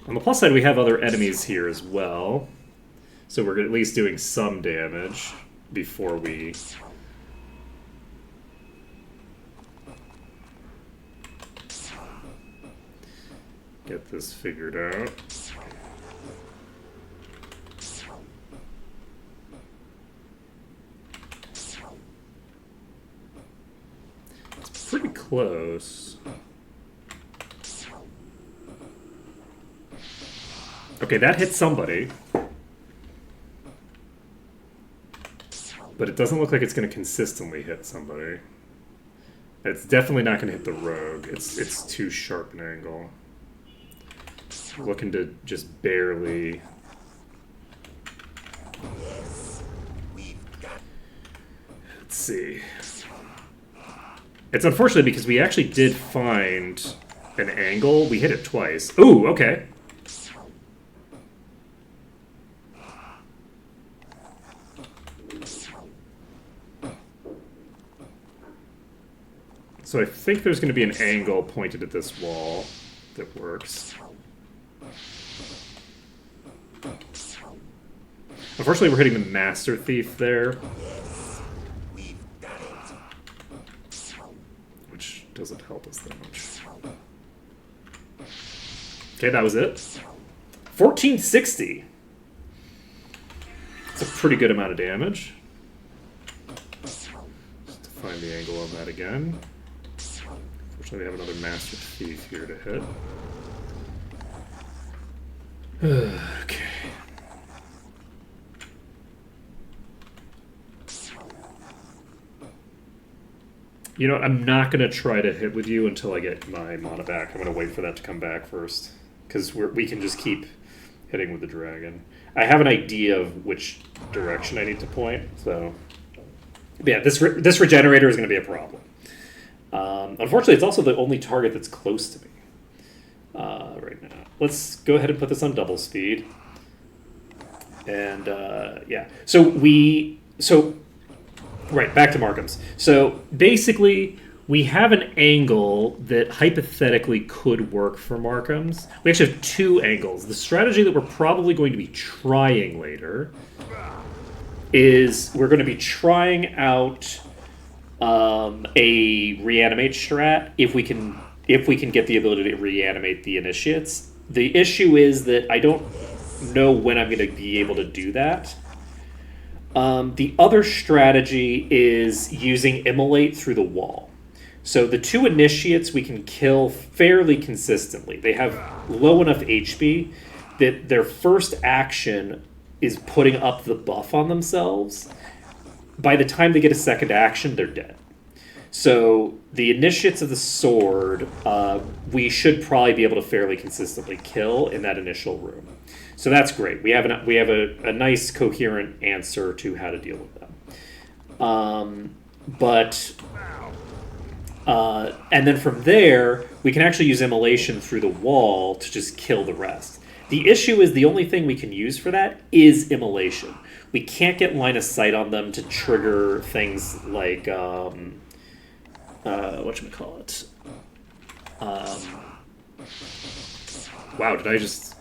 On the plus side, we have other enemies here as well. So we're at least doing some damage before we... get this figured out. It's pretty close. Okay, that hit somebody. But it doesn't look like it's going to consistently hit somebody. It's definitely not going to hit the rogue. It's too sharp an angle. Looking to just barely... Let's see. It's unfortunate because we actually did find an angle. We hit it twice. Ooh, okay. So I think there's going to be an angle pointed at this wall that works. Unfortunately, we're hitting the Master Thief there. Which doesn't help us that much. Okay, that was it. 1460. That's a pretty good amount of damage. Just to find the angle on that again. Fortunately, we have another Master Thief here to hit. Okay. You know, I'm not going to try to hit with you until I get my mana back. I'm going to wait for that to come back first. Because we can just keep hitting with the dragon. I have an idea of which direction I need to point, so... Yeah, this regenerator is going to be a problem. Unfortunately, it's also the only target that's close to me right now. Let's go ahead and put this on double speed. And, yeah. Right, back to Markham's. So, basically, we have an angle that hypothetically could work for Markham's. We actually have two angles. The strategy that we're probably going to be trying later is we're going to be trying out a reanimate strat if we can get the ability to reanimate the initiates. The issue is that I don't know when I'm going to be able to do that. The other strategy is using Immolate through the wall. So the two initiates we can kill fairly consistently. They have low enough HP that their first action is putting up the buff on themselves. By the time they get a second action, they're dead. So the initiates of the sword, we should probably be able to fairly consistently kill in that initial room. So that's great. We have a nice coherent answer to how to deal with them. And then from there, we can actually use immolation through the wall to just kill the rest. The issue is the only thing we can use for that is immolation. We can't get line of sight on them to trigger things like whatchamacallit. Wow, did I just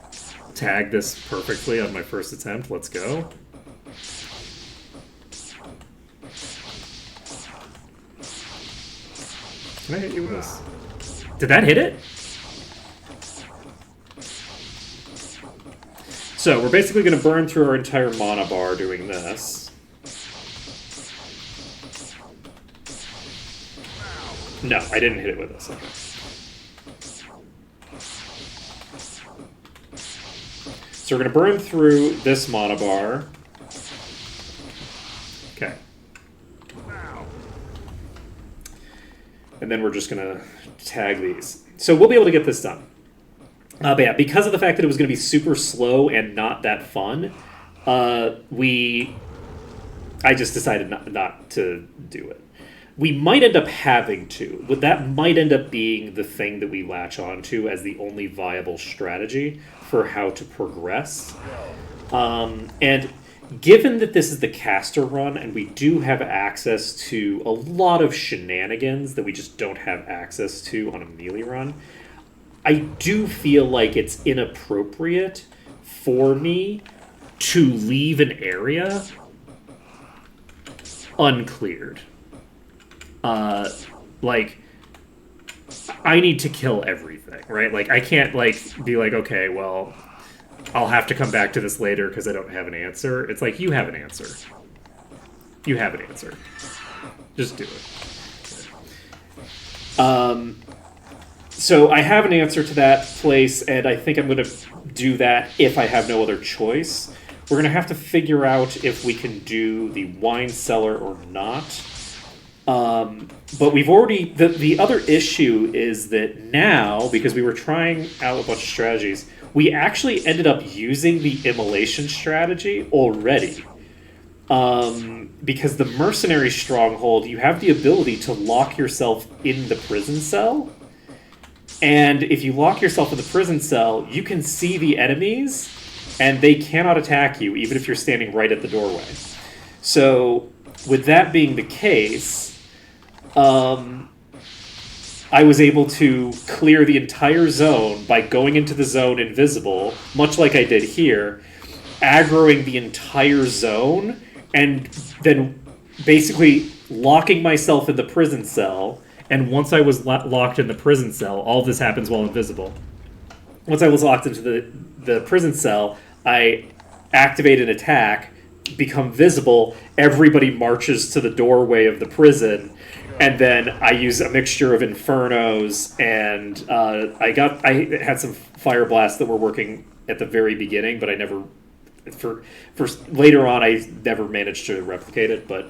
tag this perfectly on my first attempt? Let's go. Can I hit you with this? Did that hit it? So we're basically going to burn through our entire mana bar doing this. No, I didn't hit it with this. Okay. So we're going to burn through this mana bar. Okay. And then we're just going to tag these. So we'll be able to get this done. But yeah, because of the fact that it was going to be super slow and not that fun, I just decided not to do it. We might end up having to. But that might end up being the thing that we latch onto as the only viable strategy for how to progress. And given that this is the caster run and we do have access to a lot of shenanigans that we just don't have access to on a melee run, I do feel like it's inappropriate for me to leave an area uncleared. Like, I need to kill everything, right? Like, I can't, like, be like, okay, well, I'll have to come back to this later because I don't have an answer. It's like, you have an answer. You have an answer. Just do it. So I have an answer to that place, and I think I'm going to do that if I have no other choice. We're gonna have to figure out if we can do the wine cellar or not. But we've already the other issue is that now, because we were trying out a bunch of strategies, we actually ended up using the immolation strategy already. Because the mercenary stronghold, you have the ability to lock yourself in the prison cell. And if you lock yourself in the prison cell, you can see the enemies, and they cannot attack you, even if you're standing right at the doorway. So, with that being the case, I was able to clear the entire zone by going into the zone invisible, much like I did here, aggroing the entire zone, and then basically locking myself in the prison cell. And once I was locked in the prison cell, all this happens while invisible. Once I was locked into the prison cell, I activate an attack, become visible, everybody marches to the doorway of the prison, and then I use a mixture of infernos, and I had some fire blasts that were working at the very beginning, but I never for later on I never managed to replicate it. But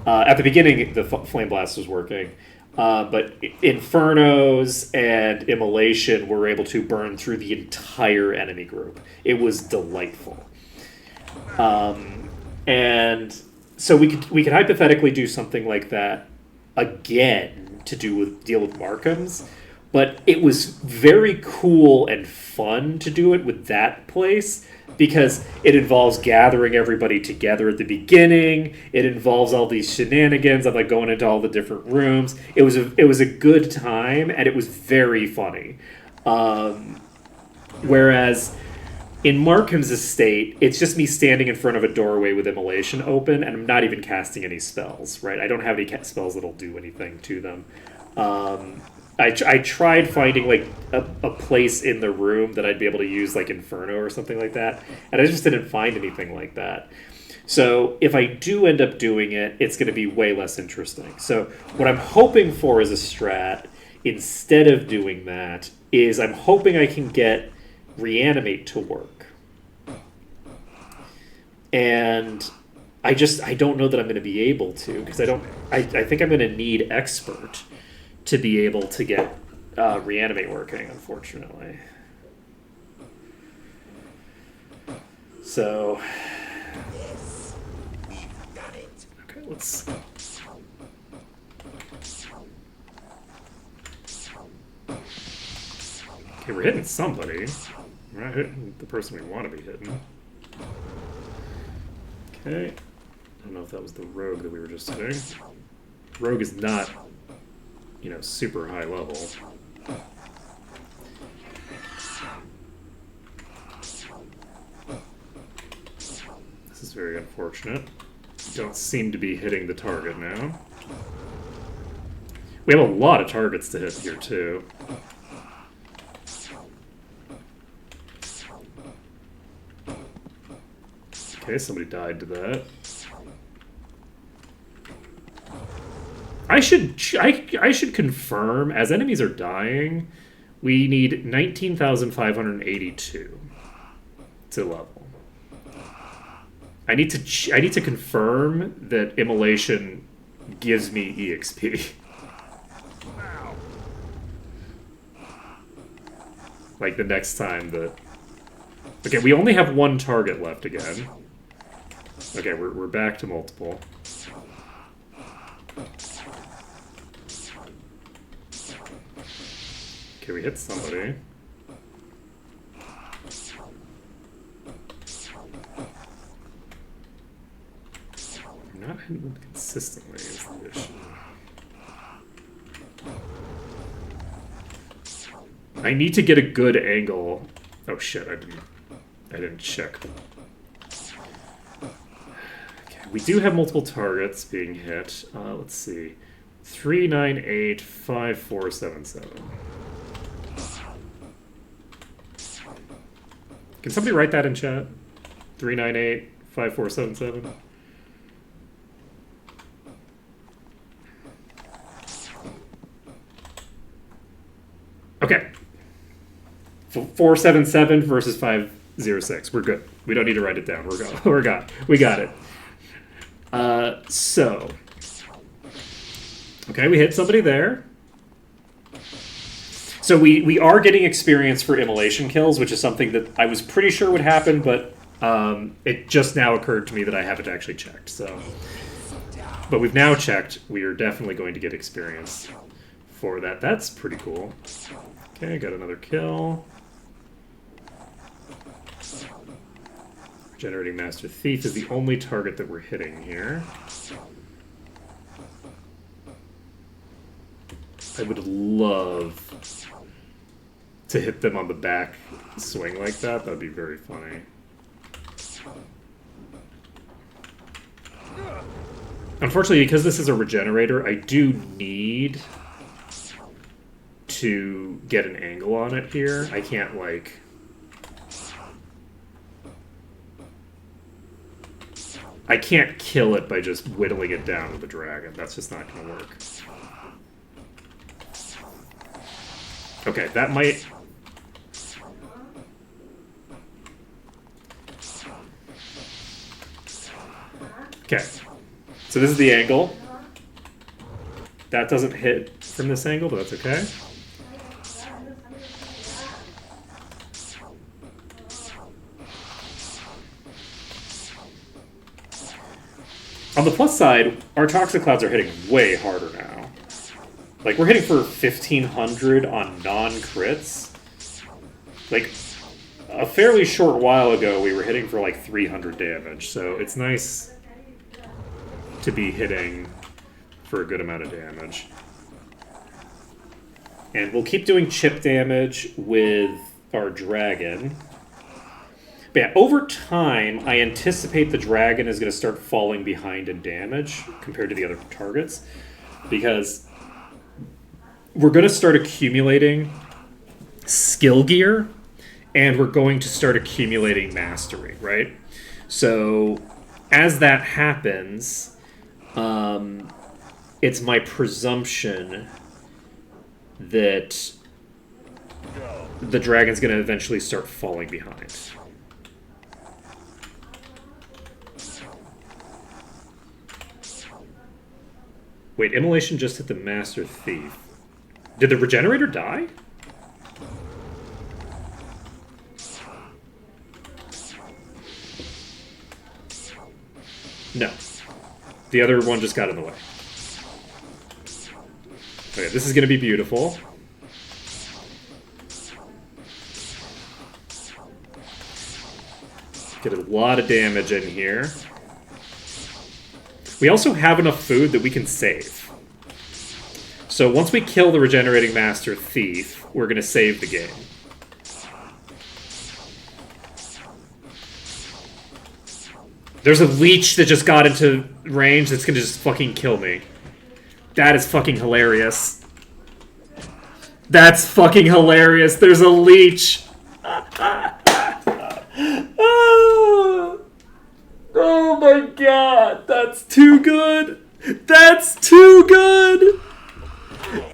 at the beginning, the flame blast was working. But Infernos and Immolation were able to burn through the entire enemy group. It was delightful. And so we could hypothetically do something like that again to deal with Markham's, but it was very cool and fun to do it with that place because it involves gathering everybody together at the beginning. It involves all these shenanigans of like going into all the different rooms. It was a good time, and it was very funny. Whereas in Markham's estate, it's just me standing in front of a doorway with Immolation open, and I'm not even casting any spells, right? I don't have any spells that'll do anything to them. I tried finding like a place in the room that I'd be able to use like Inferno or something like that, and I just didn't find anything like that. So if I do end up doing it, it's going to be way less interesting. So what I'm hoping for as a strat, instead of doing that, is I'm hoping I can get Reanimate to work. And I don't know that I'm going to be able to, because I think I'm going to need Expert to be able to get Reanimate working, unfortunately. So, Yes, we've done it. okay, let's. Okay, we're hitting somebody. We're not hitting the person we want to be hitting. Okay. I don't know if that was the rogue that we were just hitting. Rogue is not, super high level. This is very unfortunate. Don't seem to be hitting the target now. We have a lot of targets to hit here, too. Okay, somebody died to that. I should confirm, as enemies are dying, we need 19,582 to level. I need to confirm that Immolation gives me EXP. Like the next time that... Okay, we only have one target left again. Okay, we're back to multiple. Okay, we hit somebody. We're not hitting them consistently is the issue. I need to get a good angle. Oh shit, I didn't check. Okay, we do have multiple targets being hit. Let's see. 398 5477. Can somebody write that in chat? 398 5477. Okay. 477 versus 5 06. We're good. We don't need to write it down. We got it. So. Okay, we hit somebody there. So we are getting experience for immolation kills, which is something that I was pretty sure would happen, but it just now occurred to me that I haven't actually checked. So, but we've now checked. We are definitely going to get experience for that. That's pretty cool. Okay, got another kill. Generating Master Thief is the only target that we're hitting here. I would love to hit them on the back swing like that. That'd be very funny. Unfortunately, because this is a regenerator, I do need to get an angle on it here. I can't, like... I can't kill it by just whittling it down with a dragon. That's just not going to work. Okay, that might... Okay. So this is the angle. That doesn't hit from this angle, but that's okay. On the plus side, our Toxic Clouds are hitting way harder now. Like, we're hitting for 1,500 on non-crits. Like, a fairly short while ago, we were hitting for, like, 300 damage. So it's nice to be hitting for a good amount of damage. And we'll keep doing chip damage with our dragon. But yeah, over time, I anticipate the dragon is going to start falling behind in damage compared to the other targets. Because we're going to start accumulating skill gear, and we're going to start accumulating mastery, right? So as that happens, it's my presumption that the dragon's going to eventually start falling behind. Wait, Immolation just hit the Master Thief. Did the Regenerator die? No. The other one just got in the way. Okay, this is going to be beautiful. Get a lot of damage in here. We also have enough food that we can save. So once we kill the Regenerating Master Thief, we're going to save the game. There's a leech that just got into range that's going to just fucking kill me. That is fucking hilarious. That's fucking hilarious. There's a leech. Oh my god, that's too good. That's too good.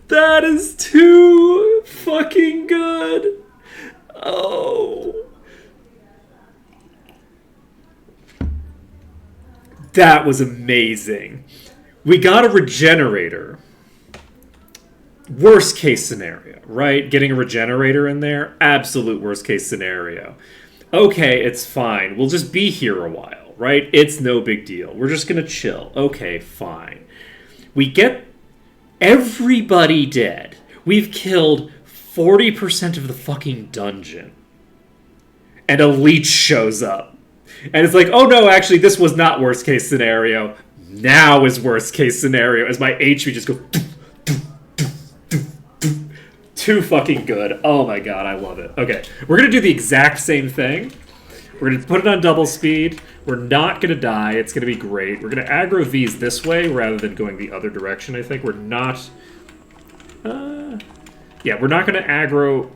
That is too fucking good. Oh. That was amazing. We got a regenerator. Worst case scenario, right? Getting a regenerator in there, absolute worst case scenario. Okay, it's fine. We'll just be here a while, right? It's no big deal. We're just gonna chill. Okay, fine. We get everybody dead. We've killed 40% of the fucking dungeon. And a leech shows up. And it's like, oh no, actually, this was not worst case scenario. Now is worst case scenario, as my HP just goes... Too fucking good. Oh my god, I love it. Okay, we're gonna do the exact same thing. We're gonna put it on double speed. We're not gonna die. It's gonna be great. We're gonna aggro these this way rather than going the other direction, I think. We're not... yeah, we're not gonna aggro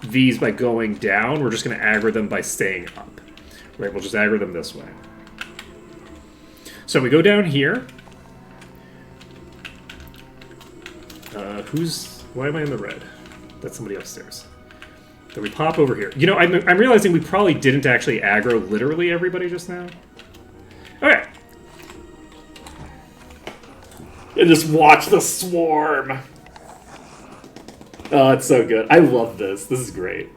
these by going down. We're just gonna aggro them by staying up. Right, we'll just aggro them this way. So we go down here. Why am I in the red? That's somebody upstairs. Then we pop over here. You know, I'm realizing we probably didn't actually aggro literally everybody just now. Okay. And just watch the swarm. Oh, it's so good. I love this. This is great.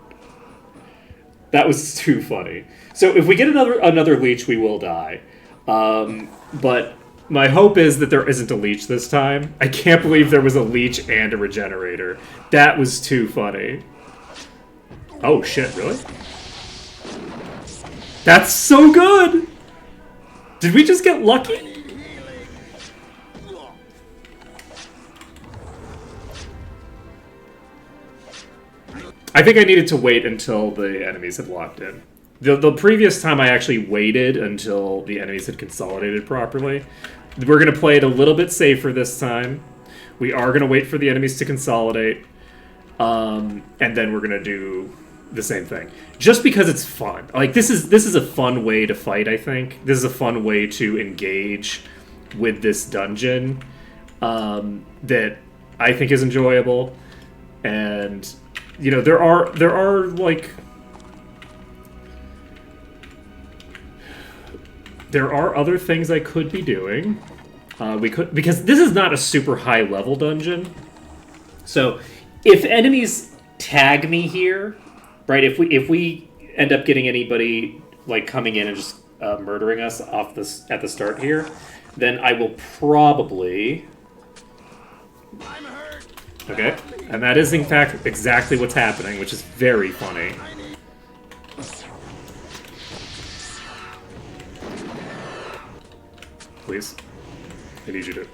That was too funny. So if we get another leech, we will die. But my hope is that there isn't a leech this time. I can't believe there was a leech and a regenerator. That was too funny. Oh shit, really? That's so good! Did we just get lucky? I think I needed to wait until the enemies had locked in. The previous time I actually waited until the enemies had consolidated properly. We're going to play it a little bit safer this time. We are going to wait for the enemies to consolidate. And then we're going to do the same thing. Just because it's fun. Like, this is a fun way to fight, I think. This is a fun way to engage with this dungeon that I think is enjoyable. And, you know, there are like... There are other things I could be doing. Because this is not a super high level dungeon. So, if enemies tag me here, right? If we end up getting anybody like coming in and just murdering us at the start here, then I will probably. Okay, and that is in fact exactly what's happening, which is very funny. Please. I need you to...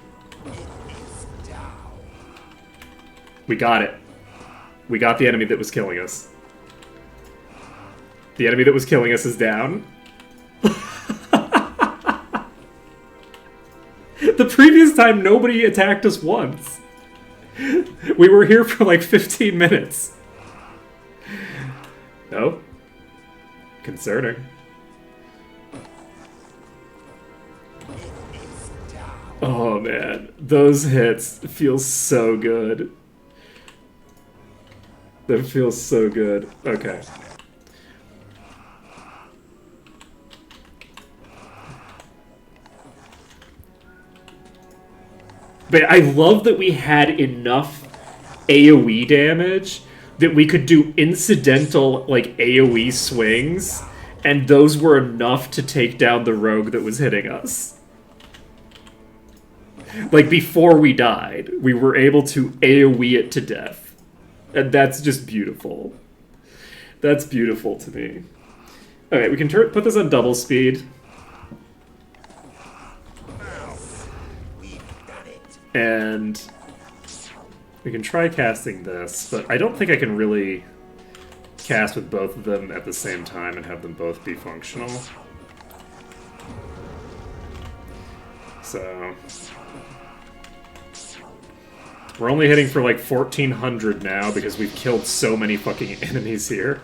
We got it. We got the enemy that was killing us. The enemy that was killing us is down. The previous time, nobody attacked us once. We were here for like 15 minutes. No? Concerning. Oh man, those hits feel so good. That feels so good. Okay. But I love that we had enough AoE damage that we could do incidental, like, AoE swings, and those were enough to take down the rogue that was hitting us. Like, before we died, we were able to AoE it to death. And that's just beautiful. That's beautiful to me. Okay, we can put this on double speed. And we can try casting this, but I don't think I can really cast with both of them at the same time and have them both be functional. So... We're only hitting for like 1,400 now because we've killed so many fucking enemies here.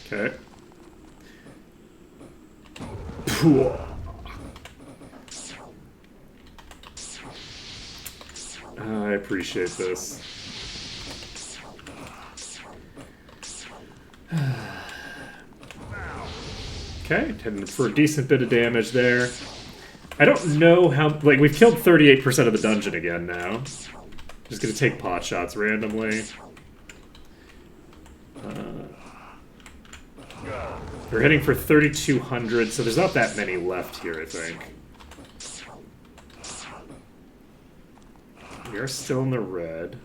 Okay. I appreciate this. Okay, heading for a decent bit of damage there. I don't know how... Like, we've killed 38% of the dungeon again now. Just gonna take pot shots randomly. We're hitting for 3,200, so there's not that many left here, I think. We are still in the red.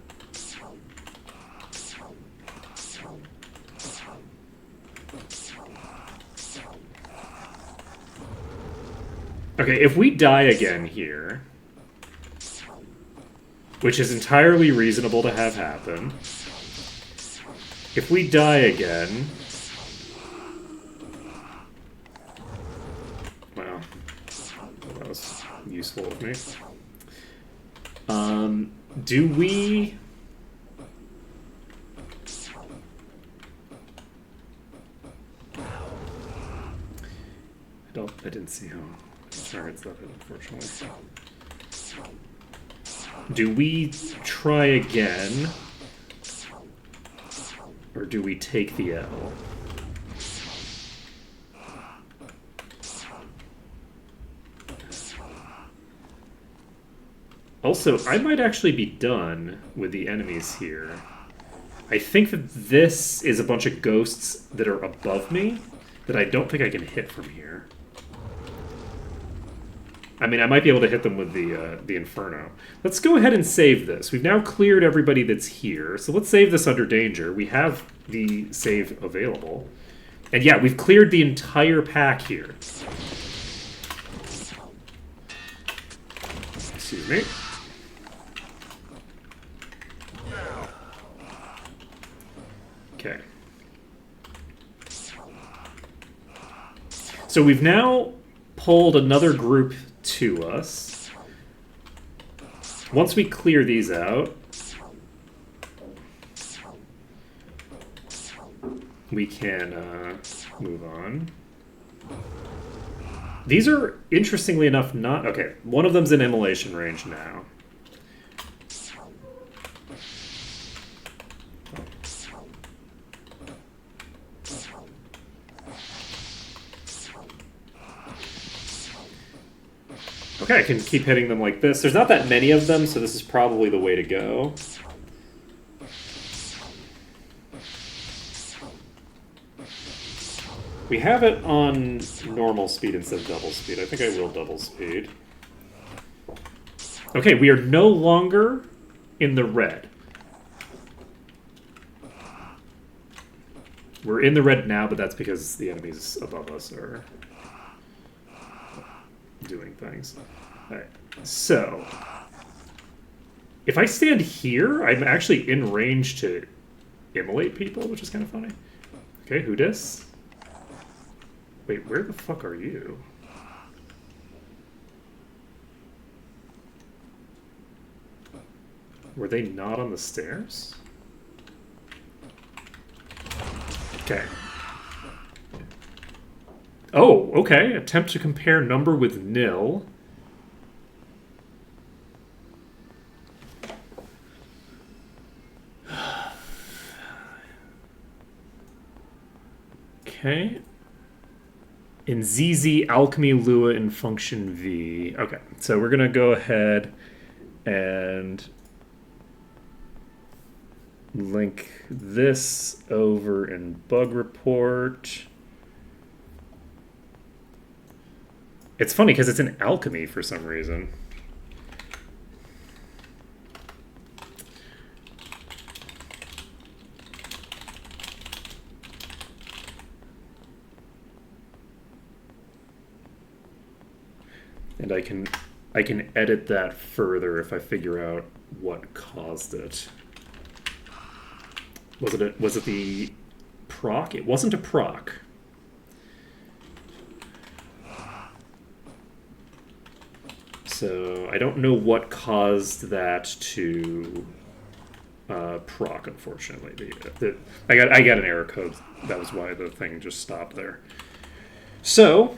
Okay, if we die again here, which is entirely reasonable to have happen, if we die again... Well, that was useful of me. Do we... I didn't see how targets that, unfortunately. Do we try again? Or do we take the L? Also, I might actually be done with the enemies here. I think that this is a bunch of ghosts that are above me that I don't think I can hit from here. I mean, I might be able to hit them with the Inferno. Let's go ahead and save this. We've now cleared everybody that's here, so let's save this under danger. We have the save available. And yeah, we've cleared the entire pack here. Excuse me. Okay. So we've now pulled another group to us. Once we clear these out, we can move on. These are, interestingly enough, not... Okay, one of them's in immolation range now. Okay, I can keep hitting them like this. There's not that many of them, so this is probably the way to go. We have it on normal speed instead of double speed. I think I will double speed. Okay, we are no longer in the red. We're in the red now, but that's because the enemies above us are doing things. Alright, so if I stand here, I'm actually in range to immolate people, which is kind of funny. Okay, who dis? Wait, where the fuck are you? Were they not on the stairs? Okay. Oh, okay. Attempt to compare number with nil. Okay. In ZZ, Alchemy, Lua, and Function V. Okay, so we're going to go ahead and link this over in Bug Report. It's funny because it's in Alchemy for some reason. And I can edit that further if I figure out what caused it. Was it the proc? It wasn't a proc. So I don't know what caused that to proc, unfortunately. I got an error code. That was why the thing just stopped there. So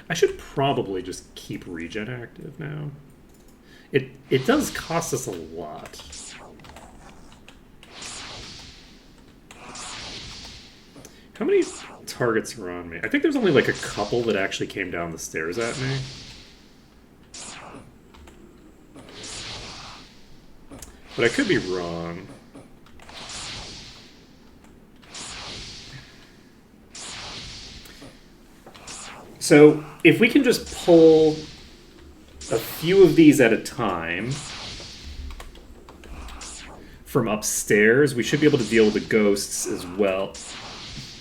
I should probably just keep regen active now. It does cost us a lot. How many targets are on me? I think there's only like a couple that actually came down the stairs at me. But I could be wrong. So if we can just pull a few of these at a time from upstairs, we should be able to deal with the ghosts as well.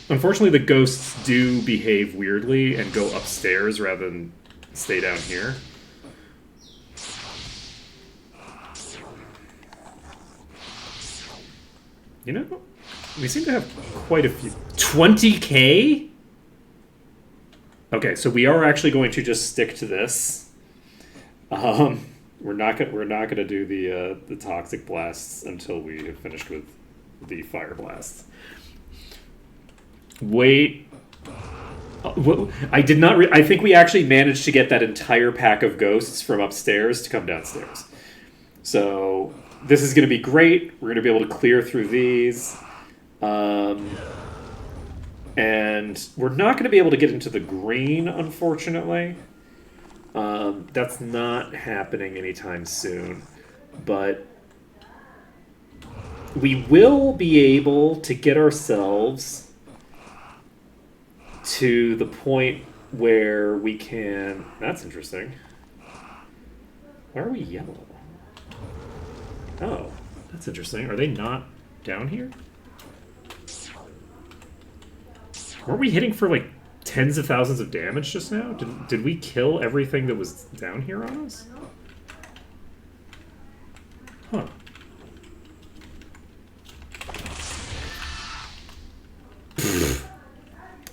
Unfortunately, the ghosts do behave weirdly and go upstairs rather than stay down here. You know, we seem to have quite a few. 20k? Okay, so we are actually going to just stick to this. We're not gonna do the toxic blasts until we have finished with the fire blasts. Wait. I did not. I think we actually managed to get that entire pack of ghosts from upstairs to come downstairs. So this is going to be great. We're going to be able to clear through these. And we're not going to be able to get into the green, unfortunately. That's not happening anytime soon. But we will be able to get ourselves to the point where we can... That's interesting. Why are we yellow? Oh, that's interesting. Are they not down here? Weren't we hitting for like tens of thousands of damage just now? Did we kill everything that was down here on us? Huh.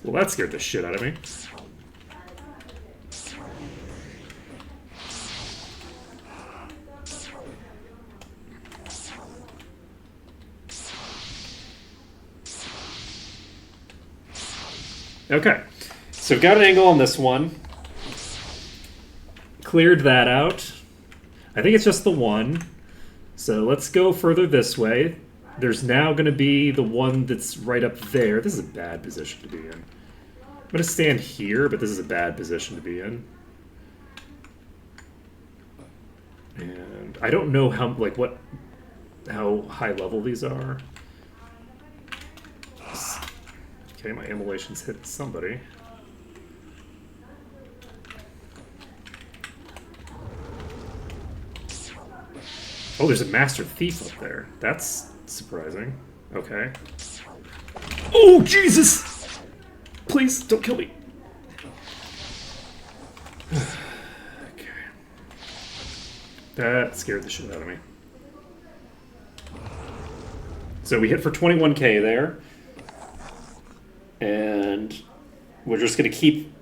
Well, that scared the shit out of me. Okay, so we've got an angle on this one. Cleared that out. I think it's just the one. So let's go further this way. There's now going to be the one that's right up there. This is a bad position to be in. I'm going to stand here, but this is a bad position to be in. And I don't know how high level these are. Okay, my immolations hit somebody. Oh, there's a master thief up there. That's surprising. Okay. Oh, Jesus! Please, don't kill me. Okay. That scared the shit out of me. So we hit for 21k there. And we're just going to keep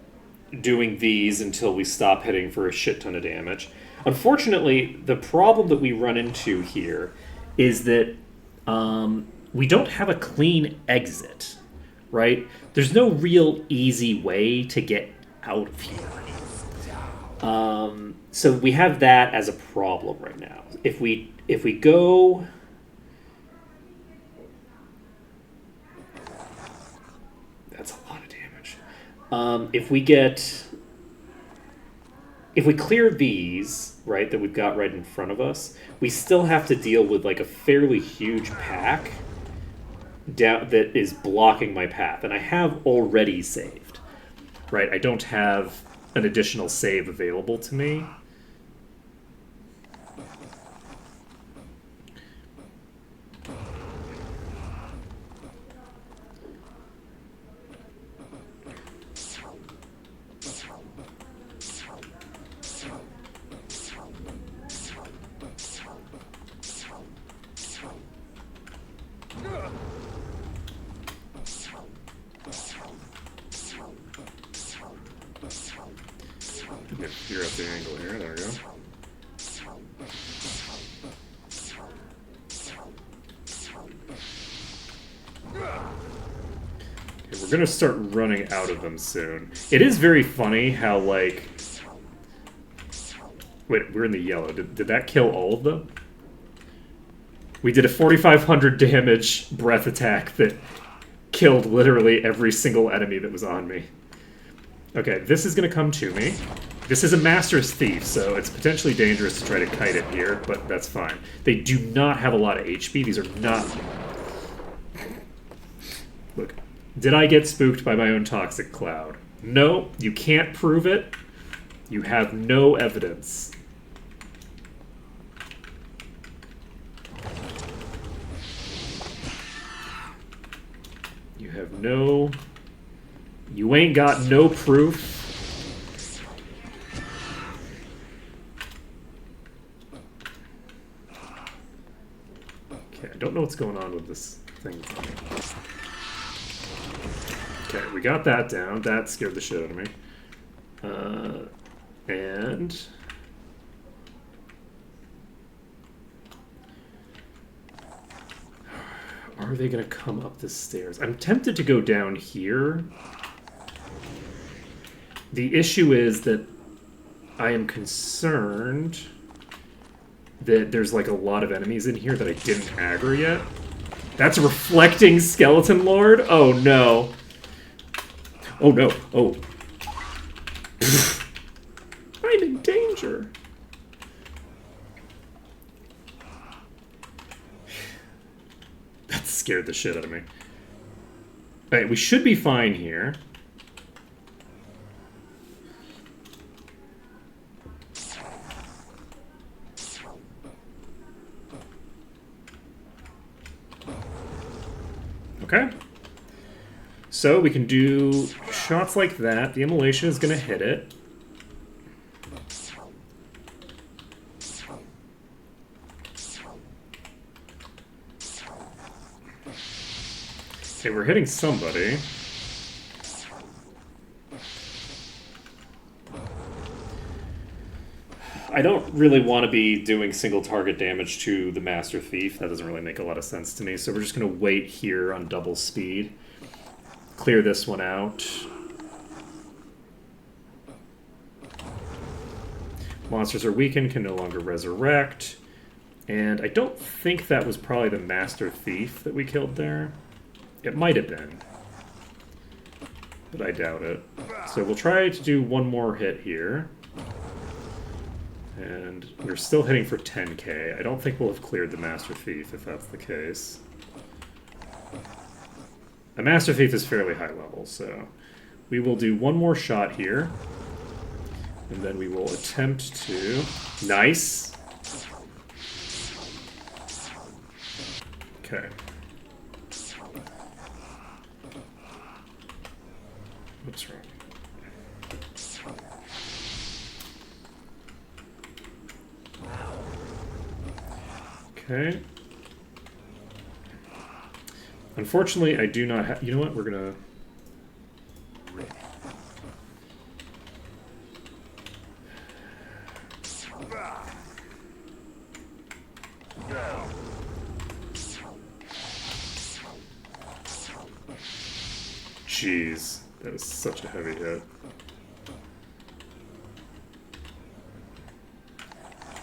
doing these until we stop hitting for a shit ton of damage. Unfortunately, the problem that we run into here is that we don't have a clean exit, right? There's no real easy way to get out of here. So we have that as a problem right now. If we go... That's a lot of damage. If we clear these, right, that we've got right in front of us, we still have to deal with like a fairly huge pack down that is blocking my path. And I have already saved, right? I don't have an additional save available to me. Figure out the angle here. There we go. Okay, we're gonna start running out of them soon. It is very funny how, like... Wait, we're in the yellow. Did that kill all of them? We did a 4,500 damage breath attack that killed literally every single enemy that was on me. Okay, this is gonna come to me. This is a Master's Thief, so it's potentially dangerous to try to kite it here, but that's fine. They do not have a lot of HP. These are not... Look, did I get spooked by my own toxic cloud? No, you can't prove it. You have no evidence. You have no... You ain't got no proof. Okay, I don't know what's going on with this thing. Okay, we got that down. That scared the shit out of me. And... are they going to come up the stairs? I'm tempted to go down here. The issue is that I am concerned that there's like a lot of enemies in here that I didn't aggro yet. That's a reflecting skeleton lord? Oh no. Oh no. Oh. I'm in danger. That scared the shit out of me. Alright, we should be fine here. Okay. So we can do shots like that. The immolation is going to hit it. Okay, we're hitting somebody. I don't really want to be doing single target damage to the Master Thief. That doesn't really make a lot of sense to me. So we're just going to wait here on double speed. Clear this one out. Monsters are weakened, can no longer resurrect. And I don't think that was probably the Master Thief that we killed there. It might have been. But I doubt it. So we'll try to do one more hit here. And we're still hitting for 10k. I don't think we'll have cleared the Master Thief if that's the case. A Master Thief is fairly high level, so we will do one more shot here. And then we will attempt to... Nice! Okay. What's wrong? Okay. Unfortunately, I do not have... You know what? We're gonna... Jeez. That is such a heavy hit.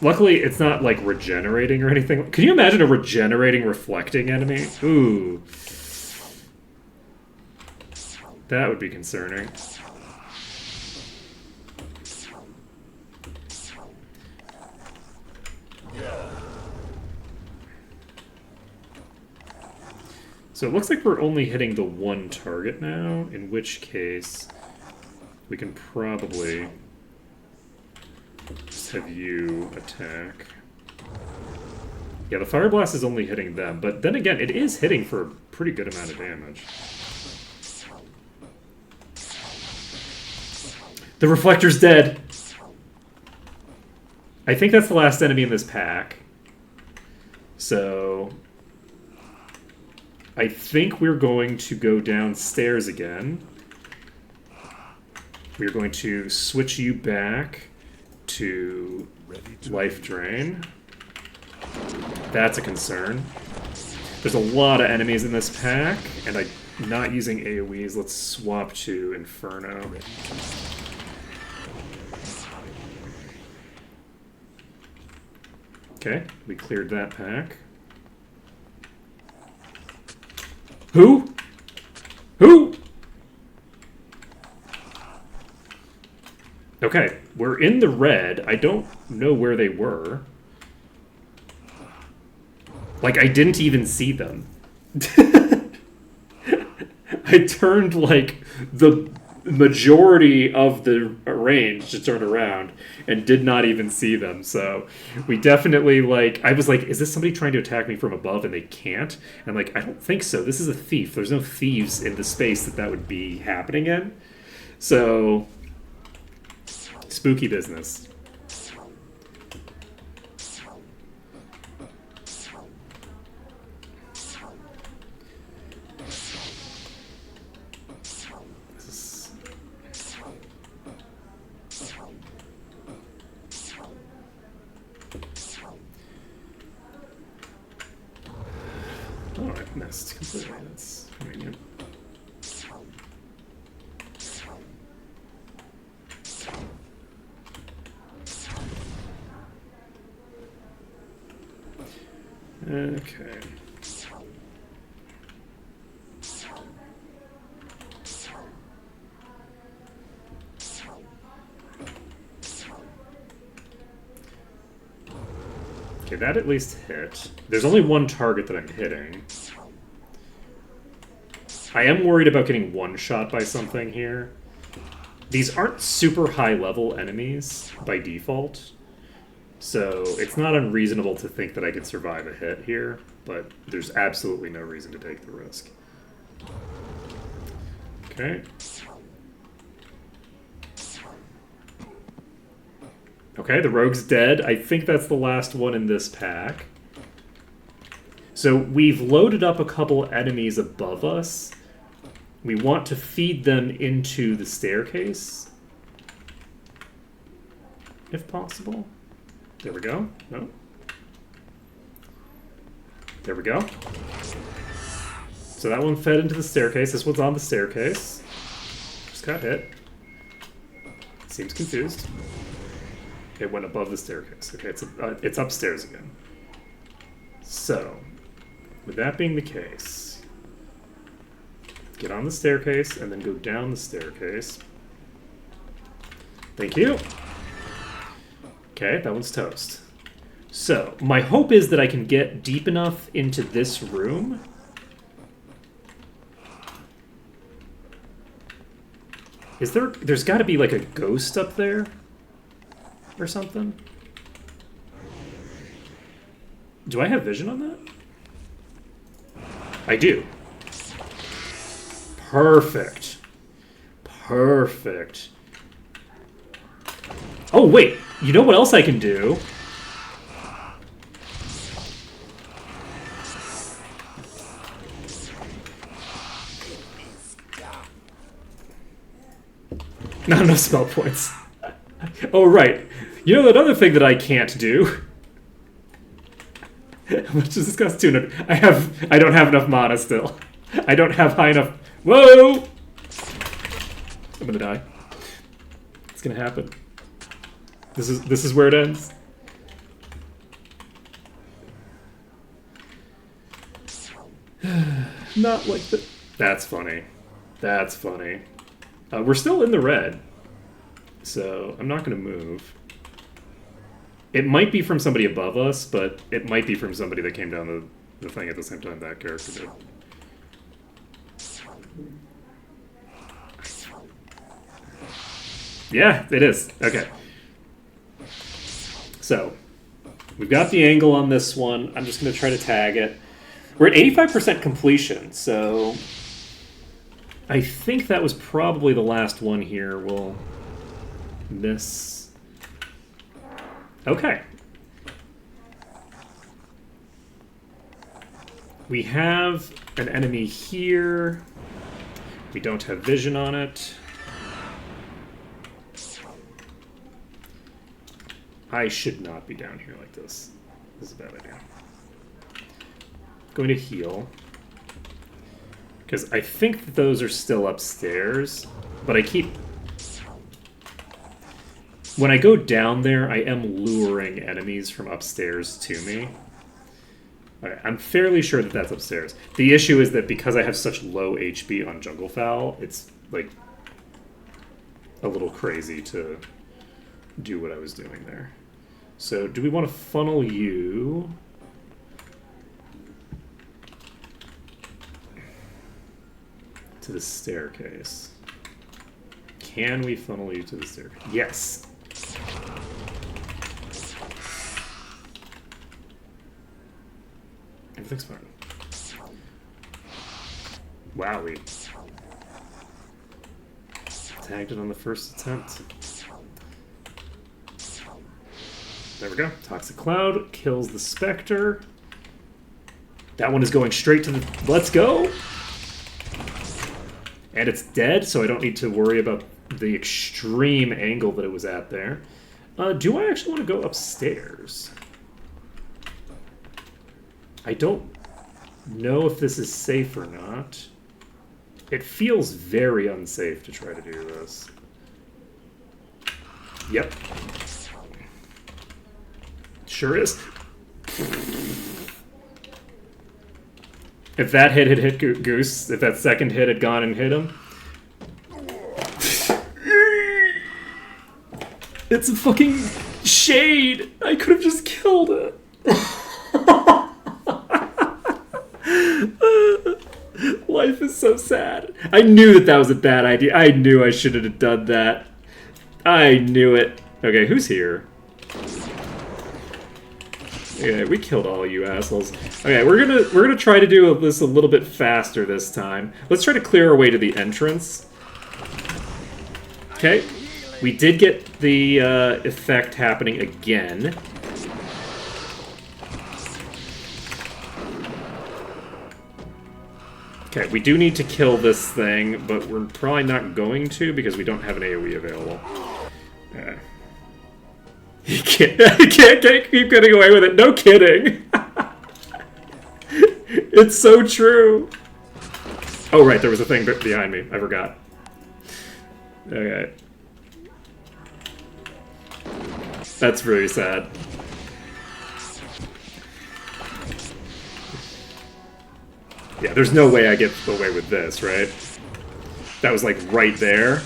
Luckily, it's not, like, regenerating or anything. Can you imagine a regenerating, reflecting enemy? Ooh. That would be concerning. So it looks like we're only hitting the one target now, in which case we can probably just have you attack. Yeah, the Fire Blast is only hitting them, but then again, it is hitting for a pretty good amount of damage. The Reflector's dead! I think that's the last enemy in this pack. So... I think we're going to go downstairs again. We're going to switch you back to Life Drain. That's a concern. There's a lot of enemies in this pack, and I'm not using AoEs. Let's swap to Inferno. Okay, we cleared that pack. Who? Who? Okay, we're in the red. I don't know where they were. Like, I didn't even see them. I turned, like, the majority of the range to turn around and did not even see them. So we definitely, like, I was like, is this somebody trying to attack me from above and they can't? And I'm like, I don't think so. This is a thief. There's no thieves in the space that would be happening in. So spooky business. Alright, now missed completely. That's convenient. Okay. Okay, that at least hit. There's only one target that I'm hitting. I am worried about getting one-shot by something here. These aren't super high-level enemies by default, so it's not unreasonable to think that I could survive a hit here, but there's absolutely no reason to take the risk. Okay. Okay, the rogue's dead. I think that's the last one in this pack. So we've loaded up a couple enemies above us. We want to feed them into the staircase, if possible. There we go. No. There we go. So that one fed into the staircase. This one's on the staircase. Just got hit. Seems confused. It went above the staircase. Okay, it's upstairs again. So, with that being the case, get on the staircase and then go down the staircase. Thank you. Okay, that one's toast. So, my hope is that I can get deep enough into this room. There's got to be like a ghost up there or something. Do I have vision on that? I do. Perfect. Perfect. Oh, wait. You know what else I can do? Not enough spell points. Oh, right. You know that other thing that I can't do? How much does this cost? 200. I don't have enough mana still. I don't have high enough. Whoa! I'm gonna die. It's gonna happen. This is where it ends. Not like the. That's funny. That's funny. We're still in the red, so I'm not gonna move. It might be from somebody above us, but it might be from somebody that came down the thing at the same time that character did. Yeah, it is. Okay. So, we've got the angle on this one. I'm just going to try to tag it. We're at 85% completion, so I think that was probably the last one here. We'll miss. Okay. We have an enemy here. We don't have vision on it. I should not be down here like this. This is a bad idea. Going to heal. Because I think that those are still upstairs, but I keep... When I go down there, I am luring enemies from upstairs to me. Right, I'm fairly sure that that's upstairs. The issue is that because I have such low HP on Jungle Fowl, it's, like, a little crazy to do what I was doing there. So, do we want to funnel you... to the staircase? Can we funnel you to the staircase? Yes! Everything's fine. Wow, we tagged it on the first attempt. There we go. Toxic Cloud kills the Spectre. That one is going straight to the... Let's go! And it's dead, so I don't need to worry about the extreme angle that it was at there. Do I actually want to go upstairs? I don't know if this is safe or not. It feels very unsafe to try to do this. Yep. Sure is. If that hit had hit Goose, if that second hit had gone and hit him. It's a fucking shade! I could have just killed it. Life is so sad. I knew that that was a bad idea. I knew I shouldn't have done that. I knew it. Okay, who's here? Okay, we killed all you assholes. Okay, we're gonna try to do this a little bit faster this time. Let's try to clear our way to the entrance. Okay, we did get the effect happening again. Okay, we do need to kill this thing, but we're probably not going to because we don't have an AoE available. You can't keep getting away with it. No kidding. It's so true. Oh, right, there was a thing behind me. I forgot. Okay. That's really sad. Yeah, there's no way I get away with this, right? That was, like, right there.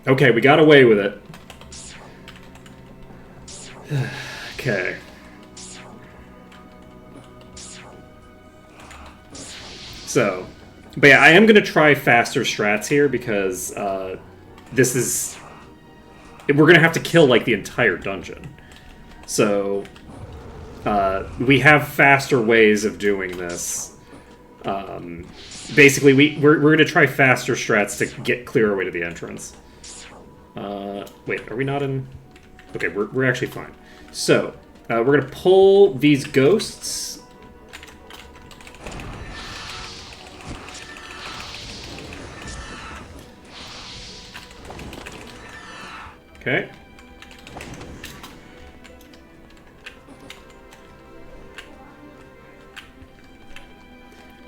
Okay, we got away with it. Okay. So, but yeah, I am going to try faster strats here because this is... We're going to have to kill, like, the entire dungeon. So, we have faster ways of doing this. Basically, we're going to try faster strats to get clear our way to the entrance. Wait, are we not in... Okay, we're actually fine. So, we're going to pull these ghosts. Okay.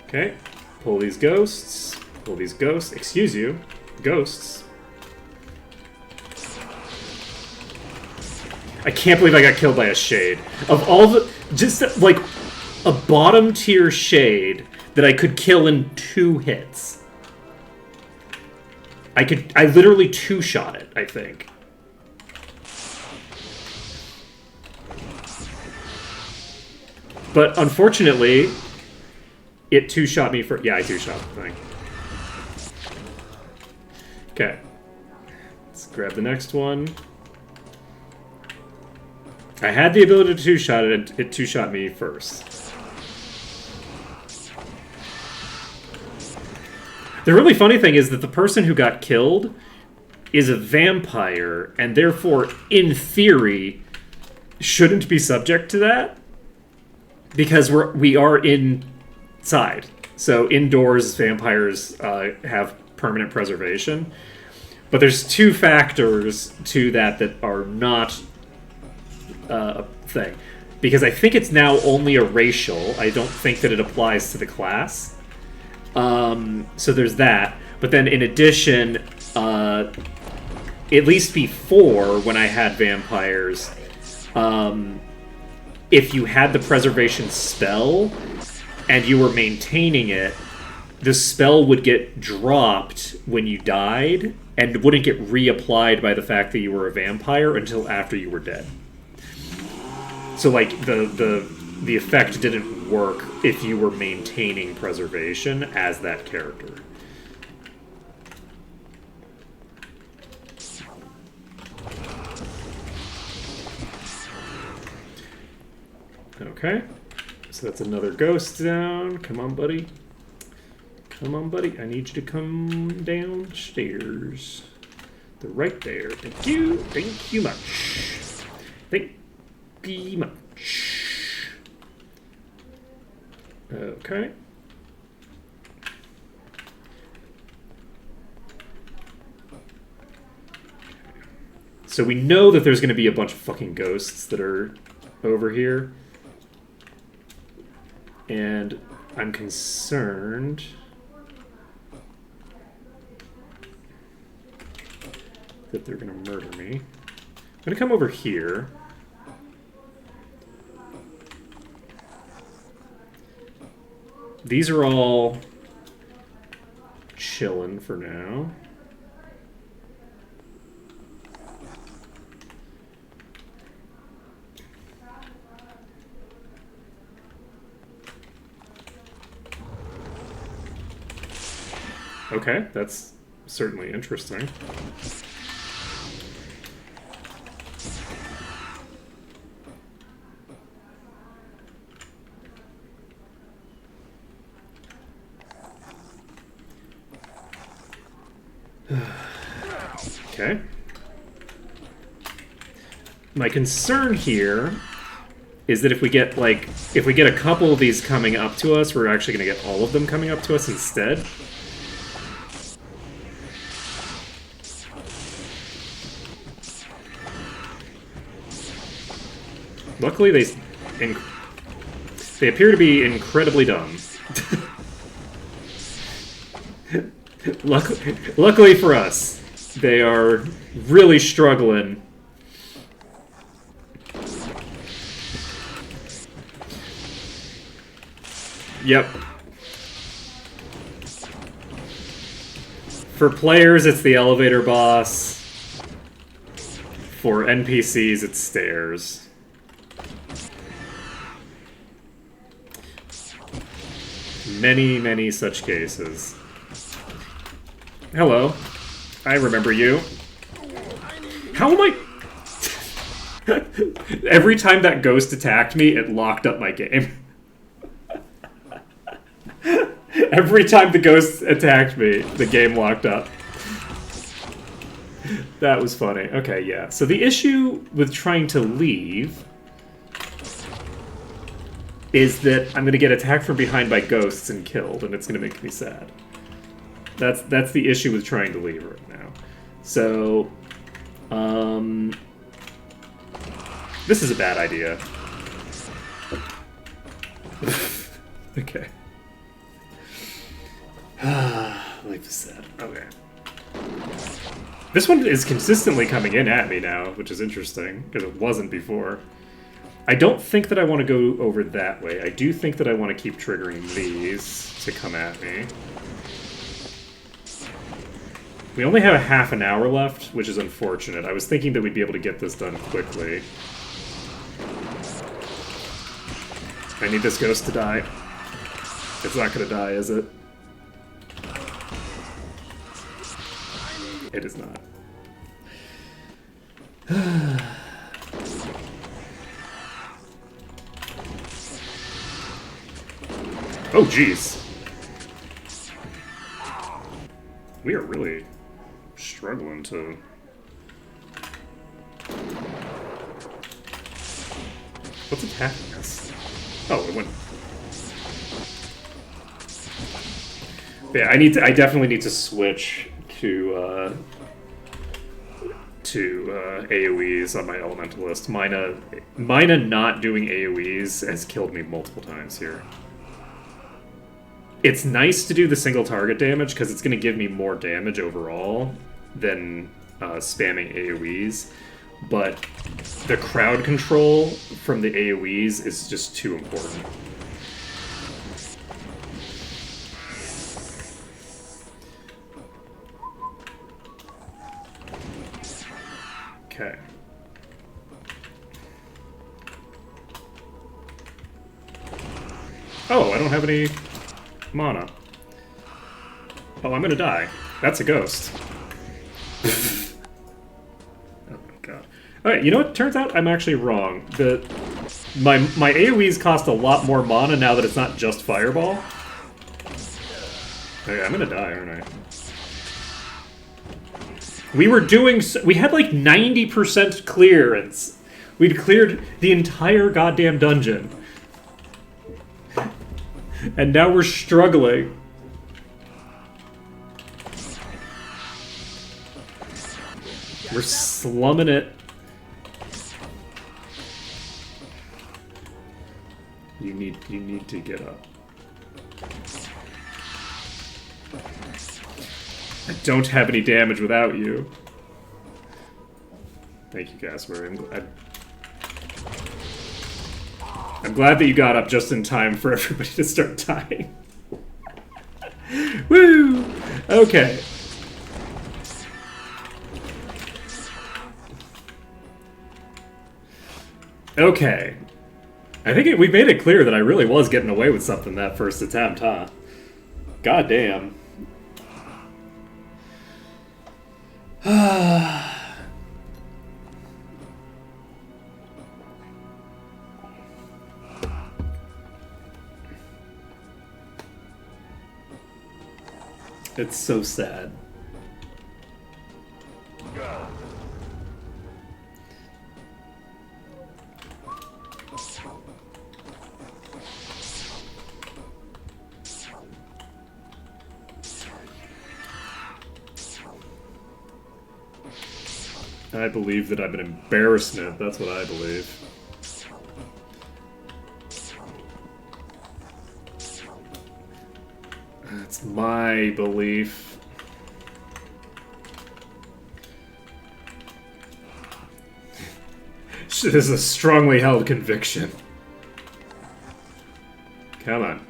Okay, pull these ghosts. Pull these ghosts. Excuse you. Ghosts. I can't believe I got killed by a shade. Of all the... Just, like, a bottom tier shade that I could kill in 2 hits. I literally 2-shot it, I think. But, unfortunately, it 2-shot me for... Yeah, I 2-shot the thing. Okay. Let's grab the next one. I had the ability to 2-shot it, and it 2-shot me first. The really funny thing is that the person who got killed is a vampire, and therefore, in theory, shouldn't be subject to that. Because we are inside. So indoors, vampires have permanent preservation. But there's 2 factors to that that are not... a thing. Because I think it's now only a racial. I don't think that it applies to the class. So there's that. But then in addition, at least before, when I had vampires, if you had the preservation spell and you were maintaining it, the spell would get dropped when you died and wouldn't get reapplied by the fact that you were a vampire until after you were dead. So, like, the effect didn't work if you were maintaining preservation as that character. Okay. So that's another ghost down. Come on, buddy. Come on, buddy. I need you to come downstairs. They're right there. Thank you. Thank you much. Thank you much. Okay. So we know that there's going to be a bunch of fucking ghosts that are over here. And I'm concerned that they're gonna murder me. I'm gonna come over here. These are all chilling for now. Okay, that's certainly interesting. Okay. My concern here is that if we get a couple of these coming up to us, we're actually going to get all of them coming up to us instead. Luckily, they appear to be incredibly dumb. Luckily for us, they are really struggling. Yep. For players, it's the elevator boss. For NPCs, it's stairs. Many, many such cases. Hello. I remember you. How am I... Every time that ghost attacked me, it locked up my game. Every time the ghost attacked me, the game locked up. That was funny. Okay, yeah. So the issue with trying to leave is that I'm going to get attacked from behind by ghosts and killed, and it's going to make me sad. That's the issue with trying to leave right now. So, this is a bad idea. Okay. Life is sad. Okay. This one is consistently coming in at me now, which is interesting, because it wasn't before. I don't think that I want to go over that way. I do think that I want to keep triggering these to come at me. We only have a half an hour left, which is unfortunate. I was thinking that we'd be able to get this done quickly. I need this ghost to die. It's not going to die, is it? It is not. Oh, jeez. We are really struggling to... What's attacking us? Oh, it went... Yeah, I definitely need to switch to AoEs on my elementalist. Mina not doing AoEs has killed me multiple times here. It's nice to do the single target damage because it's going to give me more damage overall than spamming AoEs, but the crowd control from the AoEs is just too important. Okay. Oh, I don't have any mana. Oh, I'm gonna die. That's a ghost. Oh my god. Alright, you know what? Turns out I'm actually wrong. My AoEs cost a lot more mana now that it's not just Fireball. Okay, I'm gonna die, aren't I? We were doing... We had like 90% clearance. We'd cleared the entire goddamn dungeon. And now we're struggling. We're slumming it. You need to get up. I don't have any damage without you. Thank you, Casper. I'm glad that you got up just in time for everybody to start dying. Woo! Okay. Okay. I think we made it clear that I really was getting away with something that first attempt, huh? God damn. It's so sad. I believe that I'm an embarrassment. That's what I believe. That's my belief. This is a strongly held conviction. Come on.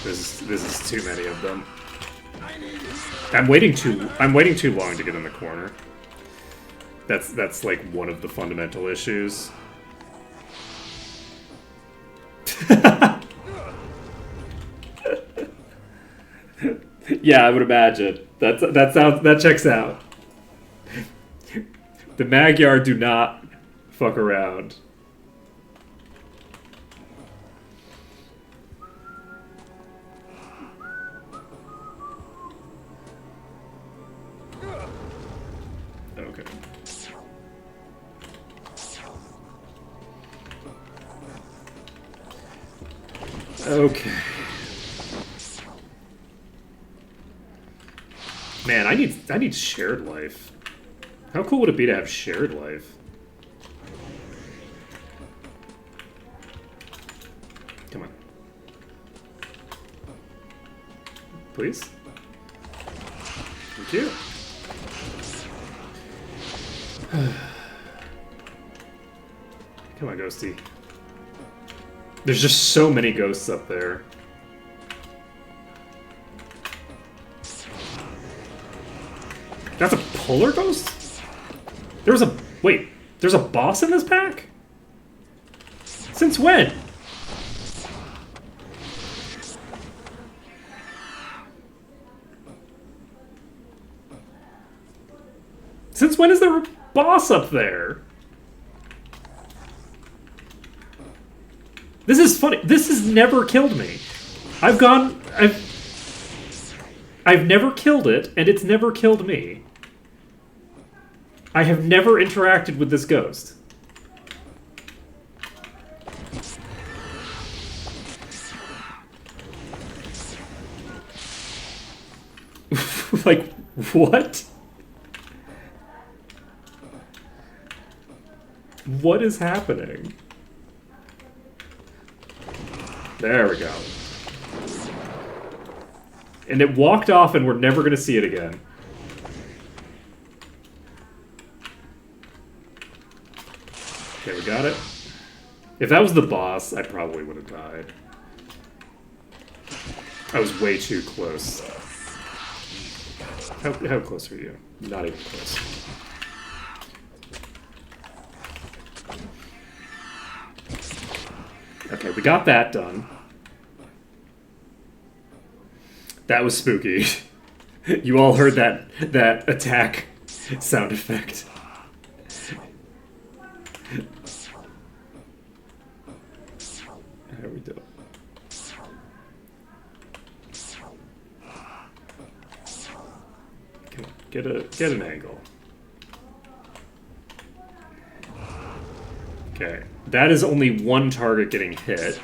This is too many of them. I'm waiting too long to get in the corner. That's like one of the fundamental issues. Yeah, I would imagine. That checks out. The Magyar do not fuck around. Okay. Okay. Man, I need shared life. How cool would it be to have shared life? Come on. Please? Thank you. Come on, Ghosty. There's just so many ghosts up there. That's a polar ghost? There's a boss in this pack? Since when? Since when is there a boss up there? This is funny. This has never killed me. I've never killed it, and it's never killed me. I have never interacted with this ghost. Like, what? What is happening? There we go. And it walked off and we're never going to see it again. Okay, we got it. If that was the boss, I probably would have died. I was way too close. How close are you? Not even close. Okay, we got that done. That was spooky. You all heard that attack sound effect. How we do? Come on, get an angle. Okay, that is only one target getting hit.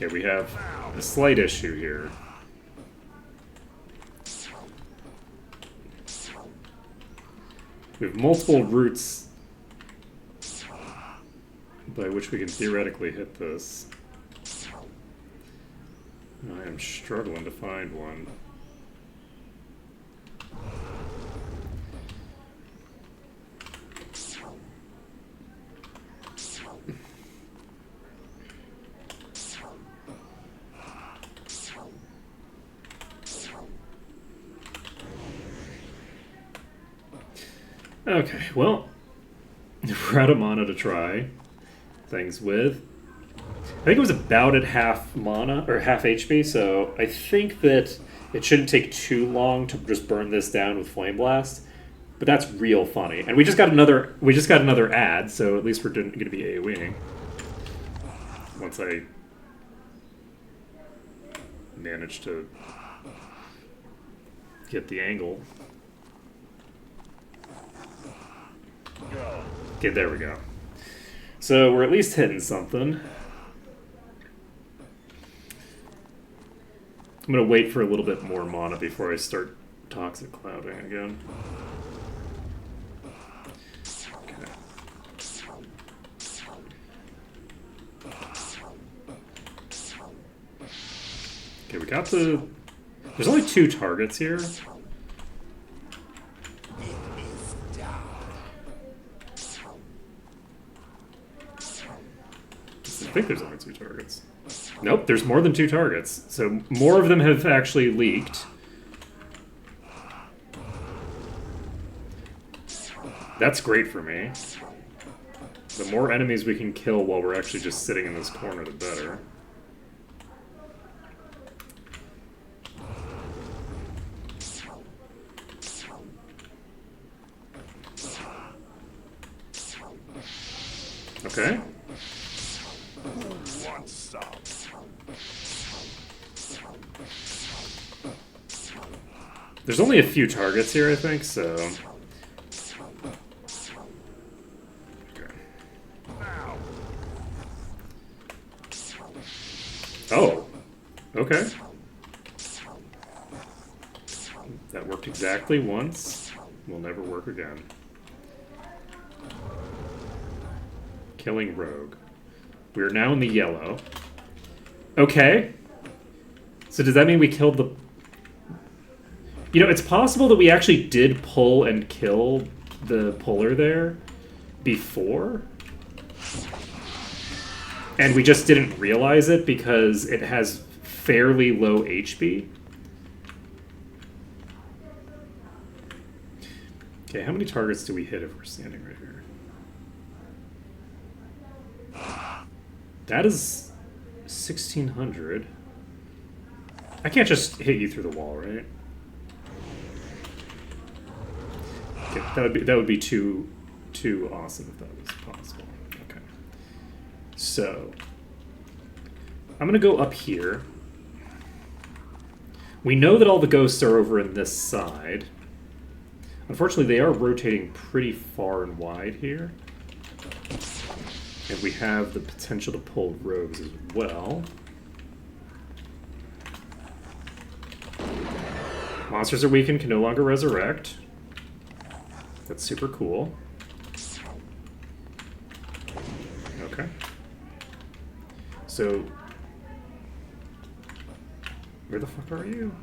Okay, we have a slight issue here. We have multiple routes by which we can theoretically hit this. I am struggling to find one. Okay, well, we're out of mana to try things with. I think it was about at half mana, or half HP, so I think that it shouldn't take too long to just burn this down with Flame Blast. But that's real funny. And we just got another ad, so at least we're going to be AoEing. Once I manage to get the angle. Okay, there we go. So we're at least hitting something. I'm gonna wait for a little bit more mana before I start Toxic Clouding again. Okay. Okay, we got the... There's only 2 targets here. I think there's only 2 targets. Nope, there's more than 2 targets. So more of them have actually leaked. That's great for me. The more enemies we can kill while we're actually just sitting in this corner, the better. Okay. There's only a few targets here, I think, so... Okay. Oh! Okay. That worked exactly once. Will never work again. Killing Rogue. We are now in the yellow. Okay. So does that mean we killed the... You know, it's possible that we actually did pull and kill the puller there before. And we just didn't realize it because it has fairly low HP. Okay, how many targets do we hit if we're standing right here? That is 1,600. I can't just hit you through the wall, right? Okay, that would be too awesome if that was possible. Okay. So I'm gonna go up here. We know that all the ghosts are over in this side. Unfortunately, they are rotating pretty far and wide here. And we have the potential to pull rogues as well. Monsters are weakened, can no longer resurrect. That's super cool. Okay. So, where the fuck are you?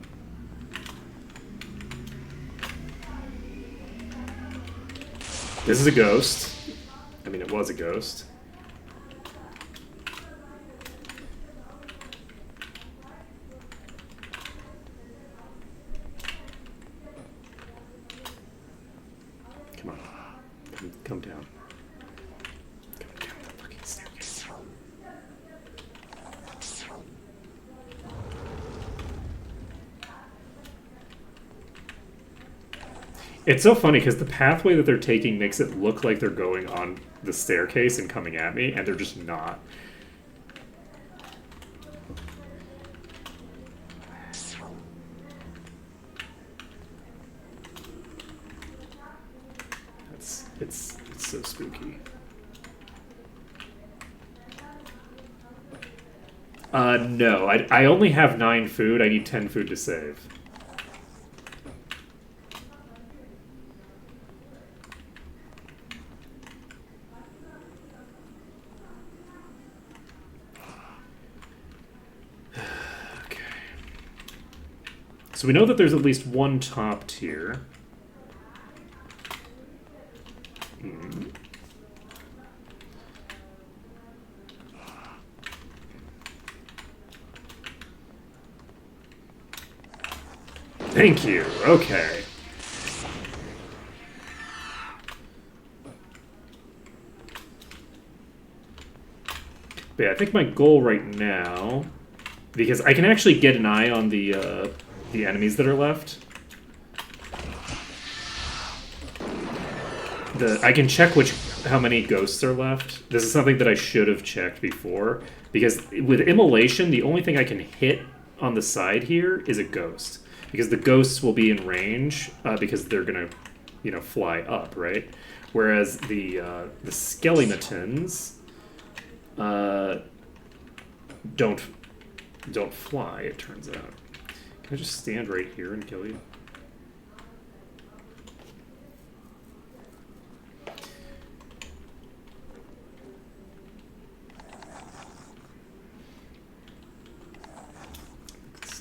This is a ghost. I mean, it was a ghost. Come on. Come down. Come down the fucking staircase. It's so funny because the pathway that they're taking makes it look like they're going on the staircase and coming at me, and they're just not. It's so spooky. No. I only have 9 food. I need 10 food to save. Okay. So we know that there's at least one top tier. Thank you. Okay. But yeah, I think my goal right now, because I can actually get an eye on the enemies that are left. I can check how many ghosts are left. This is something that I should have checked before, because with immolation, the only thing I can hit on the side here is a ghost, because the ghosts will be in range because they're gonna, fly up, right? Whereas the skeletons don't fly. It turns out. Can I just stand right here and kill you?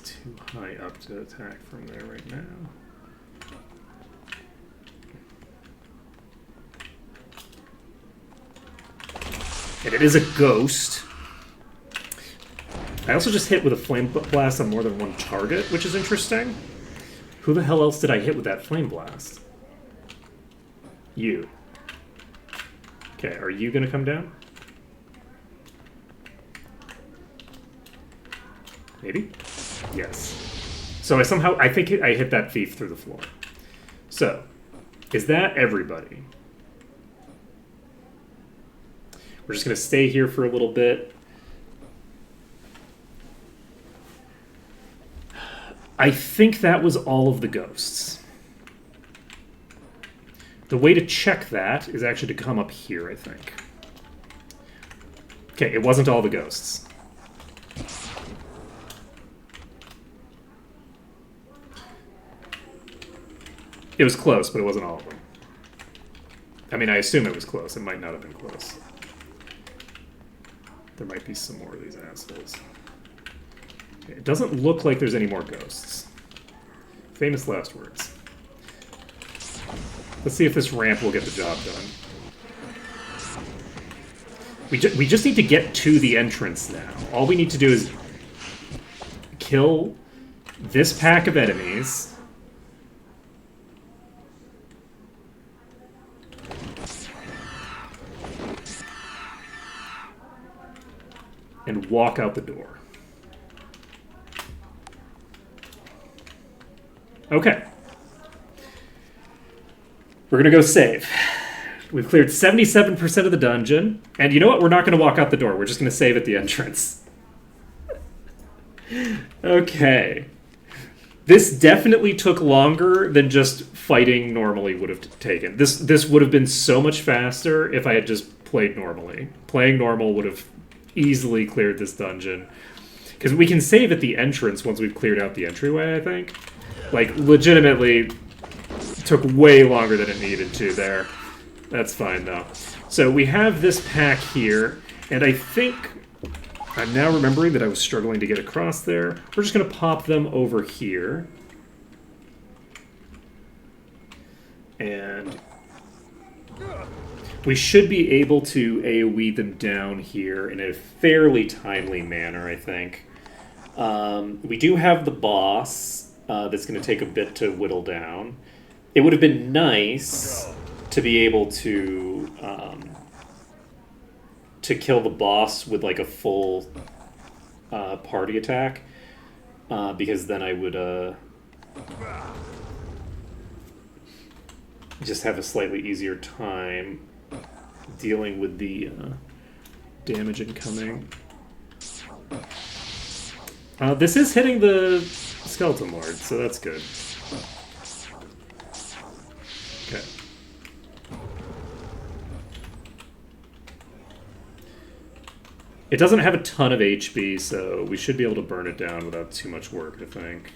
Too high up to attack from there right now. And it is a ghost. I also just hit with a flame blast on more than one target, which is interesting. Who the hell else did I hit with that flame blast? You. Okay, are you gonna come down? Maybe? Yes. So I think I hit that thief through the floor. So, is that everybody? We're just going to stay here for a little bit. I think that was all of the ghosts. The way to check that is actually to come up here, I think. Okay, it wasn't all the ghosts. It was close, but it wasn't all of them. I mean, I assume it was close. It might not have been close. There might be some more of these assholes. Okay, it doesn't look like there's any more ghosts. Famous last words. Let's see if this ramp will get the job done. We just need to get to the entrance now. All we need to do is kill this pack of enemies. And walk out the door. Okay. We're gonna go save. We've cleared 77% of the dungeon. And you know what? We're not gonna walk out the door. We're just gonna save at the entrance. Okay. This definitely took longer than just fighting normally would have taken. This would have been so much faster if I had just played normally. Playing normal would have easily cleared this dungeon. Because we can save at the entrance once we've cleared out the entryway, I think. Like, legitimately took way longer than it needed to there. That's fine, though. So we have this pack here, and I think I'm now remembering that I was struggling to get across there. We're just going to pop them over here. And we should be able to AoE them down here in a fairly timely manner, I think. We do have the boss that's going to take a bit to whittle down. It would have been nice to be able to kill the boss with like a full party attack, because then I would just have a slightly easier time dealing with the damage incoming. This is hitting the Skeleton Lord, so that's good. Okay. It doesn't have a ton of HP, so we should be able to burn it down without too much work, I think.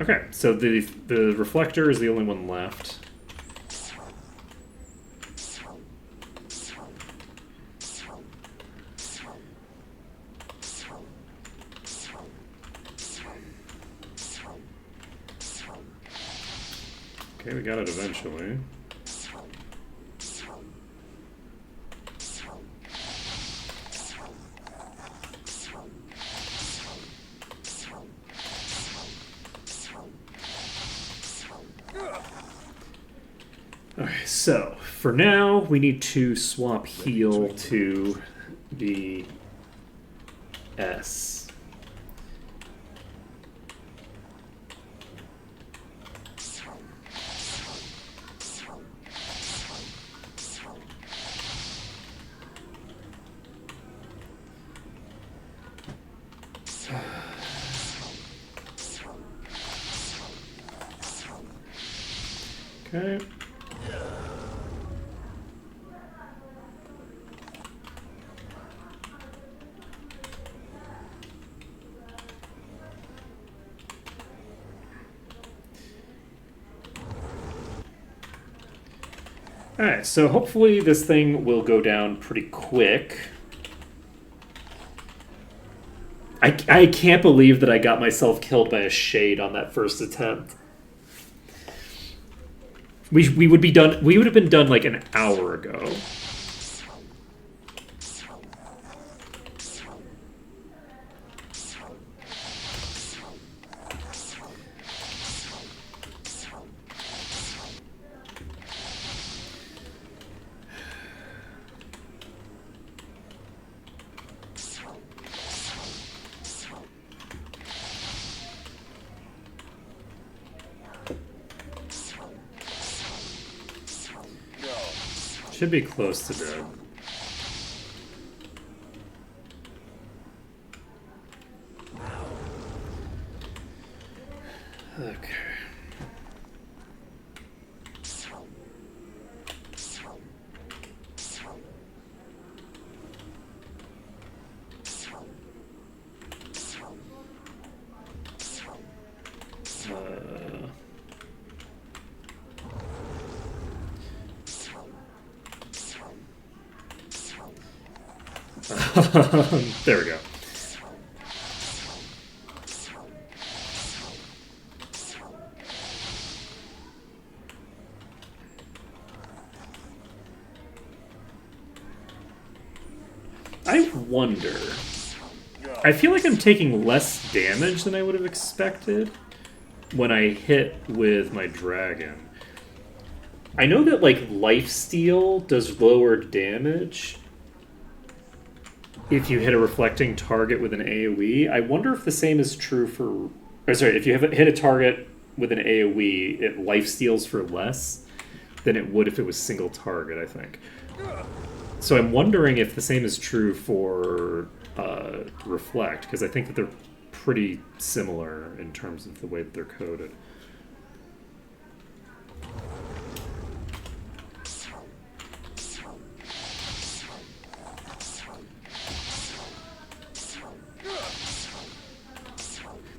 Okay, so the reflector is the only one left. Okay, we got it eventually. Okay, so for now, we need to swap heal to the S. Okay. Alright, so hopefully this thing will go down pretty quick. I can't believe that I got myself killed by a shade on that first attempt. We would be done. We would have been done like an hour ago. Should be close to dead. Okay. There we go. I wonder. I feel like I'm taking less damage than I would have expected when I hit with my dragon. I know that, like, lifesteal does lower damage if you hit a reflecting target with an AoE. I wonder if the same is true for... Or sorry, if you hit a target with an AoE, it lifesteals for less than it would if it was single target, I think. So I'm wondering if the same is true for Reflect, because I think that they're pretty similar in terms of the way that they're coded.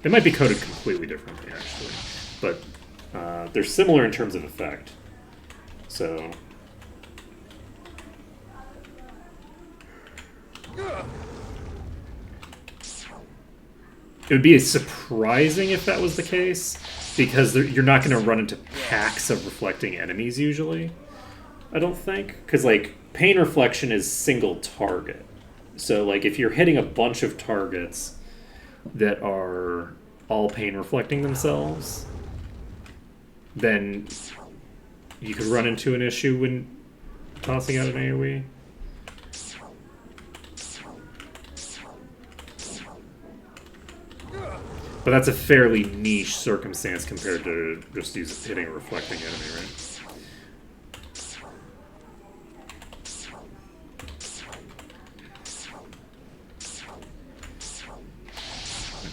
They might be coded completely differently, actually, but they're similar in terms of effect. So... It would be surprising if that was the case, because you're not going to run into packs of reflecting enemies usually, I don't think. Because, like, Pain Reflection is single target. So, like, if you're hitting a bunch of targets that are all pain reflecting themselves, then you could run into an issue when tossing out an AoE. But that's a fairly niche circumstance compared to just hitting a reflecting enemy, right?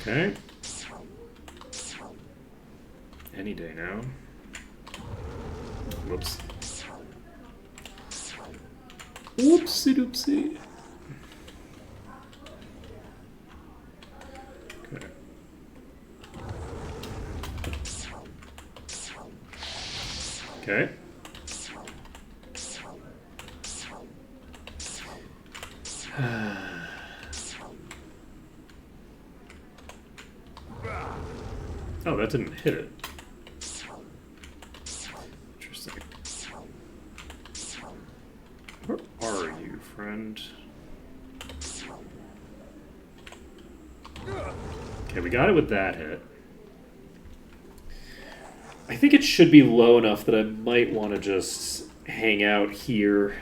Okay. Any day now. Whoops. Oopsie doopsie. Okay. Okay. Oh, that didn't hit it. Interesting. Where are you, friend? Okay, we got it with that hit. I think it should be low enough that I might want to just hang out here.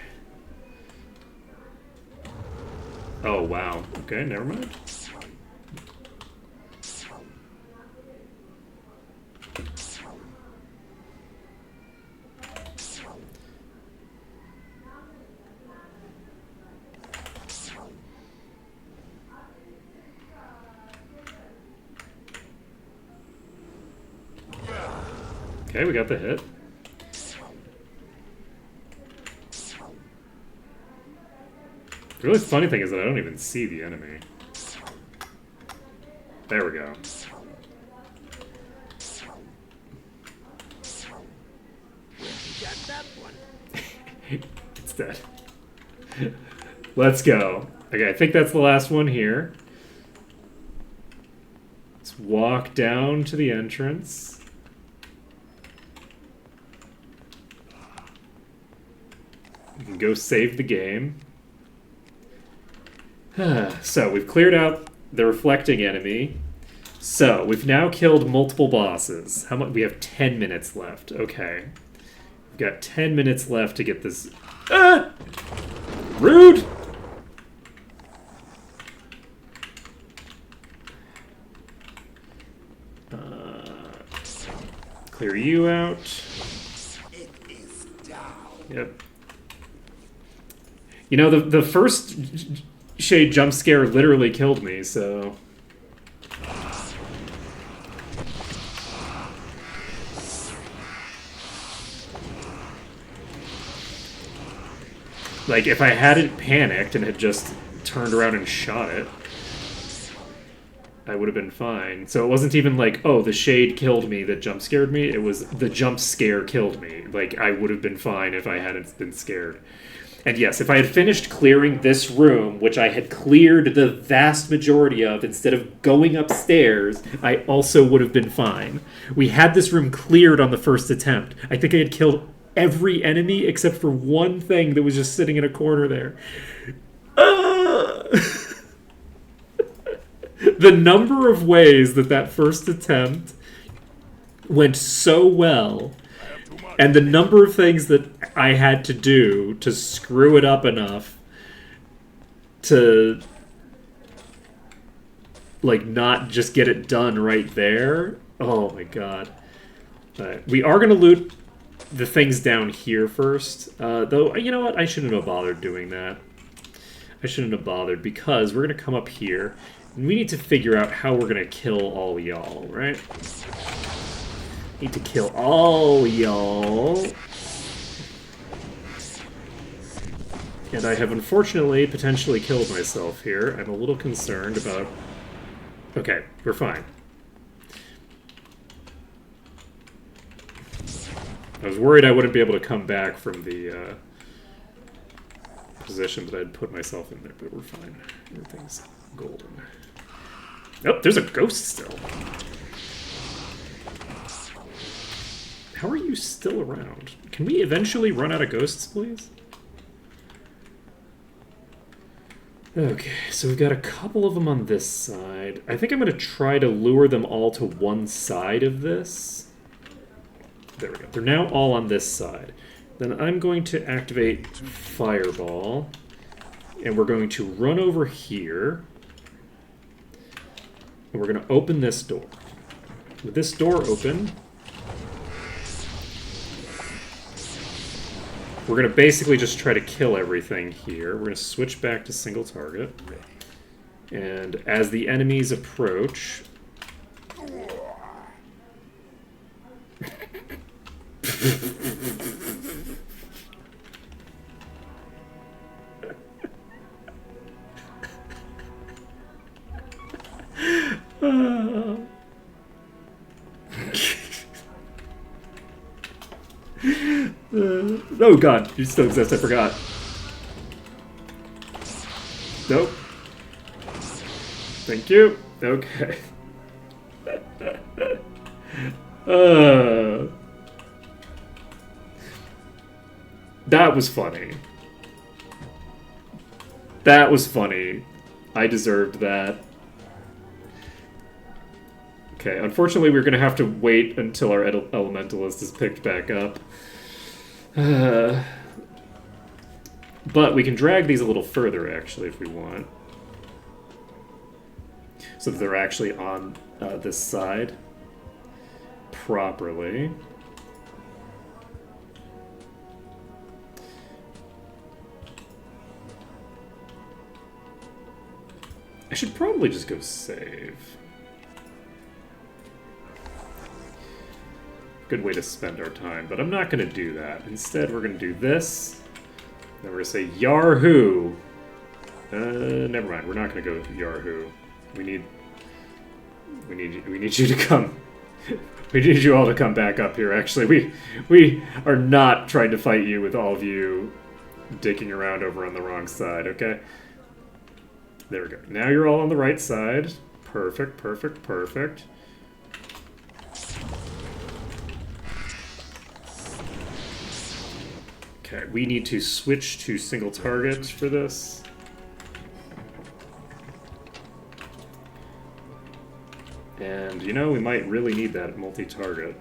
Oh, wow. Okay, never mind. Okay, we got the hit. The really funny thing is that I don't even see the enemy. There we go. Got that one. It's dead. Let's go. Okay, I think that's the last one here. Let's walk down to the entrance. We can go save the game. So, we've cleared out the reflecting enemy. So, we've now killed multiple bosses. How much? We have 10 minutes left. Okay. We've got 10 minutes left to get this... Ah! Rude! Clear you out. It is down. Yep. You know, the first Shade jump scare literally killed me, so... Like, if I hadn't panicked and had just turned around and shot it, I would have been fine. So it wasn't even like, oh, the Shade killed me that jump scared me. It was the jump scare killed me. Like, I would have been fine if I hadn't been scared. And yes, if I had finished clearing this room, which I had cleared the vast majority of, instead of going upstairs, I also would have been fine. We had this room cleared on the first attempt. I think I had killed every enemy except for one thing that was just sitting in a corner there. The number of ways that first attempt went so well, and the number of things that I had to do to screw it up enough to, like, not just get it done right there. Oh my god. Alright, we are going to loot the things down here first. Though, you know what? I shouldn't have bothered doing that. I shouldn't have bothered, because we're going to come up here, and we need to figure out how we're going to kill all y'all, right? Need to kill all y'all. And I have unfortunately potentially killed myself here. I'm a little concerned about... Okay, we're fine. I was worried I wouldn't be able to come back from the position that I'd put myself in there, but we're fine. Everything's golden. Oh, there's a ghost still. How are you still around? Can we eventually run out of ghosts, please? Okay, so we've got a couple of them on this side. I think I'm going to try to lure them all to one side of this. There we go. They're now all on this side. Then I'm going to activate Fireball. And we're going to run over here. And we're going to open this door. With this door open, we're going to basically just try to kill everything here. We're going to switch back to single target. And as the enemies approach... Oh god, you still exist, I forgot. Nope. Thank you. Okay. That was funny. That was funny. I deserved that. Okay, unfortunately we're gonna have to wait until our elementalist is picked back up. But we can drag these a little further, actually, if we want. So that they're actually on this side properly. I should probably just go save. Good way to spend our time, but I'm not going to do that. Instead, we're going to do this. Then we're going to say Yahoo. Never mind. We're not going to go with Yahoo. We need you to come. We need you all to come back up here. Actually, we are not trying to fight you with all of you dicking around over on the wrong side. Okay. There we go. Now you're all on the right side. Perfect. Perfect. Perfect. Okay, we need to switch to single target for this. And, you know, we might really need that multi-target.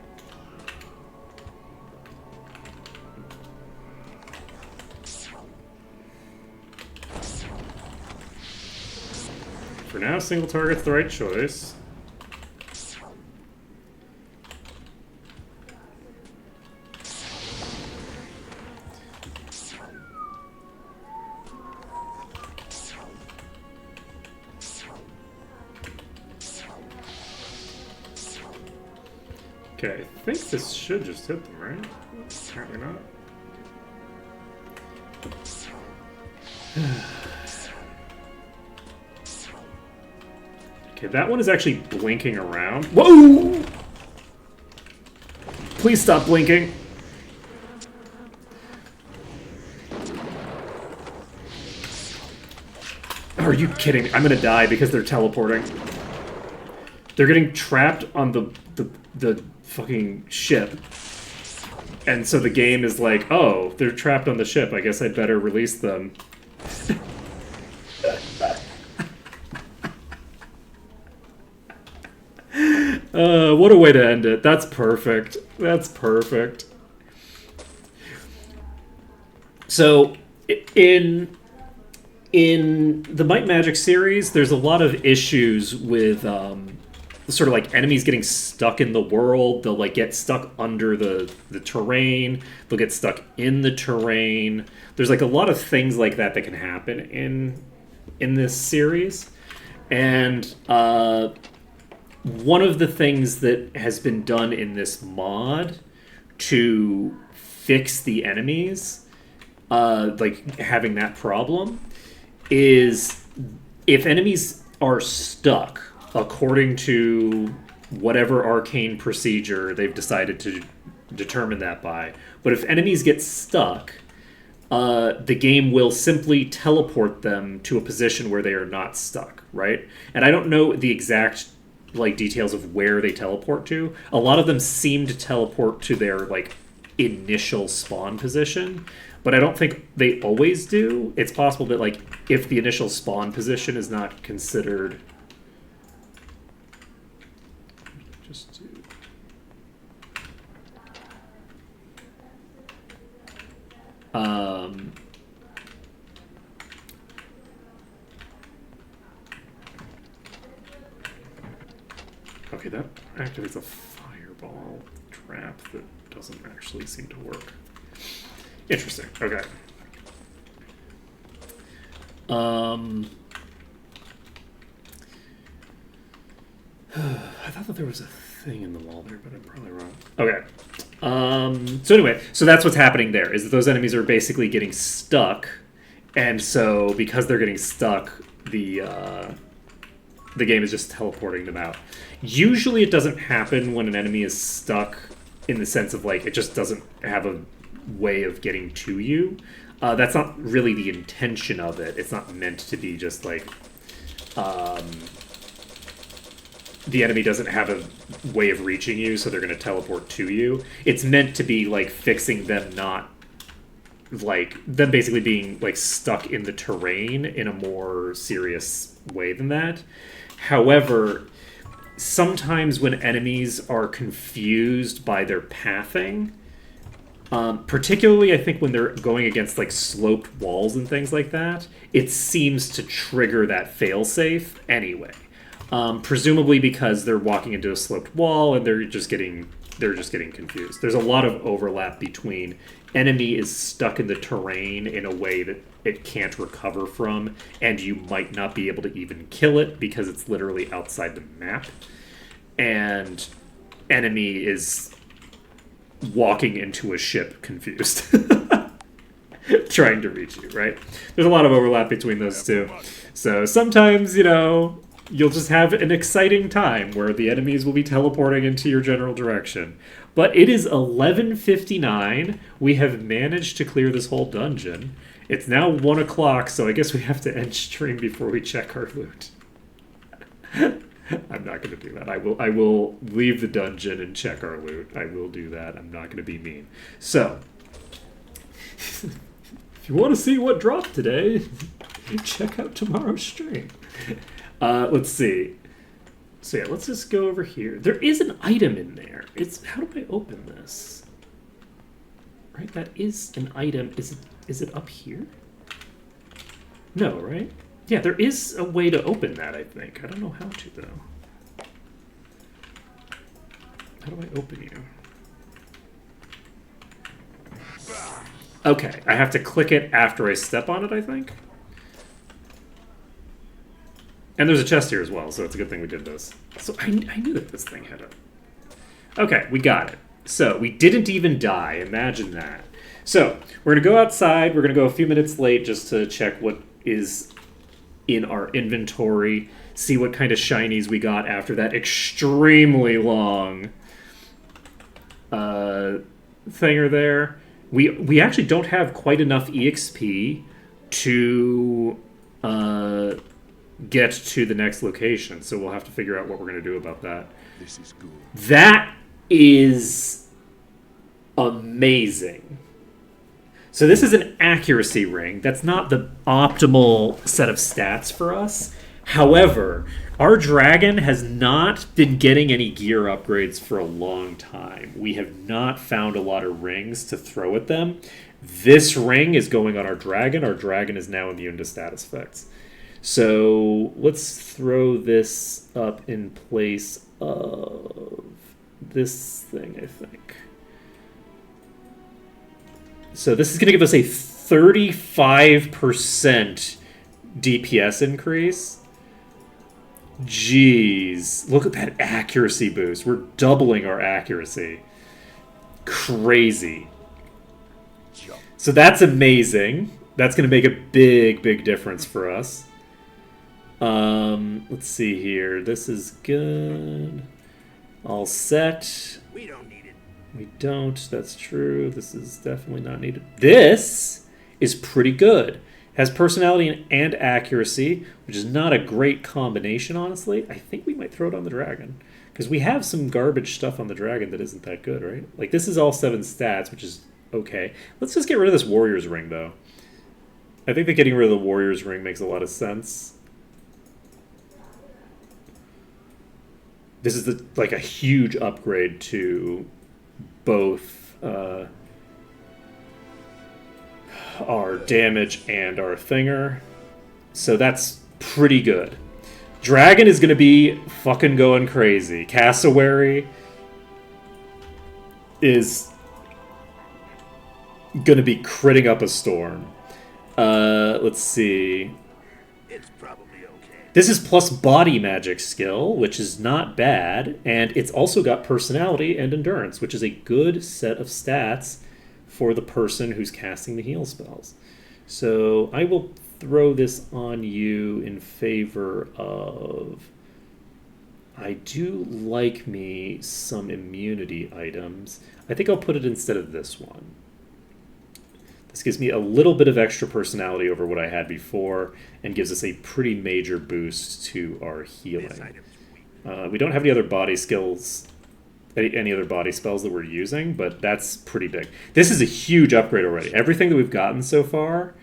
For now, single target's the right choice. Okay, I think this should just hit them, right? Apparently not. Okay, that one is actually blinking around. Whoa! Please stop blinking. Are you kidding me? I'm gonna die because they're teleporting. They're getting trapped on the fucking ship. And so the game is like, oh, they're trapped on the ship. I guess I'd better release them. What a way to end it. That's perfect. That's perfect. So, in the Might and Magic series, there's a lot of issues with sort of like enemies getting stuck in the world. They'll like get stuck under the terrain. They'll get stuck in the terrain. There's like a lot of things like that that can happen in this series. And one of the things that has been done in this mod to fix the enemies, like having that problem, is if enemies are stuck according to whatever arcane procedure they've decided to determine that by, but if enemies get stuck, the game will simply teleport them to a position where they are not stuck, right? And I don't know the exact like details of where they teleport to. A lot of them seem to teleport to their like initial spawn position, but I don't think they always do. It's possible that like if the initial spawn position is not considered, just to okay, that activates a fireball trap that doesn't actually seem to work. Interesting. Okay. I thought that there was a thing in the wall there, but I'm probably wrong. Okay. So anyway, so that's what's happening there, is that those enemies are basically getting stuck, and so because they're getting stuck, the the game is just teleporting them out. Usually it doesn't happen when an enemy is stuck in the sense of, like, it just doesn't have a way of getting to you. That's not really the intention of it. It's not meant to be just, like, the enemy doesn't have a way of reaching you, so they're going to teleport to you. It's meant to be, like, fixing them not, like, them basically being, like, stuck in the terrain in a more serious way than that. However, sometimes when enemies are confused by their pathing, particularly I think when they're going against, like, sloped walls and things like that, it seems to trigger that failsafe anyway. Presumably because they're walking into a sloped wall and they're just getting confused. There's a lot of overlap between enemy is stuck in the terrain in a way that it can't recover from, and you might not be able to even kill it because it's literally outside the map, and enemy is walking into a ship confused. Trying to reach you, right? There's a lot of overlap between those two. So sometimes, you'll just have an exciting time where the enemies will be teleporting into your general direction. But it is 11:59. We have managed to clear this whole dungeon. It's now 1 o'clock, so I guess we have to end stream before we check our loot. I'm not going to do that. I will leave the dungeon and check our loot. I will do that. I'm not going to be mean. So, if you want to see what dropped today, check out tomorrow's stream. Let's see. So yeah, let's just go over here. There is an item in there. How do I open this? Right, that is an item. Is it up here? No, right? Yeah, there is a way to open that, I think. I don't know how to, though. How do I open you? Okay, I have to click it after I step on it, I think. And there's a chest here as well, so it's a good thing we did this. So I knew that this thing had a... Okay, we got it. So, we didn't even die. Imagine that. So, we're going to go outside. We're going to go a few minutes late just to check what is in our inventory. See what kind of shinies we got after that extremely long thinger there. We actually don't have quite enough EXP to... get to the next location, so we'll have to figure out what we're going to do about that. This is good. That is amazing. So this is an accuracy ring. That's not the optimal set of stats for us. However, our dragon has not been getting any gear upgrades for a long time. We have not found a lot of rings to throw at them. This ring is going on our dragon. Our dragon is now immune to status effects. So let's throw this up in place of this thing, I think. So this is going to give us a 35% DPS increase. Jeez, look at that accuracy boost. We're doubling our accuracy. Crazy. So that's amazing. That's going to make a big, big difference for us. Let's see here. This is good. All set. We don't need it. We don't. That's true. This is definitely not needed. This is pretty good. Has personality and accuracy, which is not a great combination, honestly. I think we might throw it on the dragon. Because we have some garbage stuff on the dragon that isn't that good, right? Like, this is all 7 stats, which is okay. Let's just get rid of this warrior's ring, though. I think that getting rid of the warrior's ring makes a lot of sense. This is like a huge upgrade to both our damage and our thinger. So that's pretty good. Dragon is going to be fucking going crazy. Cassowary is going to be critting up a storm. Let's see. It's probably okay. This is plus body magic skill, which is not bad, and it's also got personality and endurance, which is a good set of stats for the person who's casting the heal spells. So I will throw this on you in favor of I do like me some immunity items. I think I'll put it instead of this one. This gives me a little bit of extra personality over what I had before and gives us a pretty major boost to our healing. We don't have any other body skills, any other body spells that we're using, but that's pretty big. This is a huge upgrade already. Everything that we've gotten so far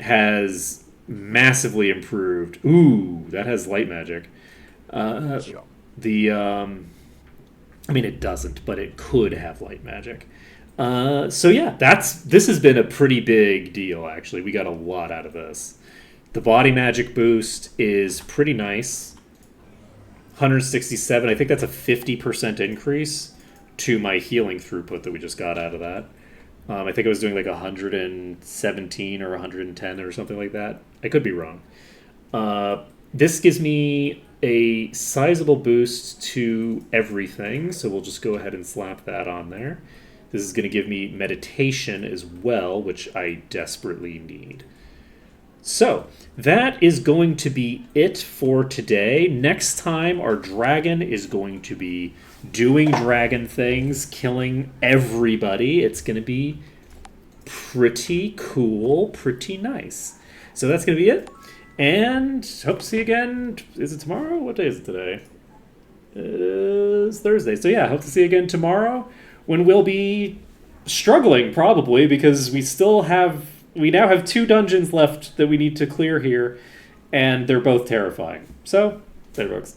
has massively improved. Ooh, that has light magic. I mean, it doesn't, but it could have light magic. So yeah, this has been a pretty big deal, actually. We got a lot out of this. The body magic boost is pretty nice. 167, I think that's a 50% increase to my healing throughput that we just got out of that. I think I was doing like 117 or 110 or something like that. I could be wrong. This gives me a sizable boost to everything, so we'll just go ahead and slap that on there. This is going to give me meditation as well, which I desperately need. So, that is going to be it for today. Next time, our dragon is going to be doing dragon things, killing everybody. It's going to be pretty cool, pretty nice. So that's going to be it. And hope to see you again. Is it tomorrow? What day is it today? It's Thursday. So yeah, hope to see you again tomorrow, when we'll be struggling, probably, because we now have 2 dungeons left that we need to clear here, and they're both terrifying. So, there, folks.